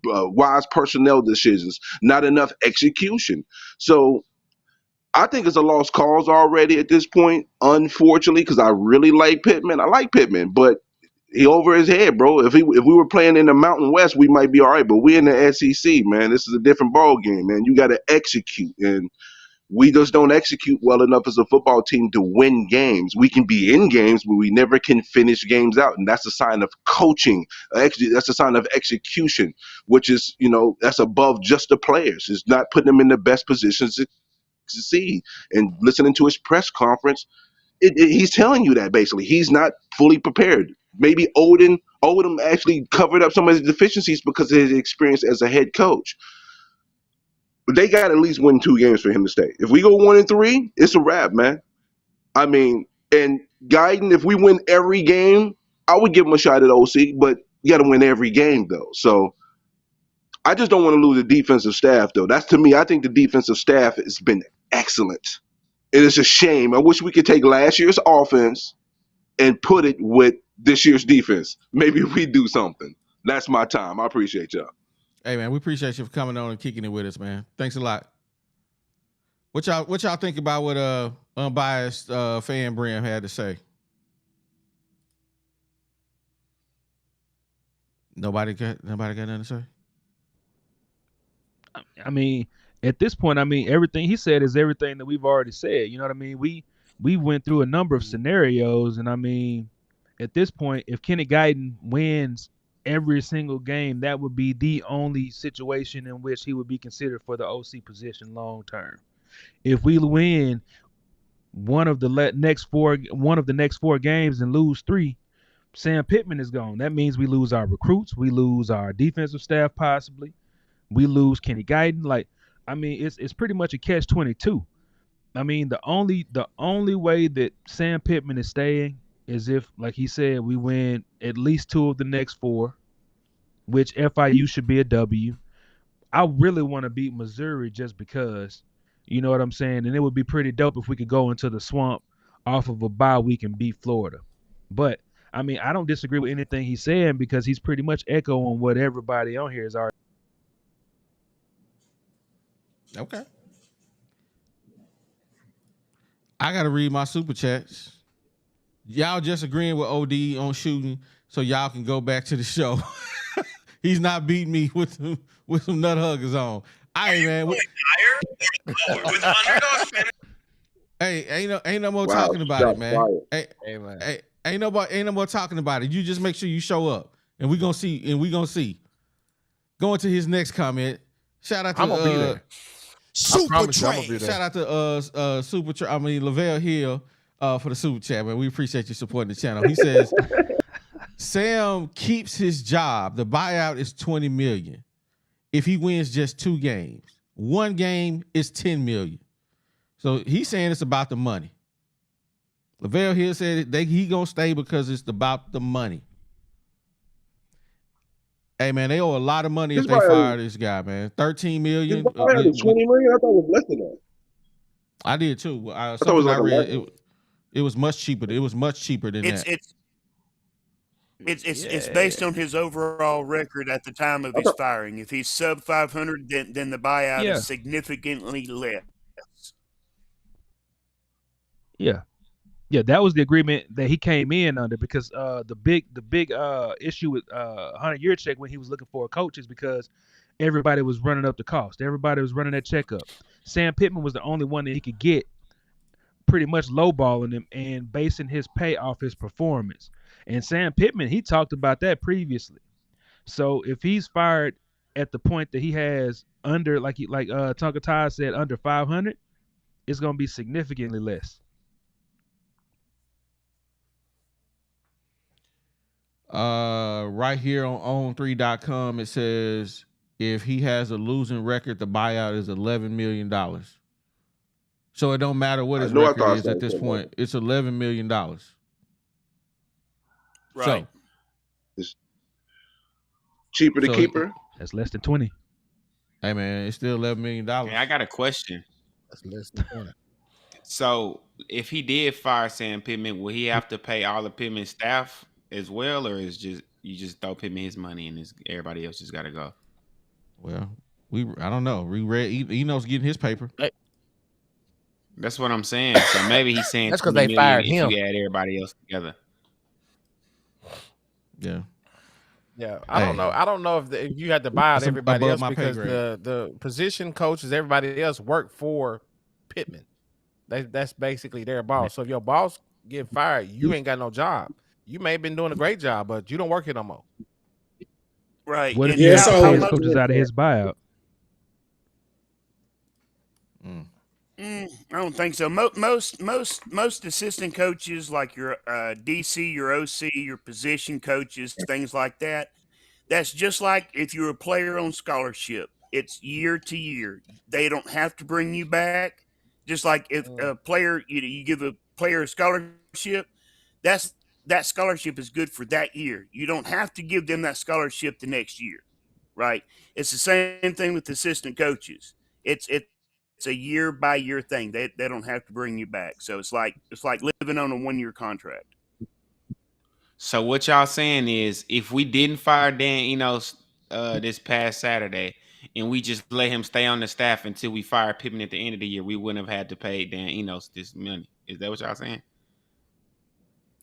wise personnel decisions, not enough execution. So I think it's a lost cause already at this point, unfortunately, because I really like Pitman. I like Pitman, but he over his head, bro. If we were playing in the Mountain West, we might be all right. But we in the SEC, man. This is a different ball game, man. You got to execute, and we just don't execute well enough as a football team to win games. We can be in games, but we never can finish games out. And that's a sign of coaching. That's a sign of execution, which is, that's above just the players. It's not putting them in the best positions to succeed. And listening to his press conference, he's telling you that basically. He's not fully prepared. Maybe Odom actually covered up some of his deficiencies because of his experience as a head coach. But they got to at least win 2 games for him to stay. If we go 1-3, it's a wrap, man. I mean, and Guiton, if we win every game, I would give him a shot at OC, but you got to win every game, though. So I just don't want to lose the defensive staff, though. That's to me. I think the defensive staff has been excellent. It is a shame. I wish we could take last year's offense and put it with this year's defense. Maybe we do something. That's my time. I appreciate y'all. Hey man, we appreciate you for coming on and kicking it with us, man. Thanks a lot. What y'all think about what unbiased fan Brim had to say? Nobody got nothing to say? I mean, at this point, I mean, everything he said is everything that we've already said. You know what I mean? We went through a number of scenarios, and I mean, at this point, if Kenny Guiton wins every single game, that would be the only situation in which he would be considered for the OC position long term. If we win one of the next four games and lose 3, Sam Pitman is gone. That means we lose our recruits, we lose our defensive staff, possibly. We lose Kenny Guiton. Like, I mean, it's pretty much a catch-22. I mean, the only way that Sam Pitman is staying is if, like he said, we win at least 2 of the next 4, which FIU should be a W. I really want to beat Missouri just because, you know what I'm saying? And it would be pretty dope if we could go into the swamp off of a bye week and beat Florida. But, I mean, I don't disagree with anything he's saying because he's pretty much echoing what everybody on here is already. Okay. I gotta read my super chats. Y'all just agreeing with OD on shooting, so y'all can go back to the show. He's not beating me with some nut huggers on. All right, man. Hey, ain't no more talking about it, man. Hey, man. Hey, ain't no more talking about it. You just make sure you show up, and we gonna see. Going to his next comment. Shout out to I'm gonna be there. Super Trade. Shout out to Super Trade. I mean Lavelle Hill for the super chat, man. We appreciate you supporting the channel. He says Sam keeps his job. The buyout is $20 million. If he wins just 2 games, 1 game is $10 million. So he's saying it's about the money. Lavelle Hill said he gonna stay because it's about the money. Hey man, they owe a lot of money if they fire this guy, man. $13 million. $20 million. I thought it was less than that. I did too. I thought it was like I read it was much cheaper. It was much cheaper than that. It's based on his overall record at the time of his firing. If he's sub 500, then the buyout is significantly less. Yeah, that was the agreement that he came in under because the big issue with Hunter Yurchek when he was looking for a coach is because everybody was running up the cost. Everybody was running that check up. Sam Pitman was the only one that he could get pretty much lowballing him and basing his pay off his performance. And Sam Pitman, he talked about that previously. So if he's fired at the point that he has under, like Tonka Ty said, under 500, it's going to be significantly less. Right here on on3.com, it says if he has a losing record, the buyout is $11 million. So it don't matter what his record is at this point. It's $11 million. Right. So, it's cheaper to keep her. That's less than 20. Hey man, it's still $11 million. Okay, I got a question. That's less than 20. So if he did fire Sam Pittman, will he have to pay all the Pittman staff as well, or is you just throw Pittman his money and everybody else just got to go? Well, I don't know. We read Eno's getting his paper. That's what I'm saying. So maybe he's saying that's because they fired him. If you add everybody else together. Yeah. I don't know. I don't know if you had to buy out everybody else because the position coaches, everybody else work for Pittman. That's basically their boss. So if your boss get fired, you ain't got no job. You may have been doing a great job, but you don't work here no more. Right. What if you have to pay his coaches out of his buyout? I don't think so. Most assistant coaches, like your DC, your OC, your position coaches, things like that, that's just like if you're a player on scholarship. It's year to year. They don't have to bring you back. Just like if a player, you give a player a scholarship, that scholarship is good for that year. You don't have to give them that scholarship the next year, right? It's the same thing with assistant coaches. It's a year by year thing. They don't have to bring you back. So it's like living on a 1-year contract. So what y'all saying is, if we didn't fire Dan Enos this past Saturday, and we just let him stay on the staff until we fire Pittman at the end of the year, we wouldn't have had to pay Dan Enos this money. Is that what y'all saying?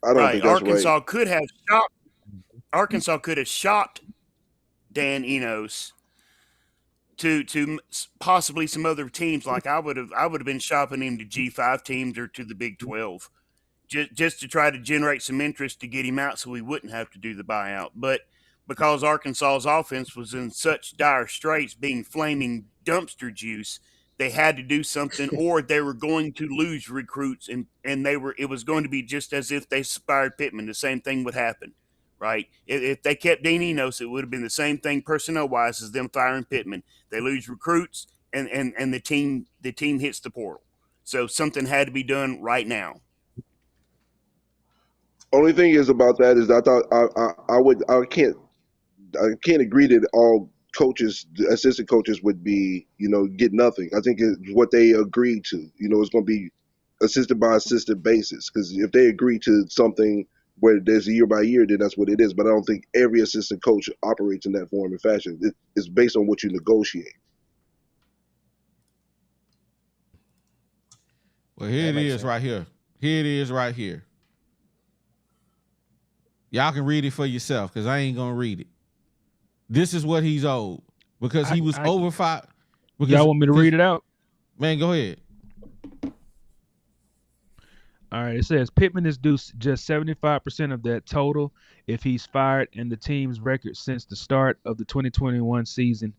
I don't Right. think that's right. Arkansas could have shopped Dan Enos to possibly some other teams. Like I would have been shopping him to G5 teams or to the Big 12. Just to try to generate some interest to get him out so we wouldn't have to do the buyout. But because Arkansas's offense was in such dire straits, being flaming dumpster juice, they had to do something or they were going to lose recruits and it was going to be just as if they fired Pittman. The same thing would happen, right? If they kept Dean Enos, it would have been the same thing personnel-wise as them firing Pittman. They lose recruits and the team hits the portal. So something had to be done right now. Only thing is about that is I thought I can't agree that all coaches, assistant coaches, would be get nothing. I think it's what they agreed to. It's going to be assistant by assistant basis, because if they agree to something where there's a year by year, then that's what it is. But I don't think every assistant coach operates in that form and fashion. It's based on what you negotiate. Well, here it is right here. Here it is right here. Y'all can read it for yourself because I ain't going to read it. This is what he's owed because he was over 5. Y'all want me to read it out? Man, go ahead. All right, it says Pittman is due just 75% of that total if he's fired, and the team's record since the start of the 2021 season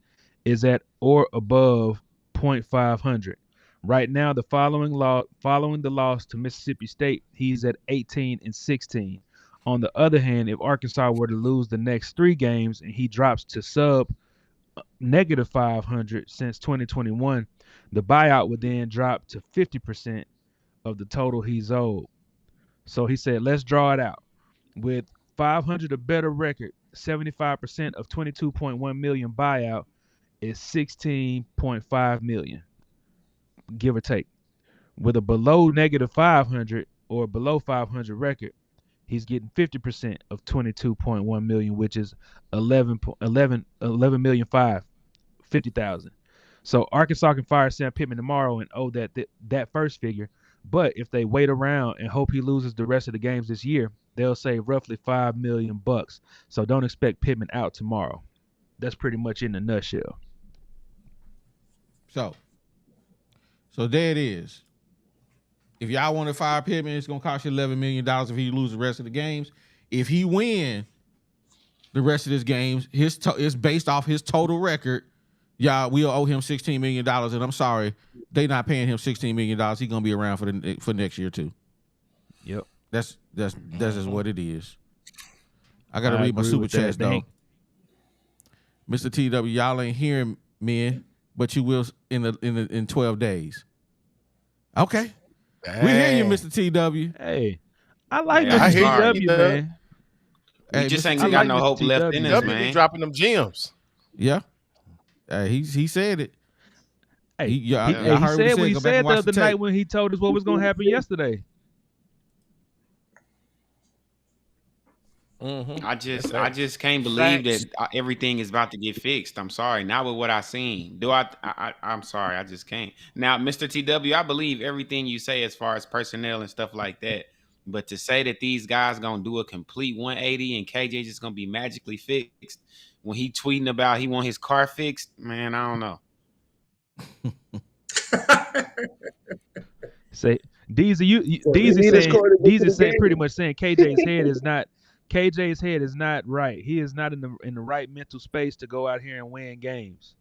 is at or above .500. Right now, following the loss to Mississippi State, he's at 18-16. On the other hand, if Arkansas were to lose the next 3 games and he drops to sub -500 since 2021, the buyout would then drop to 50% of the total he's owed. So he said, let's draw it out. With 500 or better record, 75% of 22.1 million buyout is 16.5 million, give or take. With a below -500 or below 500 record, he's getting 50% of 22.1 million, which is 11,550,000. So Arkansas can fire Sam Pittman tomorrow and owe that first figure. But if they wait around and hope he loses the rest of the games this year, they'll save roughly $5 million. So don't expect Pittman out tomorrow. That's pretty much in a nutshell. So there it is. If y'all want to fire Pittman, it's going to cost you $11 million if he loses the rest of the games. If he win the rest of his games, it's based off his total record. Y'all, we'll owe him $16 million, and I'm sorry, they not paying him $16 million. He's going to be around for next year, too. Yep. That's just what it is. I got to read my super chats, though. Mr. TW, y'all ain't hearing me, but you will in 12 days. Okay. Dang. We hear you, Mr. TW. Hey, I like Yeah, I hear Mr. you, TW, man. We Hey, just Mr. ain't T- got no like hope Mr. left in us, W be man. dropping them gems. Yeah. He said it. Hey, He he heard what said what he Go back said and the watch other the night tape. when he told us what was going to happen yesterday. Mm-hmm. I just can't believe that everything is about to get fixed. I'm sorry. Not with what I seen. I'm sorry. I just can't. Now, Mr. TW, I believe everything you say as far as personnel and stuff like that. But to say that these guys gonna do a complete 180 and KJ just gonna be magically fixed when he tweeting about he want his car fixed, man, I don't know. Say, Deezy, He need his car to get to the game. pretty much saying KJ's head is not right. He is not in the right mental space to go out here and win games.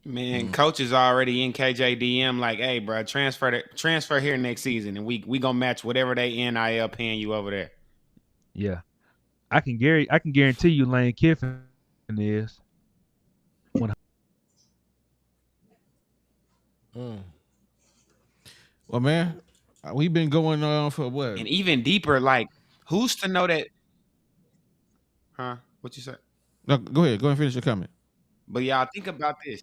Man, coach is already in KJ DM like, hey, bro, transfer here next season, and we gonna match whatever they NIL paying you over there. Yeah, I can guarantee you, Lane Kiffin is. Well, man, we've been going on for what? And even deeper, like, who's to know that? Huh? What you say? No, go ahead. Go ahead and finish your comment. But y'all think about this.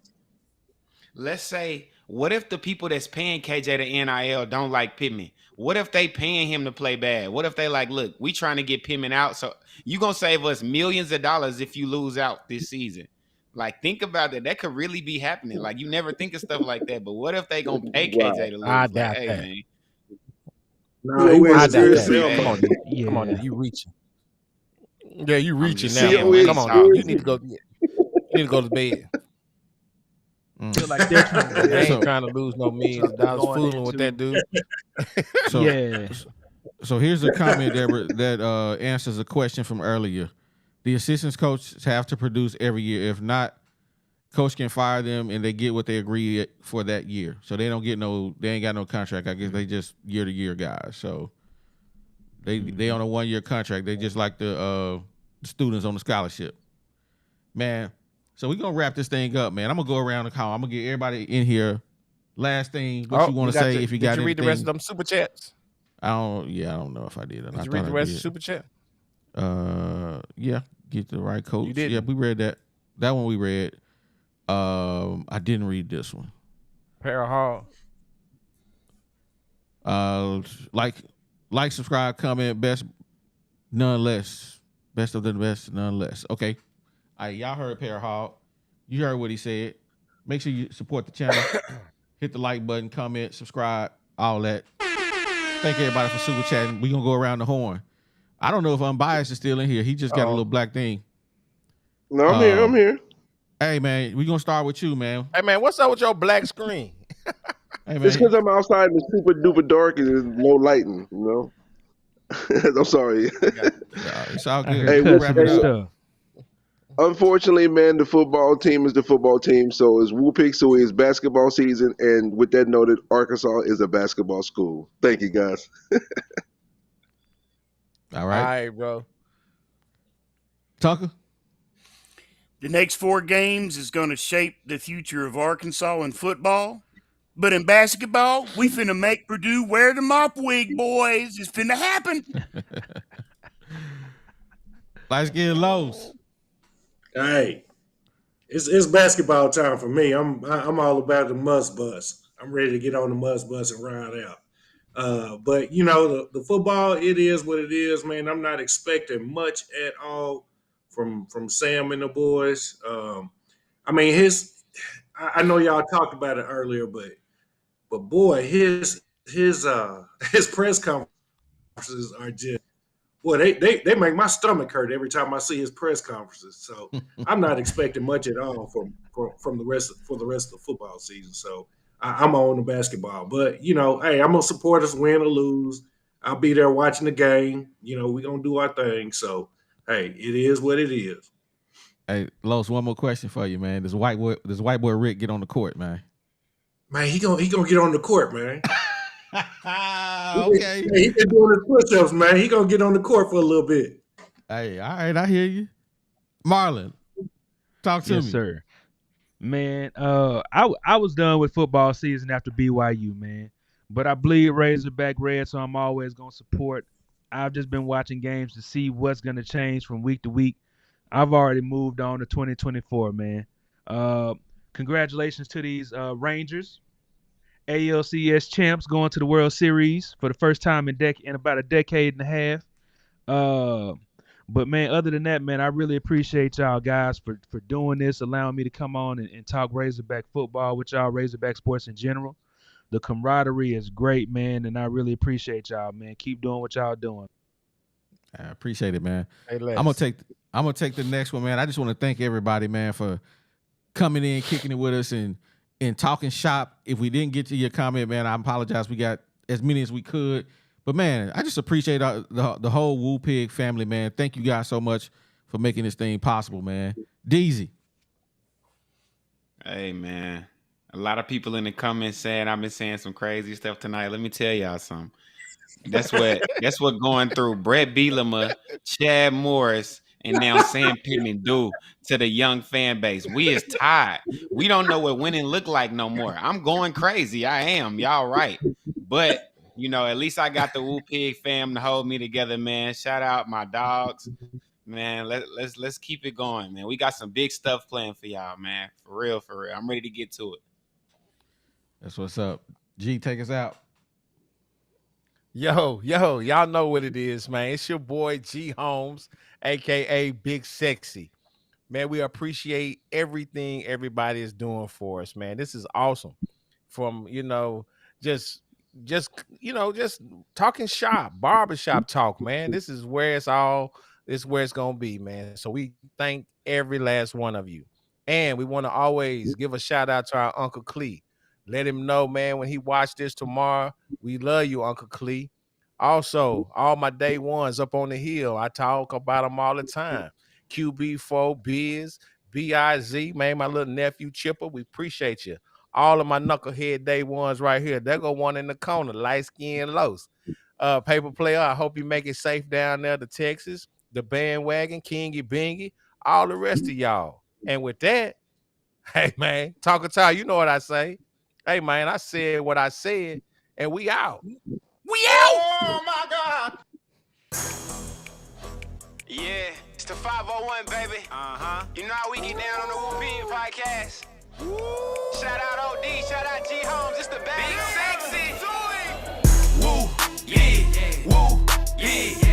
Let's say, what if the people that's paying KJ the NIL don't like Pittman? What if they paying him to play bad? What if they like, look, we trying to get Pittman out, so you gonna save us millions of dollars if you lose out this season? Like, think about that. That could really be happening. Like, you never think of stuff like that. But what if they gonna pay KJ to lose? I Like, doubt hey that. man, No, he I was I doubt that. serious. Come on, Hey. D. Come on, D. Yeah. You reaching? Yeah, you I'm reaching just now. saying, COE Come on, talk. D. You need to go. You need to go to bed. Feel like they're trying to They ain't bank trying to lose no millions of dollars going fooling with that into. dude. So, Yeah. so here's a comment that answers a question from earlier. The assistant coaches have to produce every year. If not, coach can fire them and they get what they agree for that year. So they ain't got no contract. I guess they just year to year guys. So they on a 1 year contract. They just like the students on the scholarship. Man, so we're gonna wrap this thing up, man. I'm gonna go around the call. I'm gonna get everybody in here. Last thing, what you want to say? If you did got you read the anything, rest of them super chats? I don't know if I did. Did you read the rest of the super chat? Yeah, get the right coach. You didn't. Yeah, we read that. That one we read. I didn't read this one. Pair of Hogs. Like, subscribe, comment, best, none less. Best of the best, none less. Okay. All right, y'all heard Pair Hog. You heard what he said. Make sure you support the channel. Hit the like button, comment, subscribe, all that. Thank everybody for super chatting. We're gonna go around the horn. I don't know if Unbiased is still in here. He just got a little black thing. No, I'm here. I'm here. Hey man, we're gonna start with you, man. Hey man, what's up with your black screen? Hey It's man. because I'm outside and it's super duper dark and there's no lighting, you know? I'm sorry. It's all I good. hear We'll cussing wrap it and up. stuff. Unfortunately, man, the football team is the football team. So is Woo Pig Sooie is basketball season. And with that noted, Arkansas is a basketball school. Thank you, guys. All All right. right, bro. Tucker. The next 4 games is going to shape the future of Arkansas in football. But in basketball, we finna make Purdue wear the mop wig, boys. It's finna happen. Light skin Lowe's. Hey, it's basketball time for me. I'm all about the must bus. I'm ready to get on the must bus and ride out. But you know the football, it is what it is, man. I'm not expecting much at all from Sam and the boys. I mean I know y'all talked about it earlier, but boy, his press conferences are just they make my stomach hurt every time I see his press conferences. So I'm not expecting much at all from the rest of the football season. So I'm on the basketball, but you know, hey, I'm gonna support us win or lose. I'll be there watching the game. You know, we're gonna do our thing. So hey, it is what it is. Hey, Los, one more question for you, man. Does white boy Rick get on the court, man? Man, he gonna get on the court, man. Okay. Hey, he been doing his push-ups, man. He gonna get on the court for a little bit. Hey, all right, I hear you. Marlon, talk to Yes, me. sir. Man, I was done with football season after BYU, man. But I bleed Razorback red, so I'm always gonna support. I've just been watching games to see what's gonna change from week to week. I've already moved on to 2024, man. Congratulations to these Rangers, ALCS champs, going to the World Series for the first time in about a decade and a half. But man, other than that, man, I really appreciate y'all guys for doing this, allowing me to come on and talk Razorback football with y'all, Razorback sports in general. The camaraderie is great, man, and I really appreciate y'all, man. Keep doing what y'all doing. I appreciate it, man. Hey, Les. I'm gonna take the next one, man. I just want to thank everybody, man, for coming in, kicking it with us, and talking shop. If we didn't get to your comment, man, I apologize. We got as many as we could, but man, I just appreciate the whole Woo Pig family, man. Thank you guys so much for making this thing possible, man. Deezy. Hey man, a lot of people in the comments saying I've been saying some crazy stuff tonight. Let me tell y'all something. That's what going through Brett Bielema, Chad Morris, and now Sam Pittman do to the young fan base. We is tired. We don't know what winning look like no more. I'm going crazy. I am. Y'all right. But you know, at least I got the Woo Pig fam to hold me together, man. Shout out my dogs. Man, let's keep it going, man. We got some big stuff planned for y'all, man. For real, for real. I'm ready to get to it. That's what's up. G, take us out. Yo, y'all know what it is, man. It's your boy G Holmes, aka Big Sexy. Man, we appreciate everything everybody is doing for us, man. This is awesome. From, just talking shop, barbershop talk, man. This is where it's gonna be, man. So we thank every last one of you. And we want to always give a shout out to our Uncle Clee. Let him know, man, when he watch this tomorrow, we love you, Uncle Clee. Also, all my day ones up on the hill, I talk about them all the time. QB4, Biz, BIZ, man, my little nephew Chipper, we appreciate you. All of my knucklehead day ones right here. There go one in the corner, light skin Los. Paper player, I hope you make it safe down there to Texas. The bandwagon, Kingy Bingy, all the rest of y'all. And with that, hey, man, talking to you know what I say. Hey, man, I said what I said, and we out. We out! Oh, my God. Yeah, it's the 501, baby. Uh-huh. You know how we get down on the Whoopin' podcast? Woo! Shout out OD, shout out G Holmes, it's the bad. Big Sexy. Woo, yeah, woo, yeah.